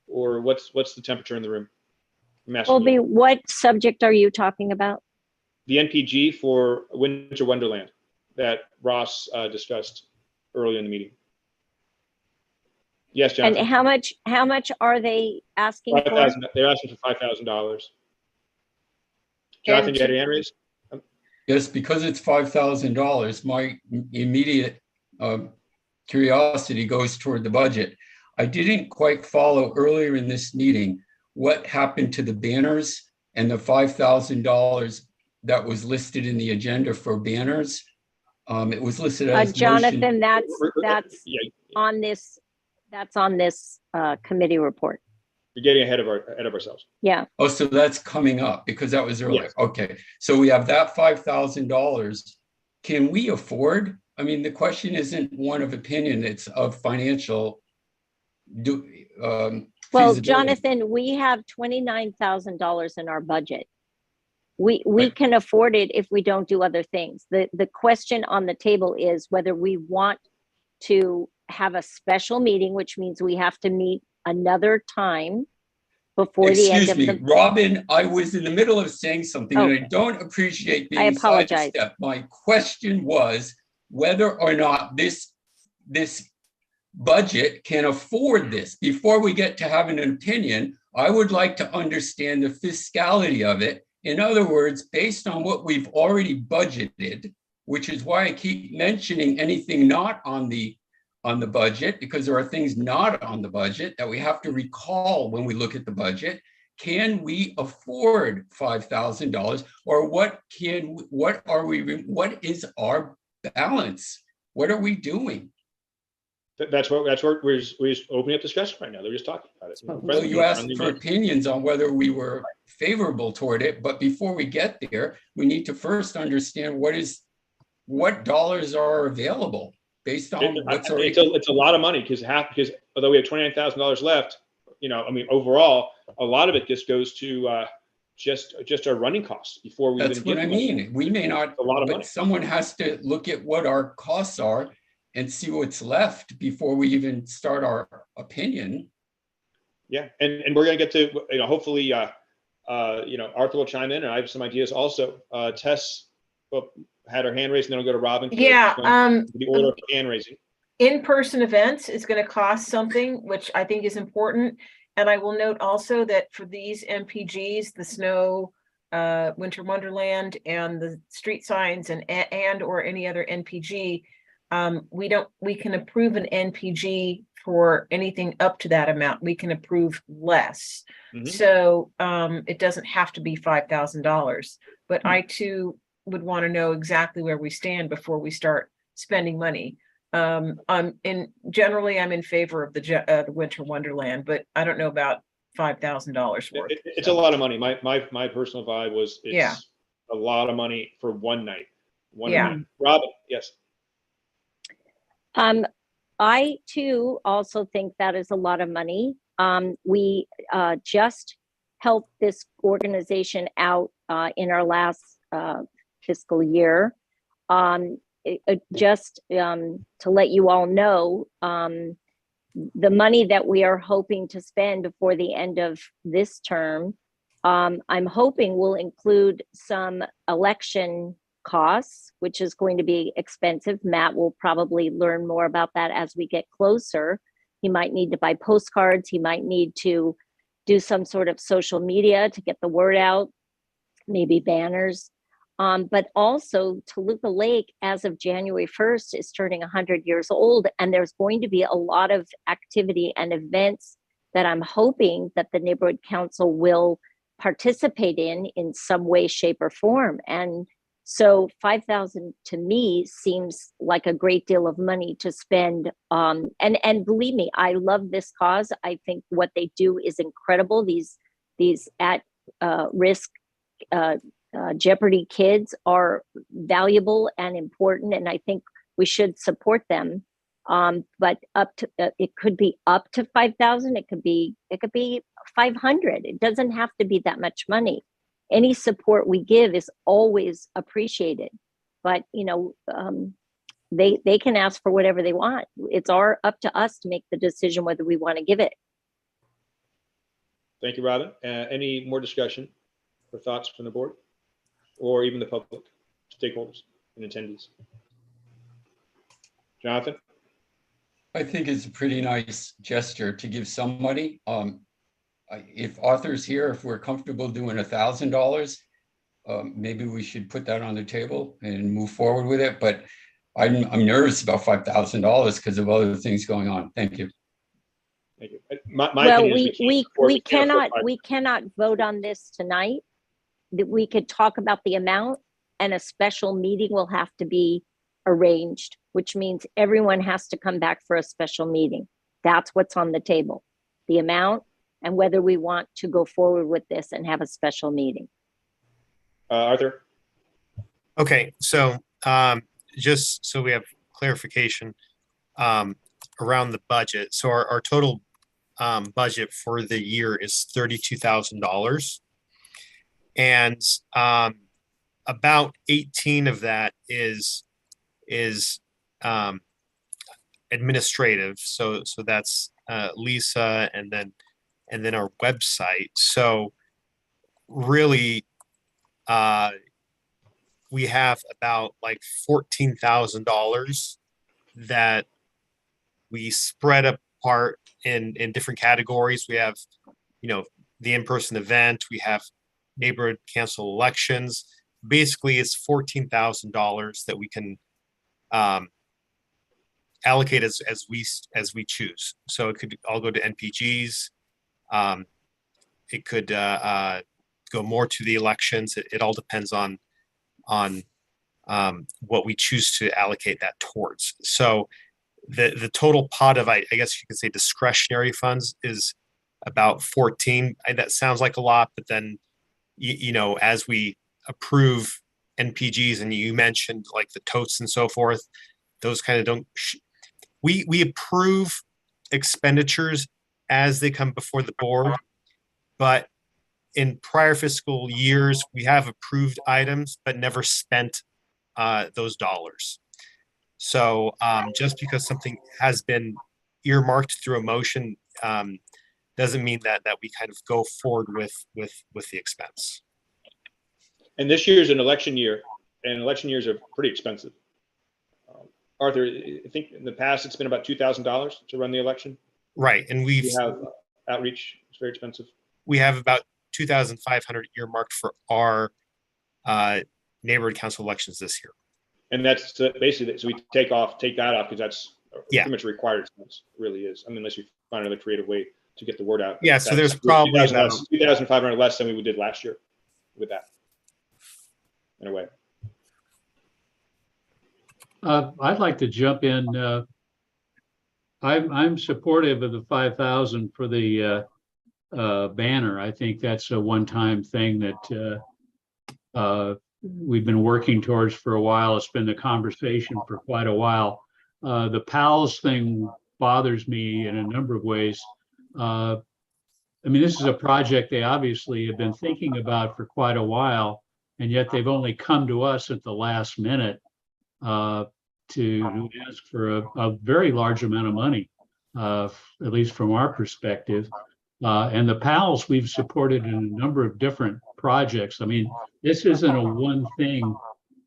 A: what's the temperature in the room?
I: Colby, what subject are you talking about?
A: The NPG for Winter Wonderland that Ross discussed earlier in the meeting. Yes, Jonathan.
I: And how much are they asking for?
A: They're asking for $5,000. Jonathan, you had your hand raised?
G: Yes, because it's $5,000, my immediate curiosity goes toward the budget. I didn't quite follow earlier in this meeting what happened to the banners and the $5,000 that was listed in the agenda for banners. It was listed as
I: Jonathan,
G: motion.
I: that's on this. That's on this committee report.
A: You're getting ahead of ourselves.
I: Yeah.
G: Oh, so that's coming up because that was earlier. Yes. Okay, so we have that $5,000. Can we afford? I mean, the question isn't one of opinion; it's of financial.
I: Well, Jonathan, we have $29,000 in our budget. We can afford it if we don't do other things. The question on the table is whether we want to have a special meeting, which means we have to meet another time before the end
G: Excuse
I: of
G: me,
I: the.
G: Robin, I was in the middle of saying something and I
I: Okay.
G: don't appreciate
I: I
G: being
I: apologize.
G: sidestepped. My question was whether or not this budget can afford this. Before we get to having an opinion, I would like to understand the fiscality of it. In other words, based on what we've already budgeted, which is why I keep mentioning anything not on the budget, because there are things not on the budget that we have to recall when we look at the budget. Can we afford $5,000, or what is our balance? What are we doing?
A: That's what we're just opening up discussion right now. They're just talking about it.
G: Well, you asked for opinions on whether we were favorable toward it, but before we get there, we need to first understand what dollars are available based on what's already.
A: It's a lot of money because although we have $29,000 left, I mean, overall, a lot of it just goes to just our running costs before we.
G: That's what I mean. We may not.
A: A lot of money.
G: Someone has to look at what our costs are and see what's left before we even start our opinion.
A: Yeah, and we're gonna get to hopefully Arthur will chime in, and I have some ideas also. Tess had her hand raised, and then I'll go to Robin.
E: Yeah.
A: The order of hand raising.
E: In-person events is going to cost something, which I think is important. And I will note also that for these MPGs, the snow, Winter Wonderland, and the street signs, and or any other NPG, we can approve an NPG for anything up to that amount. We can approve less. Mm-hmm. So it doesn't have to be $5,000, but I too would want to know exactly where we stand before we start spending money. Generally I'm in favor of the Winter Wonderland, but I don't know about $5,000 worth.
A: It's a lot of money. My personal vibe was it's a lot of money for one night. Night. Robin, yes.
I: I too also think that is a lot of money. We just helped this organization out in our last fiscal year. Just to let you all know, the money that we are hoping to spend before the end of this term, I'm hoping will include some election costs, which is going to be expensive. Matt will probably learn more about that as we get closer. He might need to buy postcards. He might need to do some sort of social media to get the word out, maybe banners. But also Toluca Lake, as of January 1st, is turning 100 years old, and there's going to be a lot of activity and events that I'm hoping that the Neighborhood Council will participate in some way, shape, or form. And so $5,000 to me seems like a great deal of money to spend. And believe me, I love this cause. I think what they do is incredible. These at risk Jeopardy kids are valuable and important, and I think we should support them. But up to it could be up to 5,000. It could be 500. It doesn't have to be that much money. Any support we give is always appreciated. But they can ask for whatever they want. It's up to us to make the decision whether we want to give it.
A: Thank you, Robin. Any more discussion or thoughts from the board? Or even the public, stakeholders and attendees? Jonathan?
G: I think it's a pretty nice gesture to give some money. If Arthur's here, if we're comfortable doing $1,000, maybe we should put that on the table and move forward with it. But I'm nervous about $5,000 because of other things going on. Thank you.
A: Thank you.
I: Well, we cannot vote on this tonight. That we could talk about the amount, and a special meeting will have to be arranged, which means everyone has to come back for a special meeting. That's what's on the table, the amount and whether we want to go forward with this and have a special meeting.
A: Arthur?
M: Okay, so just so we have clarification around the budget. So our total budget for the year is $32,000. And about 18 of that is administrative. So that's Lisa, and then our website. So really, we have about like $14,000 that we spread apart in different categories. We have, the in-person event. We have neighborhood council elections. Basically, it's $14,000 that we can allocate as we choose. So it could all go to NPGs. It could go more to the elections. It all depends on what we choose to allocate that towards. So the total pot of, I guess you could say, discretionary funds is about 14. That sounds like a lot, but then as we approve NPGs, and you mentioned like the totes and so forth, those kind of don't. We approve expenditures as they come before the board, but in prior fiscal years, we have approved items but never spent those dollars. So just because something has been earmarked through a motion doesn't mean that we kind of go forward with the expense.
A: And this year is an election year, and election years are pretty expensive. Arthur, I think in the past it's been about $2,000 to run the election.
M: Right, and we
A: have outreach. It's very expensive.
M: We have about 2,500 earmarked for our neighborhood council elections this year.
A: And that's basically, so we take that off because that's pretty much a required expense. It really is. I mean, unless you find another creative way to get the word out.
M: Yeah, so there's probably
A: 2,500 less than we did last year with that, in a way.
H: I'd like to jump in. I'm supportive of the 5,000 for the banner. I think that's a one-time thing that we've been working towards for a while. It's been the conversation for quite a while. The PALS thing bothers me in a number of ways. I mean, this is a project they obviously have been thinking about for quite a while, and yet they've only come to us at the last minute to ask for a very large amount of money, at least from our perspective. And the PALS we've supported in a number of different projects. I mean, this isn't a one thing,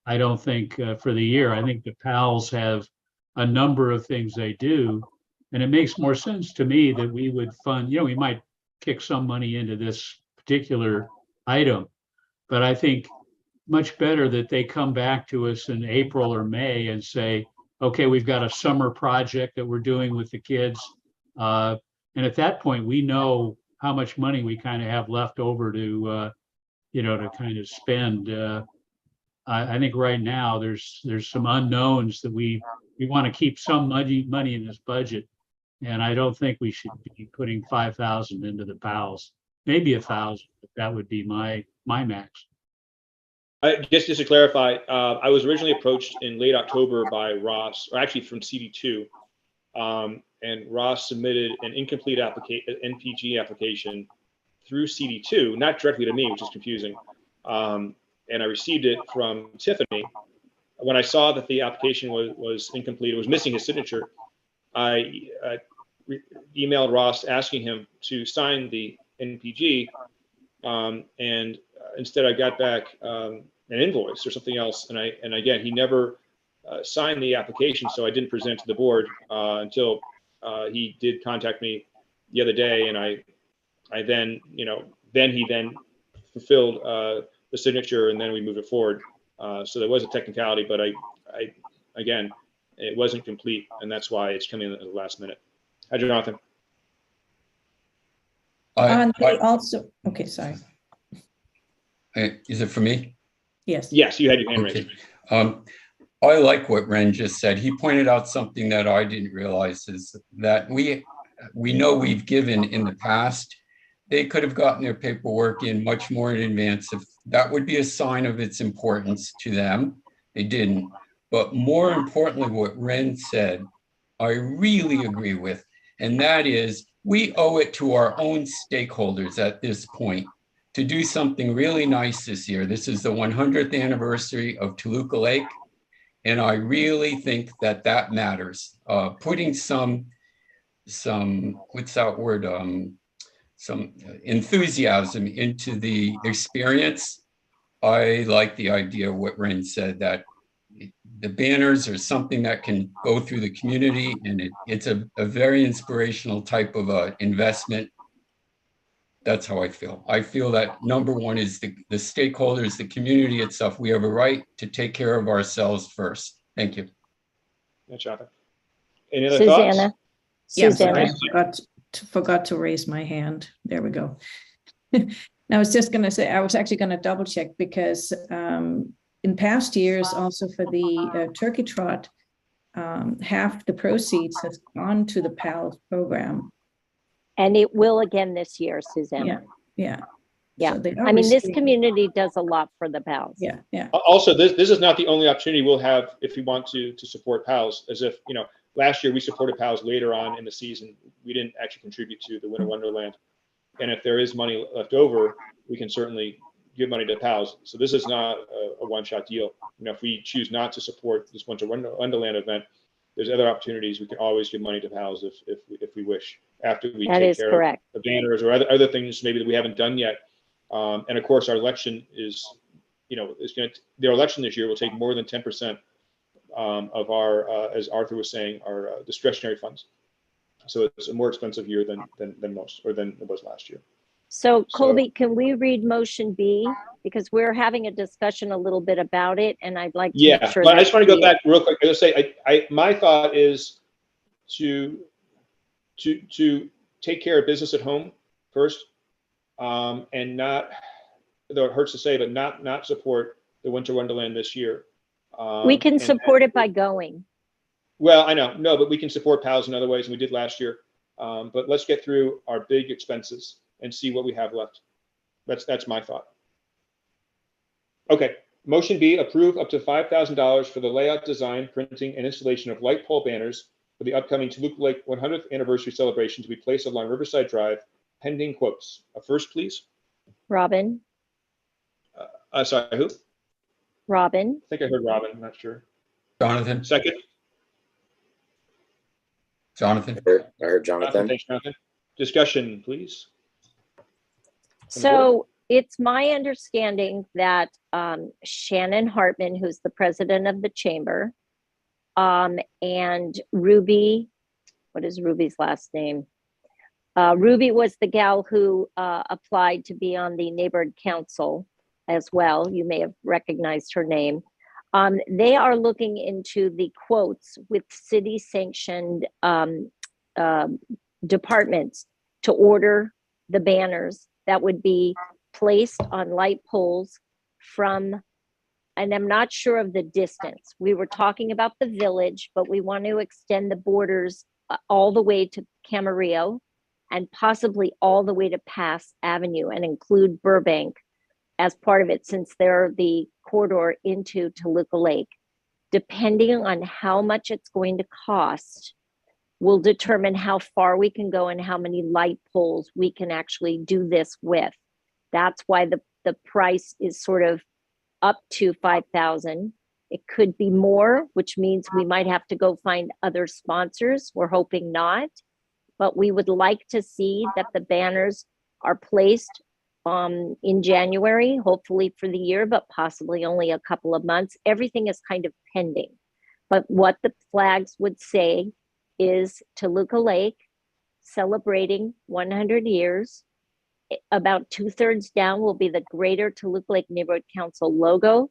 H: I don't think, for the year. I think the PALS have a number of things they do, and it makes more sense to me that we would fund, we might kick some money into this particular item, but I think much better that they come back to us in April or May and say, okay, we've got a summer project that we're doing with the kids. And at that point, we know how much money we kind of have left over to, to kind of spend. I think right now there's some unknowns that we want to keep some money in this budget. And I don't think we should be putting 5,000 into the PALS, maybe 1,000, but that would be my max.
A: Just to clarify, I was originally approached in late October by Ross, or actually from CD2, and Ross submitted an incomplete NPG application through CD2, not directly to me, which is confusing. And I received it from Tiffany. When I saw that the application was incomplete, it was missing his signature, I emailed Ross asking him to sign the NPG, and instead I got back an invoice or something else, and again he never signed the application, so I didn't present to the board until he did contact me the other day, and I then he fulfilled the signature, and then we moved it forward. So there was a technicality, but I again, it wasn't complete, and that's why it's coming in at the last minute. Hi, Jonathan.
F: Also, okay, sorry.
G: Is it for me?
F: Yes.
A: Yes, you had your hand raised.
G: I like what Ren just said. He pointed out something that I didn't realize, is that we know we've given in the past. They could have gotten their paperwork in much more in advance. If that would be a sign of its importance to them. They didn't. But more importantly, what Ren said, I really agree with, and that is we owe it to our own stakeholders at this point to do something really nice this year. This is the 100th anniversary of Toluca Lake, and I really think that matters. Putting some what's that word? Some enthusiasm into the experience. I like the idea of what Ren said, that the banners are something that can go through the community, and it's a very inspirational type of investment. That's how I feel. I feel that number one is the stakeholders, the community itself. We have a right to take care of ourselves first. Thank you.
A: Yeah, Jonathan. Any other
I: Susanna.
A: thoughts?
F: Yes,
I: Susanna.
F: I forgot to raise my hand. There we go. I was just going to say, I was actually going to double check because in past years, also for the turkey trot, half the proceeds has gone to the PAL program.
I: And it will again this year, Susanna.
F: Yeah.
I: Yeah.
F: So they
I: I mean, this
F: obviously-
I: community does a lot for the PALs.
F: Yeah.
A: Also, this is not the only opportunity we'll have if we want to support PALs. As if, last year we supported PALs later on in the season. We didn't actually contribute to the Winter Wonderland. And if there is money left over, we can certainly give money to PALs. So this is not a one-shot deal. If we choose not to support this Winter Wonderland event, there's other opportunities. We can always give money to PALs if we wish, after we
I: That
A: take
I: is
A: care
I: correct.
A: of the banners or other things maybe that we haven't done yet. And of course, our election is, their election this year will take more than 10% of our, as Arthur was saying, our discretionary funds. So it's a more expensive year than most, or than it was last year.
I: So Colby, can we read motion B? Because we're having a discussion a little bit about it, and I'd like to make sure
A: but I
I: that
A: just want to go back real quick. I just say, my thought is to take care of business at home first, and not, though it hurts to say, but not support the Winter Wonderland this year.
I: we can support it by going.
A: Well, I know, no, but we can support PALs in other ways, and we did last year. But let's get through our big expenses and see what we have left. That's my thought. Okay, motion B, approve up to $5,000 for the layout, design, printing, and installation of light pole banners for the upcoming Toluca Lake 100th anniversary celebration to be placed along Riverside Drive, pending quotes. A first, please.
I: Robin.
A: Sorry, who?
I: Robin.
A: I think I heard Robin, I'm not sure.
G: Jonathan.
A: Second.
G: Jonathan.
B: I heard Jonathan.
A: Thanks, Jonathan. Discussion, please.
I: So it's my understanding that Shannon Hartman, who's the president of the chamber, and Ruby, what is Ruby's last name? Ruby was the gal who applied to be on the neighborhood council as well. You may have recognized her name. They are looking into the quotes with city sanctioned departments to order the banners that would be placed on light poles from, and I'm not sure of the distance. We were talking about the village, but we want to extend the borders all the way to Camarillo and possibly all the way to Pass Avenue and include Burbank as part of it, since they're the corridor into Toluca Lake. Depending on how much it's going to cost, will determine how far we can go and how many light poles we can actually do this with. That's why the price is sort of up to 5,000. It could be more, which means we might have to go find other sponsors. We're hoping not, but we would like to see that the banners are placed in January, hopefully for the year, but possibly only a couple of months. Everything is kind of pending. But what the flags would say is Toluca Lake celebrating 100 years. About 2/3 down will be the Greater Toluca Lake Neighborhood Council logo.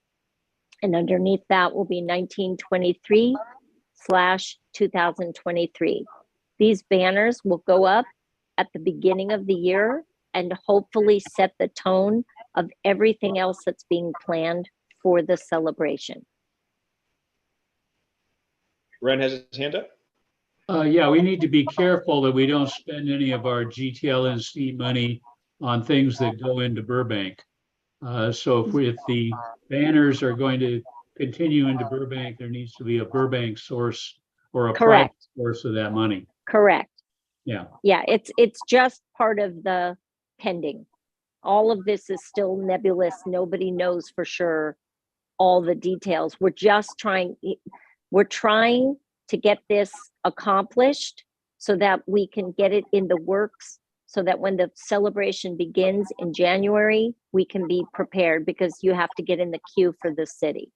I: And underneath that will be 1923/2023. These banners will go up at the beginning of the year and hopefully set the tone of everything else that's being planned for the celebration.
A: Ren has his hand up.
H: Yeah, we need to be careful that we don't spend any of our GTLNC money on things that go into Burbank. So if the banners are going to continue into Burbank, there needs to be a Burbank source or a private source of that money.
I: Correct.
H: Yeah.
I: Yeah, it's just part of the pending. All of this is still nebulous. Nobody knows for sure all the details. We're trying to get this accomplished so that we can get it in the works, so that when the celebration begins in January, we can be prepared, because you have to get in the queue for the city.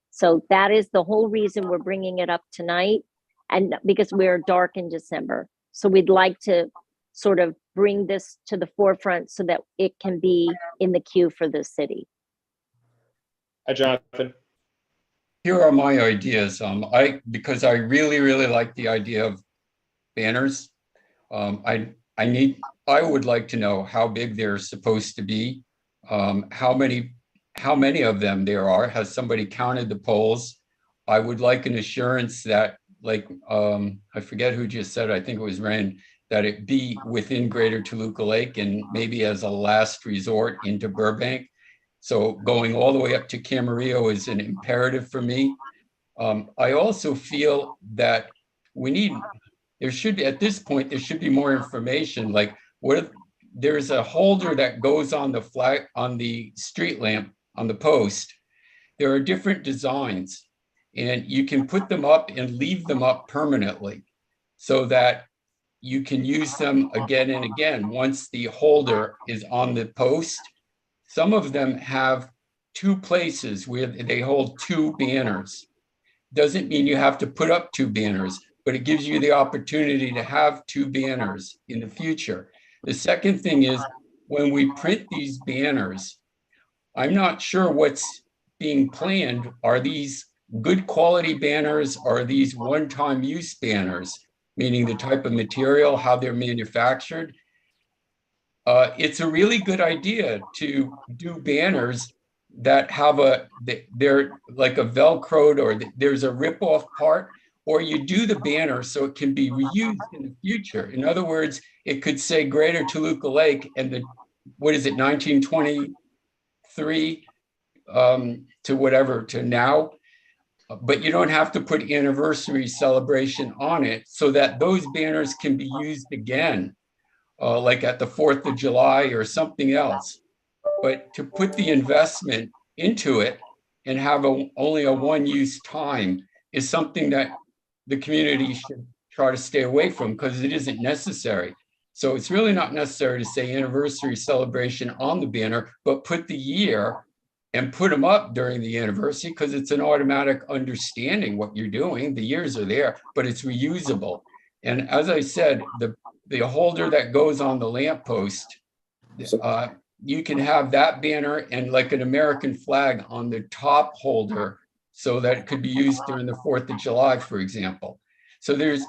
I: So that is the whole reason we're bringing it up tonight, and because we're dark in December. So we'd like to sort of bring this to the forefront so that it can be in the queue for the city.
A: Hi, Jonathan.
G: Here are my ideas. Because I really like the idea of banners. I would like to know how big they're supposed to be, how many of them there are. Has somebody counted the poles? I would like an assurance that, like, I forget who just said, I think it was Ren, that it be within Greater Toluca Lake and maybe as a last resort into Burbank. So going all the way up to Camarillo is an imperative for me. I also feel that there should be, at this point, there should be more information, like there's a holder that goes on the flag, on the street lamp, on the post. There are different designs, and you can put them up and leave them up permanently so that you can use them again and again once the holder is on the post. Some of them have two places where they hold two banners. Doesn't mean you have to put up two banners, but it gives you the opportunity to have two banners in the future. The second thing is, when we print these banners, I'm not sure what's being planned. Are these good quality banners? Or are these one-time use banners, meaning the type of material, how they're manufactured? It's a really good idea to do banners that have they're like a Velcroed, or there's a rip-off part, or you do the banner so it can be reused in the future. In other words, it could say Greater Toluca Lake and 1923 to whatever, to now, but you don't have to put anniversary celebration on it, so that those banners can be used again, like at the 4th of July or something else. But to put the investment into it and have only a one-use time is something that the community should try to stay away from, because it isn't necessary. So it's really not necessary to say anniversary celebration on the banner, but put the year and put them up during the anniversary, because it's an automatic understanding what you're doing. The years are there, but it's reusable. And as I said, the holder that goes on the lamppost, you can have that banner and like an American flag on the top holder, so that it could be used during the 4th of July, for example. So there's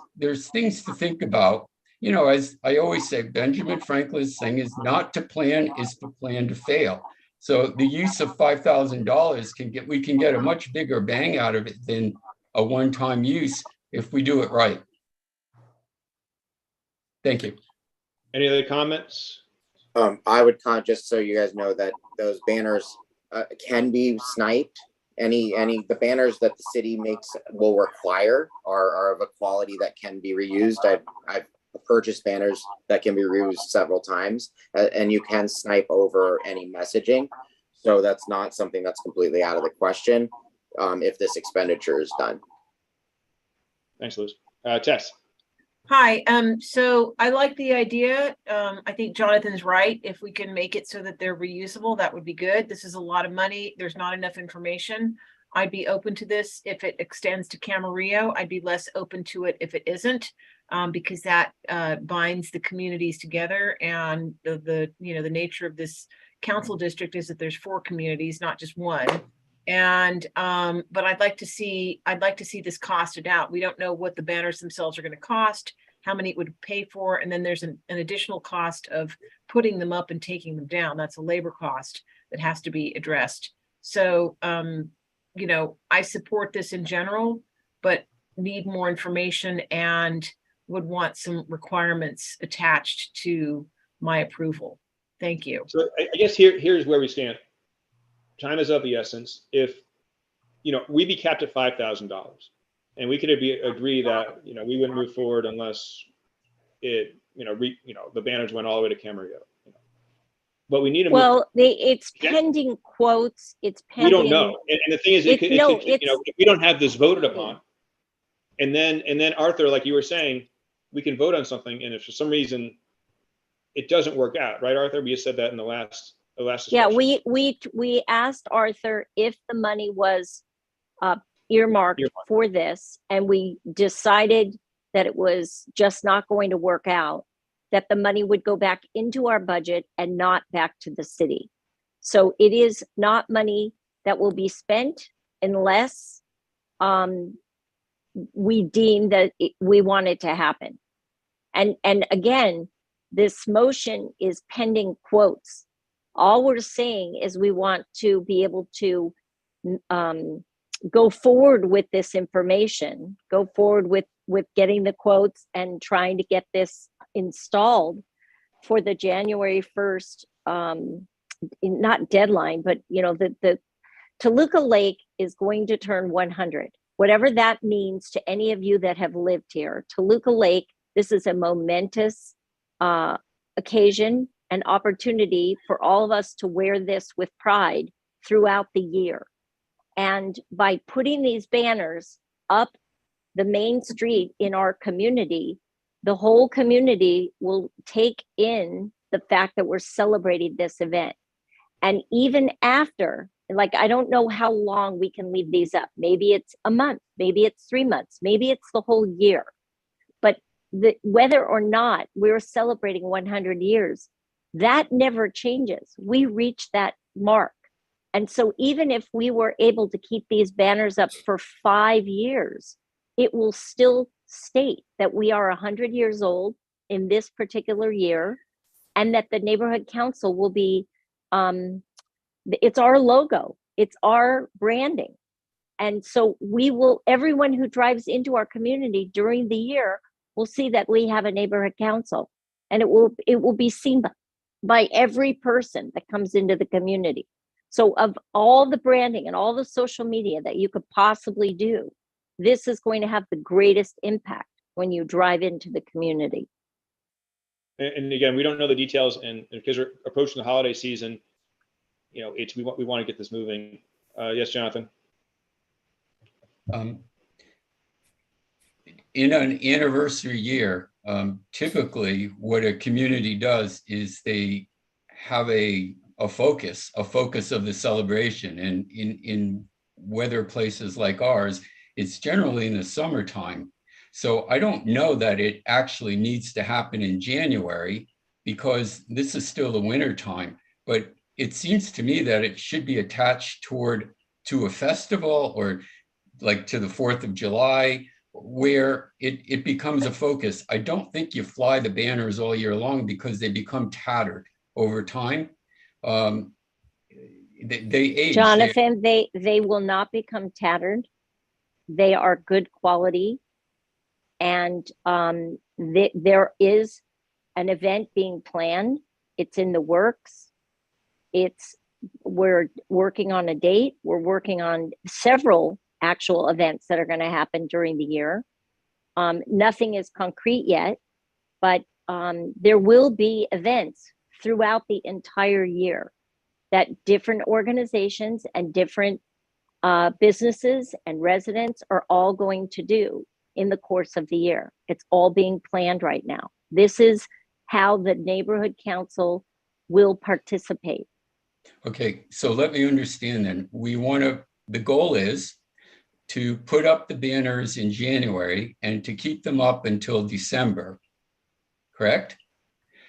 G: things to think about. You know, as I always say, Benjamin Franklin's thing is not to plan, is to plan to fail. So the use of $5,000 we can get a much bigger bang out of it than a one-time use if we do it right. Thank you.
A: Any other comments?
B: I would just so you guys know that those banners can be sniped. The banners that the city makes will require are of a quality that can be reused. I've purchased banners that can be reused several times, and you can snipe over any messaging. So that's not something that's completely out of the question if this expenditure is done.
A: Thanks, Liz. Tess.
E: Hi, so I like the idea. I think Jonathan's right. If we can make it so that they're reusable, that would be good. This is a lot of money. There's not enough information. I'd be open to this if it extends to Camarillo. I'd be less open to it if it isn't, because that binds the communities together. And the nature of this council district is that there's 4 communities, not just one. And but I'd like to see this costed out. We don't know what the banners themselves are going to cost, how many it would pay for, and then there's an additional cost of putting them up and taking them down. That's a labor cost that has to be addressed. So I support this in general, but need more information and would want some requirements attached to my approval. Thank you.
A: So I guess here's where we stand. Time is of the essence. If we'd be capped at $5,000, and we could agree that we wouldn't move forward unless it the banners went all the way to Camarillo. But we need to
I: it's pending quotes. It's pending.
A: We don't know, and the thing is, if we don't have this voted upon, and then Arthur, like you were saying, we can vote on something, and if for some reason it doesn't work out, right, Arthur? We just said that in the last
I: Yeah,
A: discussion.
I: we asked Arthur if the money was earmarked for this, and we decided that it was just not going to work out, that the money would go back into our budget and not back to the city. So it is not money that will be spent unless we deem that we want it to happen. And again, this motion is pending quotes. All we're saying is we want to be able to go forward with this information, go forward with getting the quotes and trying to get this installed for the January 1st, not deadline, but the Toluca Lake is going to turn 100. Whatever that means to any of you that have lived here, Toluca Lake, this is a momentous occasion and opportunity for all of us to wear this with pride throughout the year. And by putting these banners up the main street in our community, the whole community will take in the fact that we're celebrating this event. And even after, like, I don't know how long we can leave these up. Maybe it's a month, maybe it's 3 months, maybe it's the whole year. But whether or not we're celebrating 100 years, that never changes. We reach that mark. And so even if we were able to keep these banners up for 5 years, it will still state that we are 100 years old in this particular year, and that the neighborhood council will be, it's our logo, it's our branding. And so everyone who drives into our community during the year will see that we have a neighborhood council, and it will be seen by every person that comes into the community. So of all the branding and all the social media that you could possibly do, this is going to have the greatest impact when you drive into the community.
A: And again, we don't know the details, and because we're approaching the holiday season, we want to get this moving. Yes, Jonathan.
G: In an anniversary year, typically what a community does is they have a focus of the celebration. And in weather places like ours, it's generally in the summertime. So I don't know that it actually needs to happen in January, because this is still the winter time. But it seems to me that it should be attached to a festival, or like to the 4th of July, where it becomes a focus. I don't think you fly the banners all year long, because they become tattered over time. They age.
I: Jonathan, they will not become tattered. They are good quality. And there is an event being planned. It's in the works. We're working on a date. We're working on several actual events that are going to happen during the year. Nothing is concrete yet, but there will be events throughout the entire year that different organizations and different businesses and residents are all going to do in the course of the year. It's all being planned right now. This is how the neighborhood council will participate.
G: Okay, so let me understand then. The goal is to put up the banners in January and to keep them up until December, correct?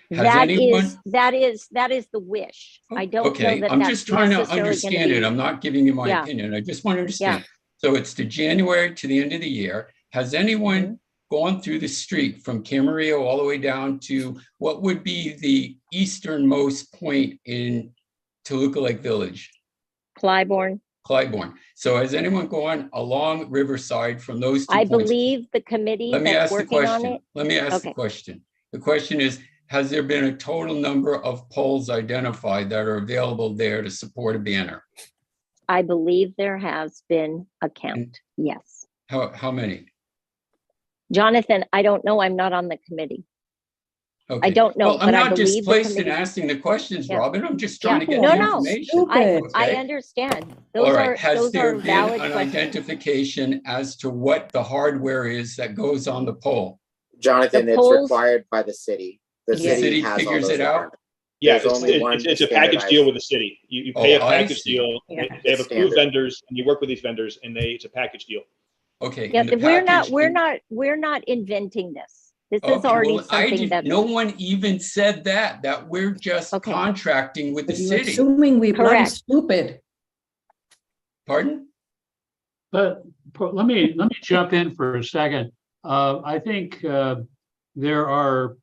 I: That is the wish. I don't know that
G: I'm
I: that's
G: just trying to
I: necessarily
G: understand it. I'm not giving you my
I: Yeah.
G: opinion. I just want to understand. So it's to January to the end of the year. Has anyone gone through the street from Camarillo all the way down to what would be the easternmost point in Toluca Lake Village?
I: Clybourne.
G: So has anyone gone along Riverside from those 2
I: I
G: points?
I: believe the committee
G: Let me
I: that's
G: ask the
I: working on
G: question.
I: it.
G: Let me ask
I: Okay.
G: the question. The question is, has there been a total number of poles identified that are available there to support a banner?
I: I believe there has been a count. Yes.
G: How many?
I: Jonathan, I don't know. I'm not on the committee.
G: Okay.
I: I don't know.
G: Well, I'm
I: but I
G: not
I: believe the
G: displaced in
I: committee-
G: asking the questions,
I: Yeah.
G: Robin. I'm just trying to get
I: No,
G: the
I: no.
G: information.
I: I
G: Okay?
I: understand.
G: All
I: Those
G: right.
I: are
G: Has there been
I: valid
G: an
I: questions.
G: identification as to what the hardware is that goes on the pole?
B: Jonathan,
I: The
B: it's
I: polls-
B: required by the city. The
I: Yeah.
B: city
G: City
B: has all
G: figures
B: those
G: it out?
B: requirements.
A: Yeah,
B: There's only one
A: it's a package
B: standardized-
A: deal with the city. You
G: Oh,
A: pay a
G: I
A: package
G: see.
A: deal.
I: Yeah.
A: They have approved
B: Standard.
A: vendors, and you work with these vendors, and it's a package deal.
G: Okay.
I: Yeah,
G: and the
I: we're not,
G: package
I: we're not inventing this. This is
G: Okay,
I: already
G: well, I
I: something
G: didn't,
I: that.
G: no one even said that we're just
I: Okay.
G: contracting with the
F: But you're
G: city.
F: assuming we're bloody
I: Correct.
F: stupid.
G: Pardon?
H: But let me jump in for a second. I think there are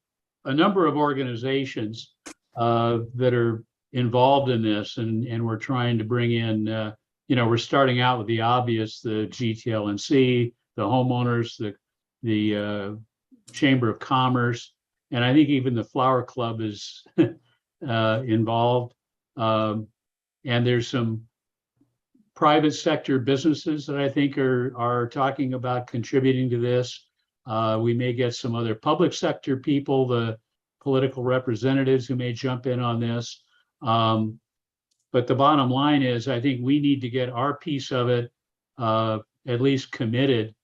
H: a number of organizations that are involved in this, and we're trying to bring in, we're starting out with the obvious, the GTLNC, the homeowners, the Chamber of Commerce, and I think even the Flower Club is involved. And there's some private sector businesses that I think are talking about contributing to this. We may get some other public sector people, the political representatives who may jump in on this. But the bottom line is, I think we need to get our piece of it at least committed.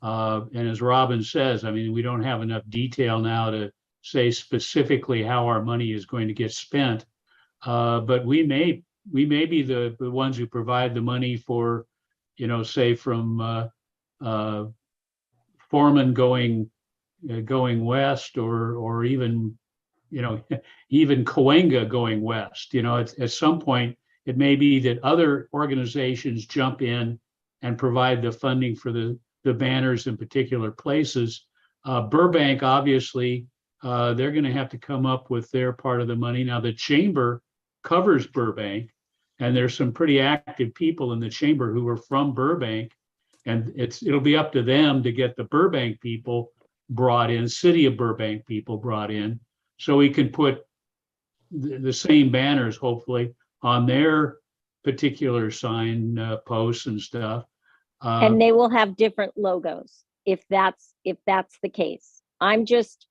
H: And as Robin says, I mean, we don't have enough detail now to say specifically how our money is going to get spent. But we may be the ones who provide the money for, say from Foreman going west, or even, even Cahuenga going west. At some point, it may be that other organizations jump in and provide the funding for the banners in particular places. Burbank, obviously, they're going to have to come up with their part of the money. Now, the chamber covers Burbank, and there's some pretty active people in the chamber who are from Burbank, and it'll be up to them to get the Burbank people brought in, city of Burbank people brought in, so we can put the same banners, hopefully, on their particular sign posts and stuff.
I: And they will have different logos if that's the case. I'm just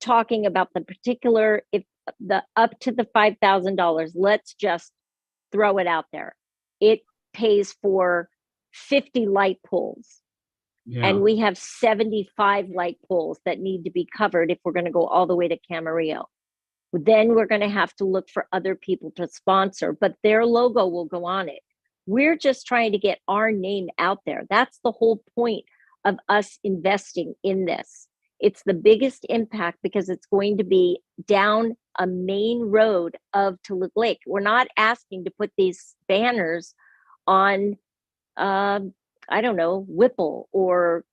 I: talking about the particular, if the up to the $5,000, let's just throw it out there. It pays for 50 light poles.
H: Yeah.
I: And we have 75 light poles that need to be covered if we're going to go all the way to Camarillo. Then we're going to have to look for other people to sponsor, but their logo will go on it. We're just trying to get our name out there. That's the whole point of us investing in this. It's the biggest impact because it's going to be down a main road of Toluca Lake. We're not asking to put these banners on, I don't know, Whipple or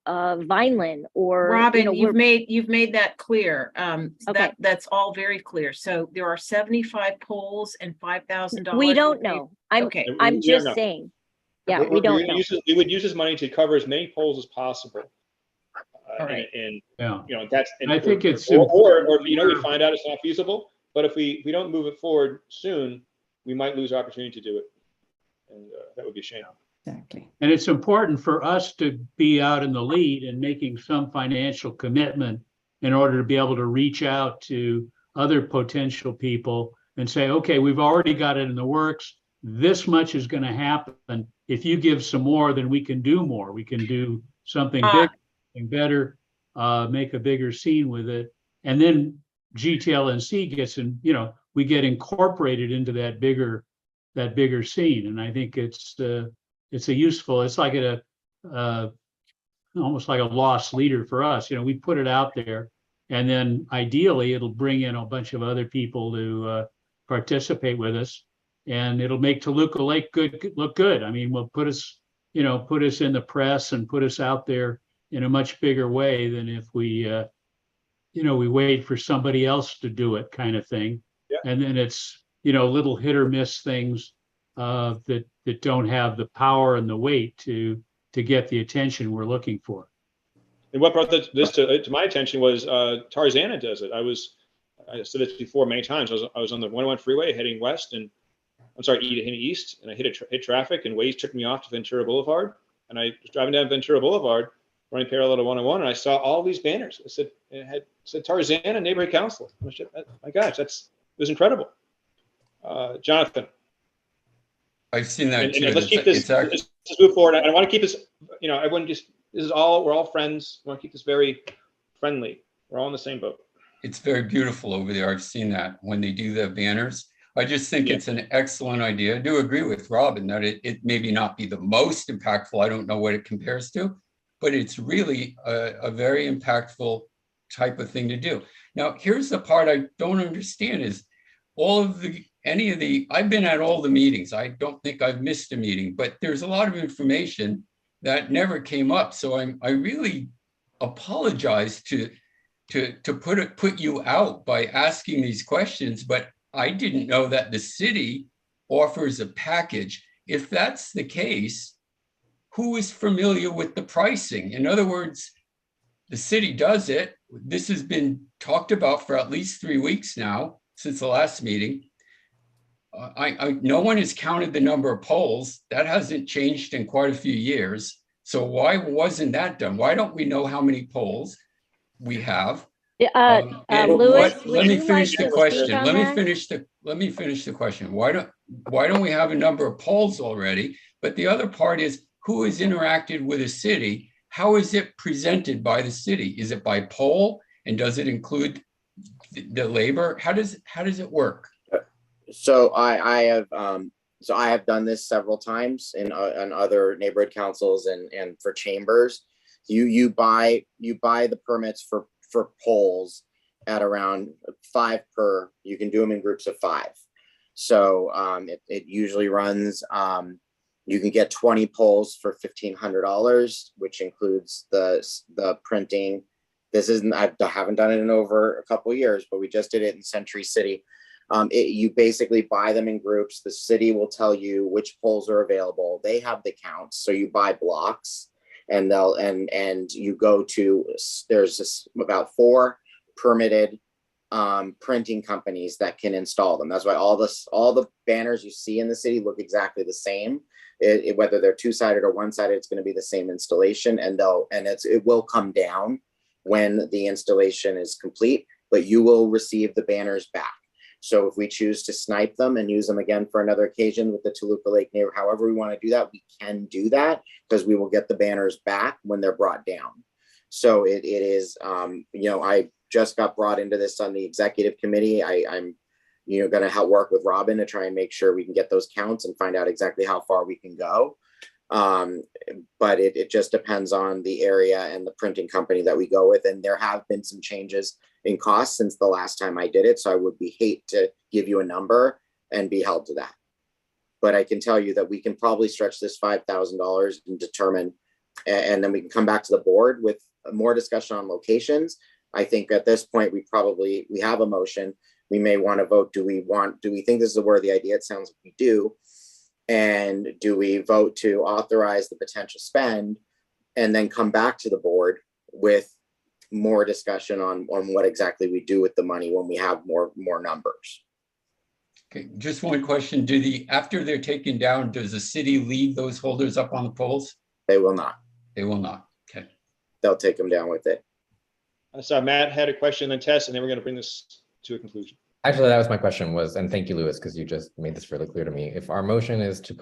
I: Vineland or
E: Robin, you've made that clear.
I: Okay.
E: That's all very clear. So there are 75 polls and $5,000.
I: We don't know. I'm just saying. Yeah, we don't know.
A: We would use this money to cover as many polls as possible.
E: All right.
A: And
H: Yeah.
A: that's.
H: And I think it's
A: or if we find out it's not feasible. But if we don't move it forward soon, we might lose our opportunity to do it, and that would be a shame.
F: Exactly.
H: And it's important for us to be out in the lead and making some financial commitment in order to be able to reach out to other potential people and say, okay, we've already got it in the works. This much is going to happen. If you give some more, then we can do more. We can do something big, something better, make a bigger scene with it. And then GTLNC gets in, we get incorporated into that bigger scene. And I think it's like almost like a lost leader for us. We put it out there, and then ideally it'll bring in a bunch of other people to participate with us, and it'll make Toluca Lake look good. I mean, will put us in the press and put us out there in a much bigger way than if we wait for somebody else to do it, kind of thing.
A: Yeah.
H: And then it's little hit or miss things that don't have the power and the weight to get the attention we're looking for.
A: And what brought this to my attention was Tarzana does it. I said this before many times. I was on the 101 freeway heading west, and heading east, and I hit traffic, and Waze took me off to Ventura Boulevard, and I was driving down Ventura Boulevard, running parallel to 101, and I saw all these banners. It said Tarzana Neighborhood Council. My gosh, it was incredible. Jonathan.
G: I've seen that too.
A: Let's keep this. Let's move forward. I want to keep this. We're all friends. I want to keep this very friendly. We're all in the same boat.
G: It's very beautiful over there. I've seen that when they do the banners. I just think it's an excellent idea. I do agree with Robin that it maybe not be the most impactful. I don't know what it compares to, but it's really a very impactful type of thing to do. Now, here's the part I don't understand is I've been at all the meetings. I don't think I've missed a meeting, but there's a lot of information that never came up. So I really apologize to put you out by asking these questions, but I didn't know that the city offers a package. If that's the case, who is familiar with the pricing? In other words, the city does it. This has been talked about for at least 3 weeks now since the last meeting. No one has counted the number of polls. That hasn't changed in quite a few years. So why wasn't that done? Why don't we know how many polls we have?
I: Louis,
G: Let me finish the
I: like
G: question.
I: to
G: Let me
I: speak
G: finish the question. Why don't we have a number of polls already? But the other part is who has interacted with a city? How is it presented by the city? Is it by poll? And does it include the labor? How does it work?
B: So I have done this several times in on other neighborhood councils and for chambers. You buy the permits for polls at around 5 per. You can do them in groups of 5. So it usually runs. You can get 20 polls for $1,500, which includes the printing. This isn't. I haven't done it in over a couple of years, but we just did it in Century City. You basically buy them in groups. The city will tell you which polls are available. They have the counts, so you buy blocks, and you go to. There's about 4 permitted printing companies that can install them. That's why all the banners you see in the city look exactly the same. Whether they're 2-sided or 1-sided, it's going to be the same installation, and it will come down when the installation is complete. But you will receive the banners back. So if we choose to snipe them and use them again for another occasion with the Toluca Lake neighbor, however we want to do that, we can do that because we will get the banners back when they're brought down. So it is, I just got brought into this on the executive committee. I'm going to help work with Robin to try and make sure we can get those counts and find out exactly how far we can go. But it just depends on the area and the printing company that we go with. And there have been some changes in cost since the last time I did it. So I would hate to give you a number and be held to that. But I can tell you that we can probably stretch this $5,000 and determine, and then we can come back to the board with more discussion on locations. I think at this point, we have a motion. We may want to vote. Do we think this is a worthy idea? It sounds like we do. And do we vote to authorize the potential spend and then come back to the board with more discussion on what exactly we do with the money when we have more numbers?
G: Okay, just one question. After they're taken down, does the city leave those holders up on the poles?
B: They will not.
G: They will not. Okay.
B: They'll take them down with it.
A: I saw Matt had a question, then Tess, and then we're going to bring this to a conclusion.
T: Actually, that was my question and thank you, Louis, because you just made this really clear to me. If our motion is to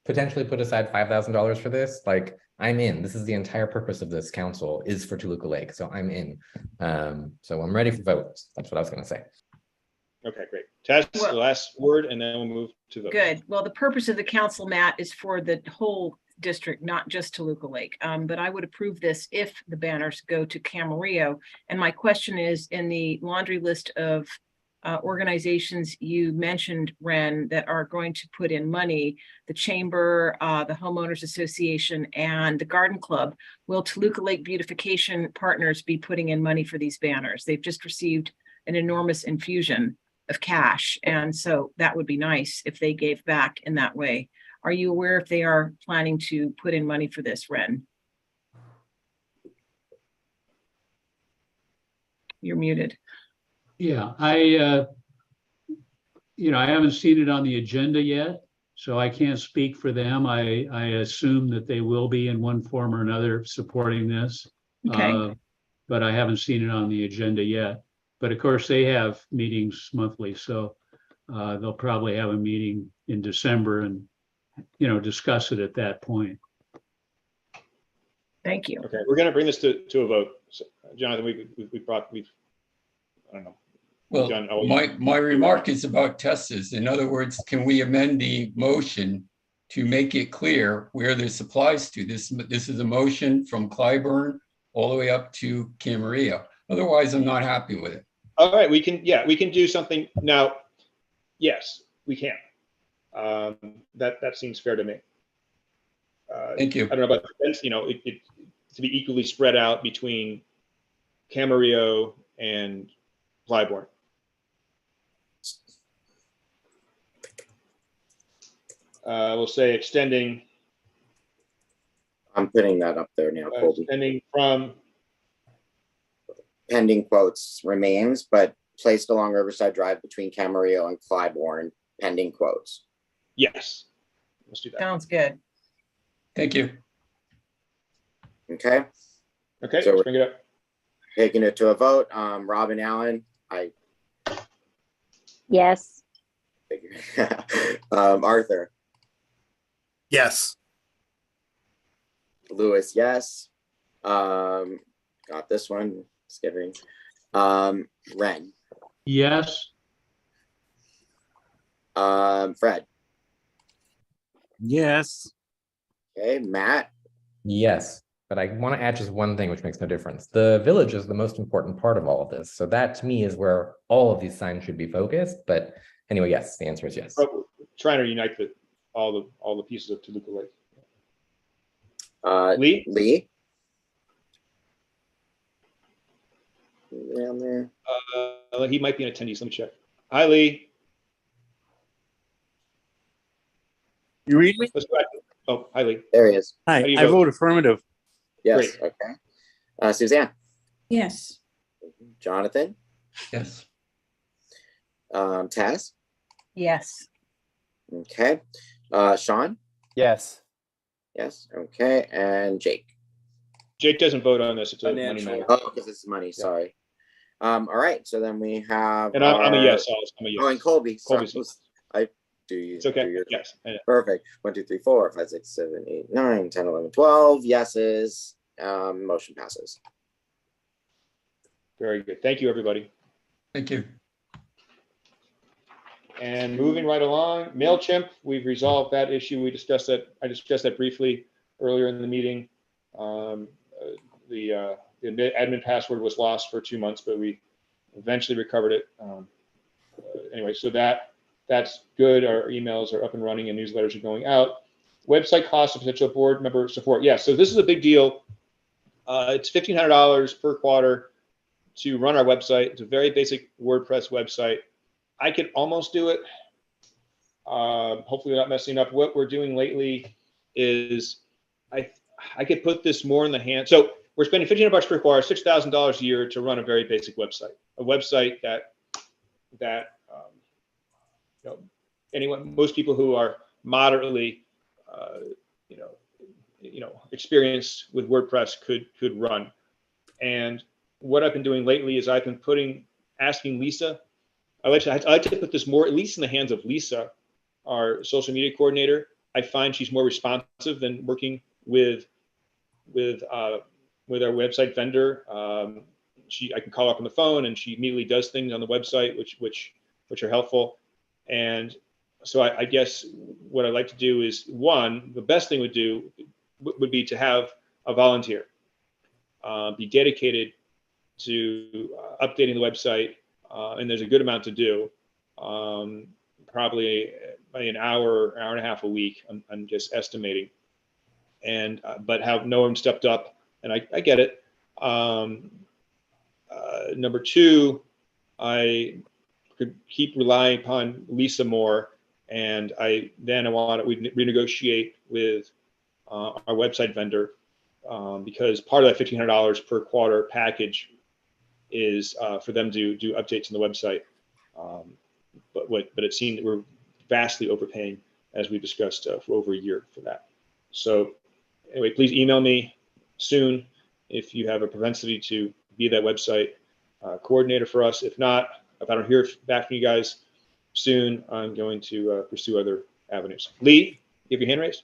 T: potentially put aside $5,000 for this, like I'm in. This is the entire purpose of this council is for Toluca Lake. So I'm in. So I'm ready for votes. That's what I was going to say.
A: Okay, great. Tess, the last word, and then we'll move to vote.
E: Good. Well, the purpose of the council, Matt, is for the whole district, not just Toluca Lake. But I would approve this if the banners go to Camarillo. And my question is, in the laundry list of organizations you mentioned, Ren, that are going to put in money, the Chamber, the Homeowners Association, and the Garden Club, will Toluca Lake Beautification Partners be putting in money for these banners? They've just received an enormous infusion of cash, and so that would be nice if they gave back in that way. Are you aware if they are planning to put in money for this, Ren? You're muted.
H: Yeah, I haven't seen it on the agenda yet, so I can't speak for them. I assume that they will be in one form or another supporting this.
E: Okay.
H: But I haven't seen it on the agenda yet. But of course, they have meetings monthly, so they'll probably have a meeting in December and, discuss it at that point.
E: Thank you.
A: Okay, we're going to bring this to a vote. Jonathan, we've I don't know.
G: Well,
A: Done all-
G: my remark is about testers. In other words, can we amend the motion to make it clear where this applies to? This is a motion from Clyburn all the way up to Camarillo. Otherwise, I'm not happy with it.
A: All right, we can do something now. Yes, we can. That seems fair to me.
G: Thank you.
A: I don't know about the, it to be equally spread out between Camarillo and Clybourne. We'll say extending.
B: I'm putting that up there now, Colby.
A: Extending from
B: pending quotes remains, but placed along Riverside Drive between Camarillo and Clybourne, pending quotes.
A: Yes, let's do that.
E: Sounds good.
G: Thank you.
B: Okay.
A: Okay,
B: so
A: let's bring it up.
B: Taking it to a vote. Robin Allen,
I: Yes.
B: Arthur.
M: Yes.
B: Lewis, yes. Got this one. Skipping. Ren.
H: Yes.
B: Fred.
J: Yes.
B: Okay, Matt.
T: Yes, but I want to add just one thing which makes no difference. The village is the most important part of all of this. So that to me is where all of these signs should be focused. But anyway, yes, the answer is yes.
A: We're trying to unite all the pieces of Toluca Lake.
B: Lee. Down there.
A: He might be an attendee. Let me check. Hi, Lee.
C: You read me?
A: Let's go back. Oh, hi, Lee.
B: There he is.
C: Hi,
A: How do you
C: I vote affirmative.
B: Yes.
A: Great.
B: Okay. Suzanne.
F: Yes.
B: Jonathan.
G: Yes.
B: Taz.
E: Yes.
B: Okay. Sean.
Q: Yes.
B: Yes. Okay. And Jake.
A: Jake doesn't vote on this. It's a money
Q: Financial.
A: matter.
B: Oh, because it's money. Sorry. All right. So then we have.
A: And I'm a yes. I'm a yes.
B: Oh, and Colby.
A: Colby's
B: Sorry.
A: yes.
B: I do you.
A: It's okay.
B: Do your,
A: Yes. I know.
B: Perfect. 1, 2, 3, 4, 5, 6, 7, 8, 9, 10, 11, 12 yeses. Motion passes.
A: Very good. Thank you, everybody.
G: Thank you.
A: And moving right along, MailChimp, we've resolved that issue. We discussed that. I discussed that briefly earlier in the meeting. The admin password was lost for 2 months, but we eventually recovered it. Anyway, so that's good. Our emails are up and running and newsletters are going out. Website costs of potential board member support. Yeah, so this is a big deal. It's $1,500 per quarter to run our website. It's a very basic WordPress website. I could almost do it. Hopefully not messing up. What we're doing lately is I could put this more in the hand. So we're spending $1,500 per quarter, $6,000 a year to run a very basic website, a website that most people who are moderately experienced with WordPress could run. And what I've been doing lately is I've been asking Lisa. I like to put this more, at least in the hands of Lisa, our social media coordinator. I find she's more responsive than working with our website vendor. I can call up on the phone and she immediately does things on the website which are helpful. And so I guess what I'd like to do is, the best thing would be to have a volunteer be dedicated to updating the website, and there's a good amount to do, probably an hour and a half a week. I'm just estimating, and but have no one stepped up, and I get it. Number two, I could keep relying upon Lisa more, and I want to renegotiate with our website vendor, because part of that $1,500 per quarter package is for them to do updates on the website. But it seemed that we're vastly overpaying, as we discussed, for over a year for that. So anyway, please email me soon if you have a propensity to be that website coordinator for us. If not, if I don't hear back from you guys soon, I'm going to pursue other avenues. Lee, you have your hand raised?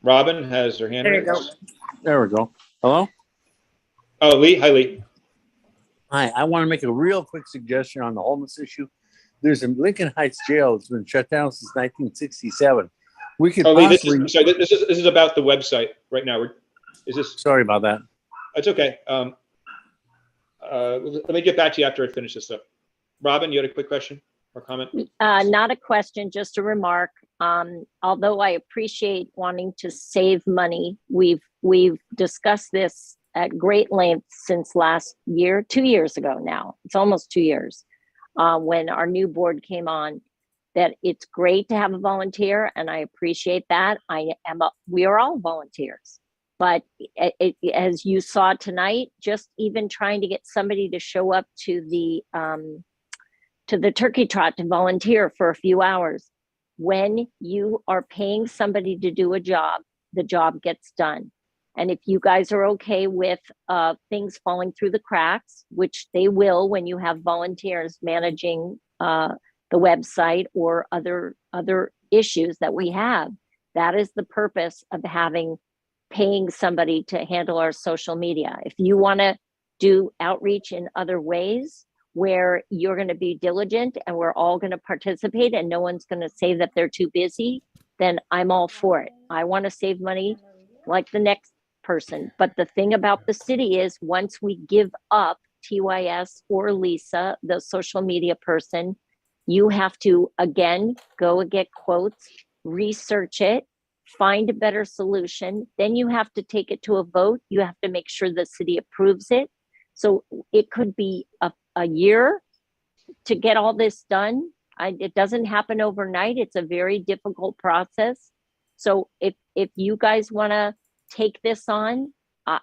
A: Robin has her hand
C: There you
A: raised.
C: go. There we go. Hello?
A: Oh, Lee. Hi, Lee.
C: Hi, I want to make a real quick suggestion on the homeless issue. There's a Lincoln Heights jail that's been shut down since 1967. We could
A: Oh, Lee, this
C: possibly.
A: is, sorry, this is about the website right now. Is this?
C: Sorry about that.
A: That's okay. Let me get back to you after I finish this up. Robin, you had a quick question or comment?
I: Not a question, just a remark. Although I appreciate wanting to save money, we've discussed this at great length since last year, 2 years ago now. It's almost 2 years when our new board came on. That it's great to have a volunteer, and I appreciate that. We are all volunteers, but as you saw tonight, just even trying to get somebody to show up to the turkey trot to volunteer for a few hours. When you are paying somebody to do a job, the job gets done. And if you guys are okay with things falling through the cracks, which they will when you have volunteers managing the website or other issues that we have, that is the purpose of paying somebody to handle our social media. If you want to do outreach in other ways where you're going to be diligent and we're all going to participate and no one's going to say that they're too busy, then I'm all for it. I want to save money like the next person. But the thing about the city is once we give up TYS or Lisa, the social media person, you have to, again, go and get quotes, research it, find a better solution. Then you have to take it to a vote. You have to make sure the city approves it. So it could be a year to get all this done. It doesn't happen overnight. It's a very difficult process. So if you guys want to take this on,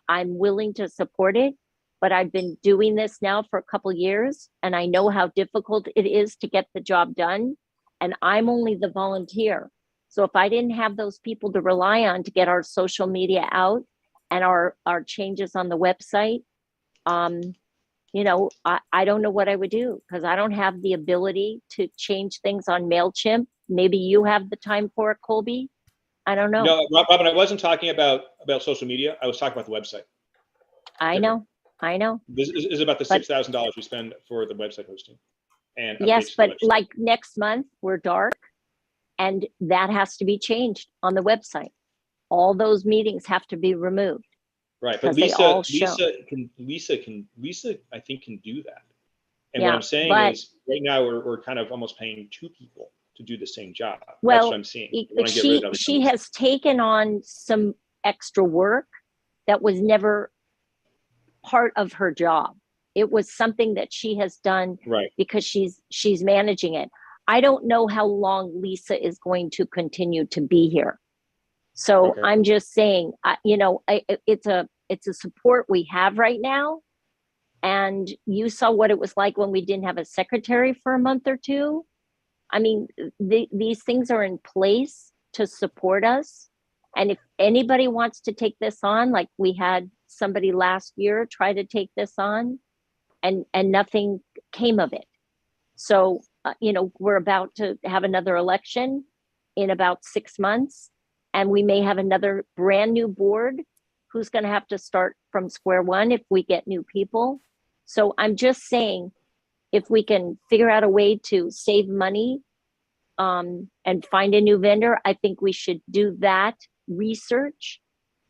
I: I'm willing to support it. But I've been doing this now for a couple of years, and I know how difficult it is to get the job done. And I'm only the volunteer. So if I didn't have those people to rely on to get our social media out and our changes on the website, I don't know what I would do because I don't have the ability to change things on MailChimp. Maybe you have the time for it, Colby. I don't know.
A: No, Robin, I wasn't talking about social media. I was talking about the website.
I: I know.
A: This is about the $6,000 we spend for the website hosting. And
I: yes, but like next month, we're dark, and that has to be changed on the website. All those meetings have to be removed.
A: Right, but Lisa, I think can do that. And what I'm saying is, right now we're kind of almost paying two people to do the same job.
I: Well,
A: that's what I'm seeing.
I: She has taken on some extra work that was never part of her job. It was something that she has done because she's managing it. I don't know how long Lisa is going to continue to be here. So I'm just saying, it's a support we have right now. And you saw what it was like when we didn't have a secretary for a month or two. I mean, these things are in place to support us. And if anybody wants to take this on, like we had somebody last year try to take this on and nothing came of it. So, we're about to have another election in about 6 months, and we may have another brand new board who's going to have to start from square one if we get new people. So I'm just saying, if we can figure out a way to save money and find a new vendor, I think we should do that research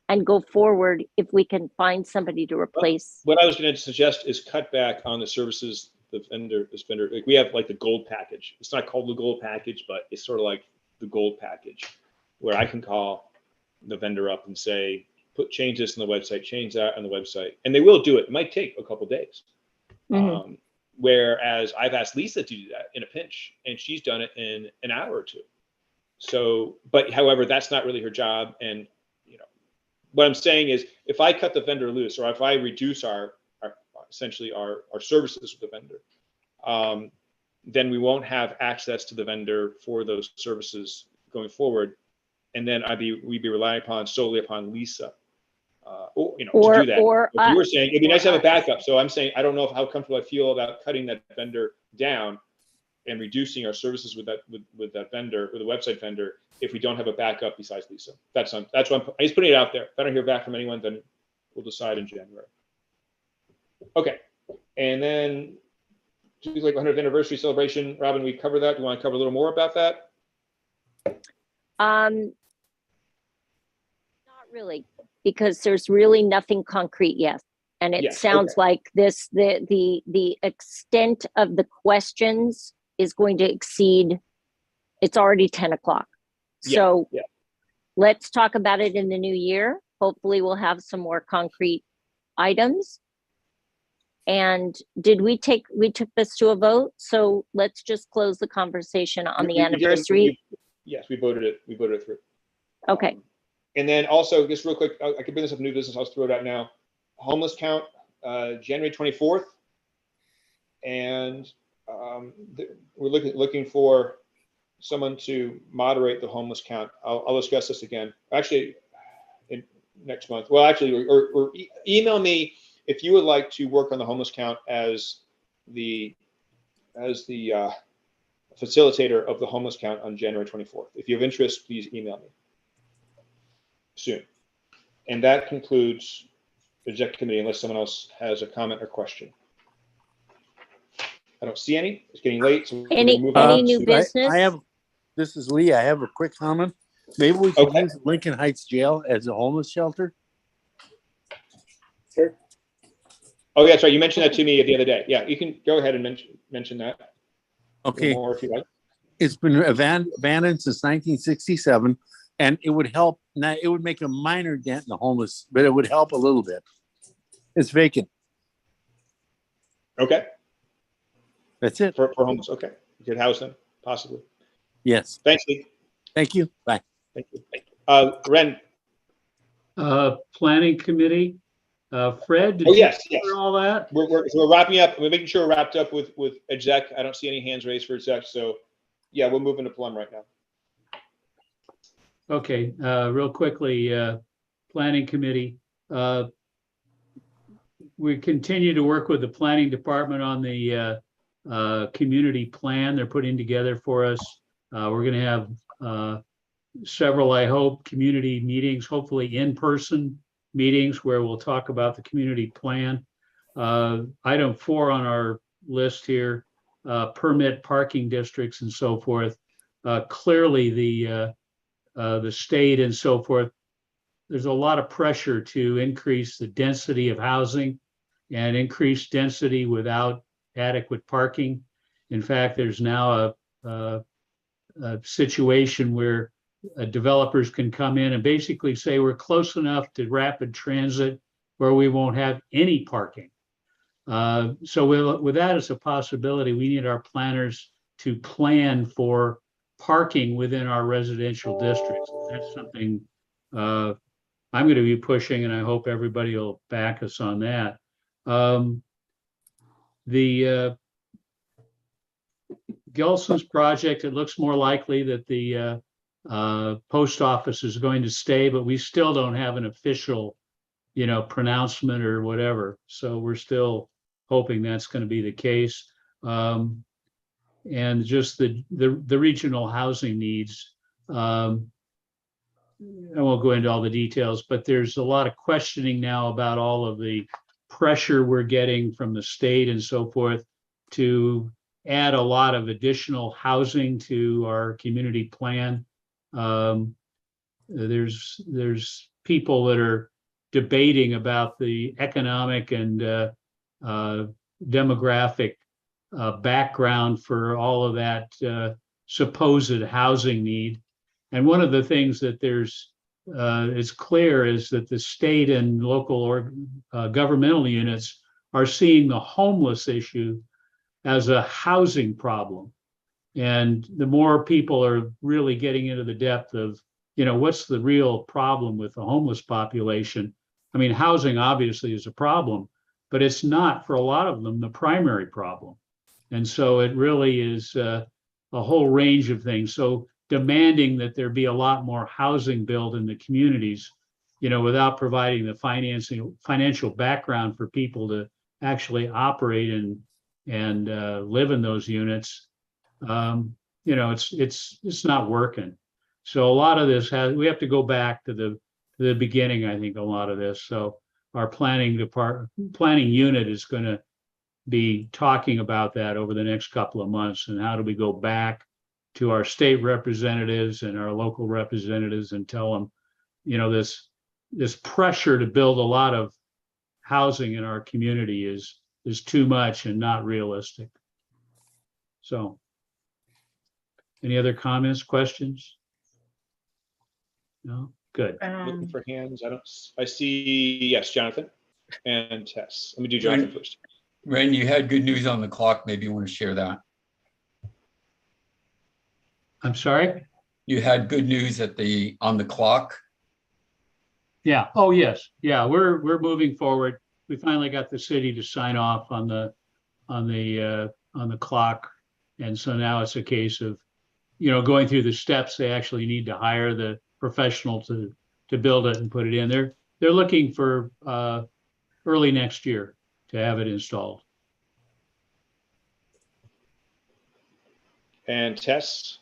I: and go forward if we can find somebody to replace.
A: What I was going to suggest is cut back on the services this vendor. Like we have like the gold package. It's not called the gold package, but it's sort of like the gold package, where I can call the vendor up and say, change this on the website, change that on the website, and they will do it. It might take a couple days. Mm-hmm. Whereas I've asked Lisa to do that in a pinch, and she's done it in an hour or two. So, but however, that's not really her job. And what I'm saying is, if I cut the vendor loose, or if I reduce our essentially our services with the vendor, then we won't have access to the vendor for those services going forward, and then we'd be relying solely upon Lisa. To do that. Or you were saying it'd be nice to have a backup. So I'm saying I don't know how comfortable I feel about cutting that vendor down, and reducing our services with that vendor, with the website vendor, if we don't have a backup besides Lisa. That's why I'm just putting it out there. If I don't hear back from anyone, then we'll decide in January. Okay, and then like 100th anniversary celebration. Robin, we covered that. Do you want to cover a little more about that?
I: Not really, because there's really nothing concrete yet. And it sounds like the extent of the questions is going to exceed, it's already 10 o'clock. So let's talk about it in the new year. Hopefully we'll have some more concrete items. And we took this to a vote. So let's just close the conversation on the anniversary.
A: Yes, we voted it through.
I: Okay.
A: And then also, just real quick, I could bring this up new business. I'll throw it out now. Homeless count, January 24th. And we're looking for someone to moderate the homeless count. I'll discuss this again. Actually, next month. Well, actually, or email me if you would like to work on the homeless count as the facilitator of the homeless count on January 24th. If you have interest, please email me soon. And that concludes the executive committee, unless someone else has a comment or question. I don't see any. It's getting late. So
I: any new business?
C: This is Lee. I have a quick comment. Maybe we could use Lincoln Heights Jail as a homeless shelter.
A: Sure. Oh, yeah, that's right. You mentioned that to me the other day. Yeah, you can go ahead and mention that.
C: Okay.
A: More if you like.
C: It's been abandoned since 1967, and it would help. Now, it would make a minor dent in the homeless, but it would help a little bit. It's vacant.
A: Okay.
C: That's it.
A: For homeless. Okay. You could house them, possibly.
C: Yes.
A: Thanks, Lee.
C: Thank you. Bye.
A: Thank you. Ren.
H: Planning committee. Fred, did
A: yes.
H: all that?
A: We're wrapping up. We're making sure we're wrapped up with exec. I don't see any hands raised for exec. So yeah, we're moving to Plum right now.
H: Okay, real quickly, planning committee. We continue to work with the planning department on the community plan they're putting together for us. We're going to have several, I hope, community meetings, hopefully in-person meetings where we'll talk about the community plan. Item 4 on our list here, permit parking districts and so forth. Clearly the state and so forth, there's a lot of pressure to increase the density of housing and increase density without adequate parking. In fact, there's now a situation where developers can come in and basically say we're close enough to rapid transit where we won't have any parking. So with that as a possibility, we need our planners to plan for parking within our residential districts. That's something I'm going to be pushing, and I hope everybody will back us on that. The Gelson's project, it looks more likely that the post office is going to stay, but we still don't have an official, pronouncement or whatever. So we're still hoping that's going to be the case. And just the regional housing needs. I won't go into all the details, but there's a lot of questioning now about all of the pressure we're getting from the state and so forth to add a lot of additional housing to our community plan. There's people that are debating about the economic and demographic background for all of that supposed housing need. And one of the things that is clear is that the state and local or governmental units are seeing the homeless issue as a housing problem. And the more people are really getting into the depth of, what's the real problem with the homeless population? I mean, housing obviously is a problem, but it's not for a lot of them the primary problem. And so it really is a whole range of things. So demanding that there be a lot more housing built in the communities, without providing the financial background for people to actually operate and live in those units, You know, it's not working. So a lot of this we have to go back to the beginning, I think, a lot of this. So our planning unit is going to be talking about that over the next couple of months, and how do we go back to our state representatives and our local representatives and tell them, you know, this pressure to build a lot of housing in our community is too much and not realistic. So any other comments, questions? No? Good.
A: Looking for hands. I see, yes, Jonathan and Tess. Let me do Jonathan first.
G: Ren, you had good news on the clock. Maybe you want to share that.
H: I'm sorry?
G: You had good news on the clock.
H: Yeah. Oh, yes. Yeah, we're moving forward. We finally got the city to sign off on the clock. And so now it's a case of, you know, going through the steps. They actually need to hire the professional to build it and put it in there. They're looking for early next year to have it installed.
A: And Tess?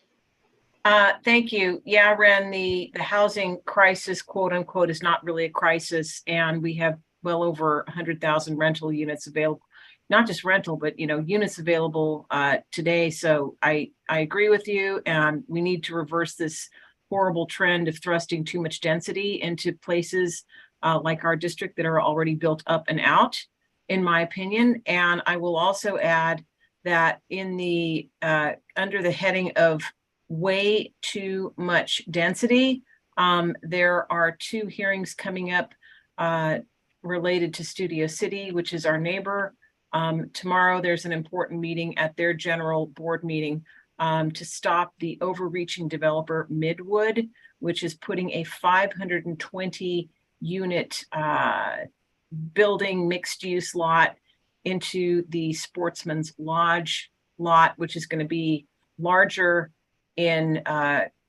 E: Thank you. Yeah, Ren, the housing crisis, quote unquote, is not really a crisis. And we have well over 100,000 rental units available, not just rental, but, you know, units available today. So I agree with you. And we need to reverse this horrible trend of thrusting too much density into places like our district that are already built up and out, in my opinion. And I will also add that in the under the heading of way too much density, there are 2 hearings coming up related to Studio City, which is our neighbor. Tomorrow there's an important meeting at their general board meeting to stop the overreaching developer Midwood, which is putting a 520 unit building mixed use lot into the Sportsman's Lodge lot, which is going to be larger in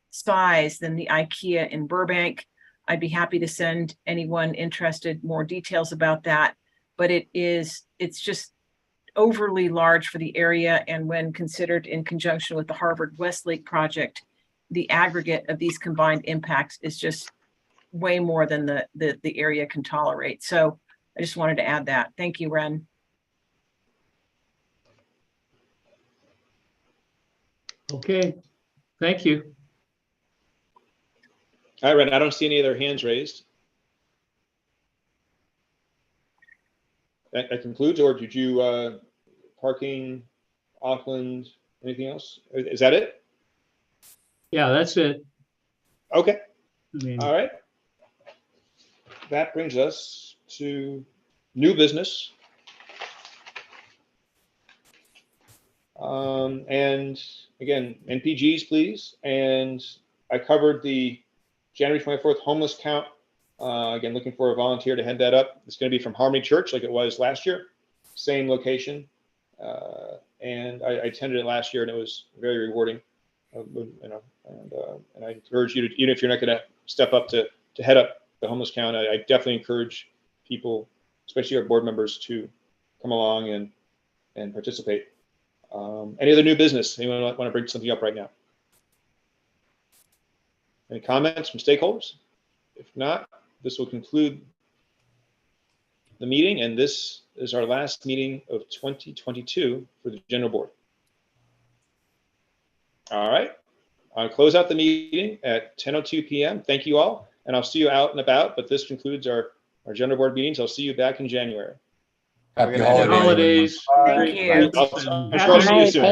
E: size than the IKEA in Burbank. I'd be happy to send anyone interested more details about that, but it's just overly large for the area. And when considered in conjunction with the Harvard Westlake project, the aggregate of these combined impacts is just way more than the area can tolerate. So I just wanted to add that. Thank you, Ren.
H: Okay, thank you.
A: All right, Ren, I don't see any other hands raised. That concludes, or did you, parking, Auckland, anything else? Is that it?
H: Yeah, that's it.
A: Okay.
H: I mean,
A: all right. That brings us to new business. And again, NPGs, please. And I covered the January 24th homeless count. Again, looking for a volunteer to head that up. It's going to be from Harmony Church, like it was last year, same location. And I attended it last year, and it was very rewarding. And I encourage you to, even if you're not going to step up to head up the homeless count, I definitely encourage people, especially our board members, to come along and participate. Any other new business? Anyone want to bring something up right now? Any comments from stakeholders? If not, this will conclude the meeting, and this is our last meeting of 2022 for the general board. All right, I'll close out the meeting at 10:02 p.m. Thank you all, and I'll see you out and about, but this concludes our general board meetings. I'll see you back in January.
G: Happy
H: holidays.
E: Thank you.
A: I'll see you soon.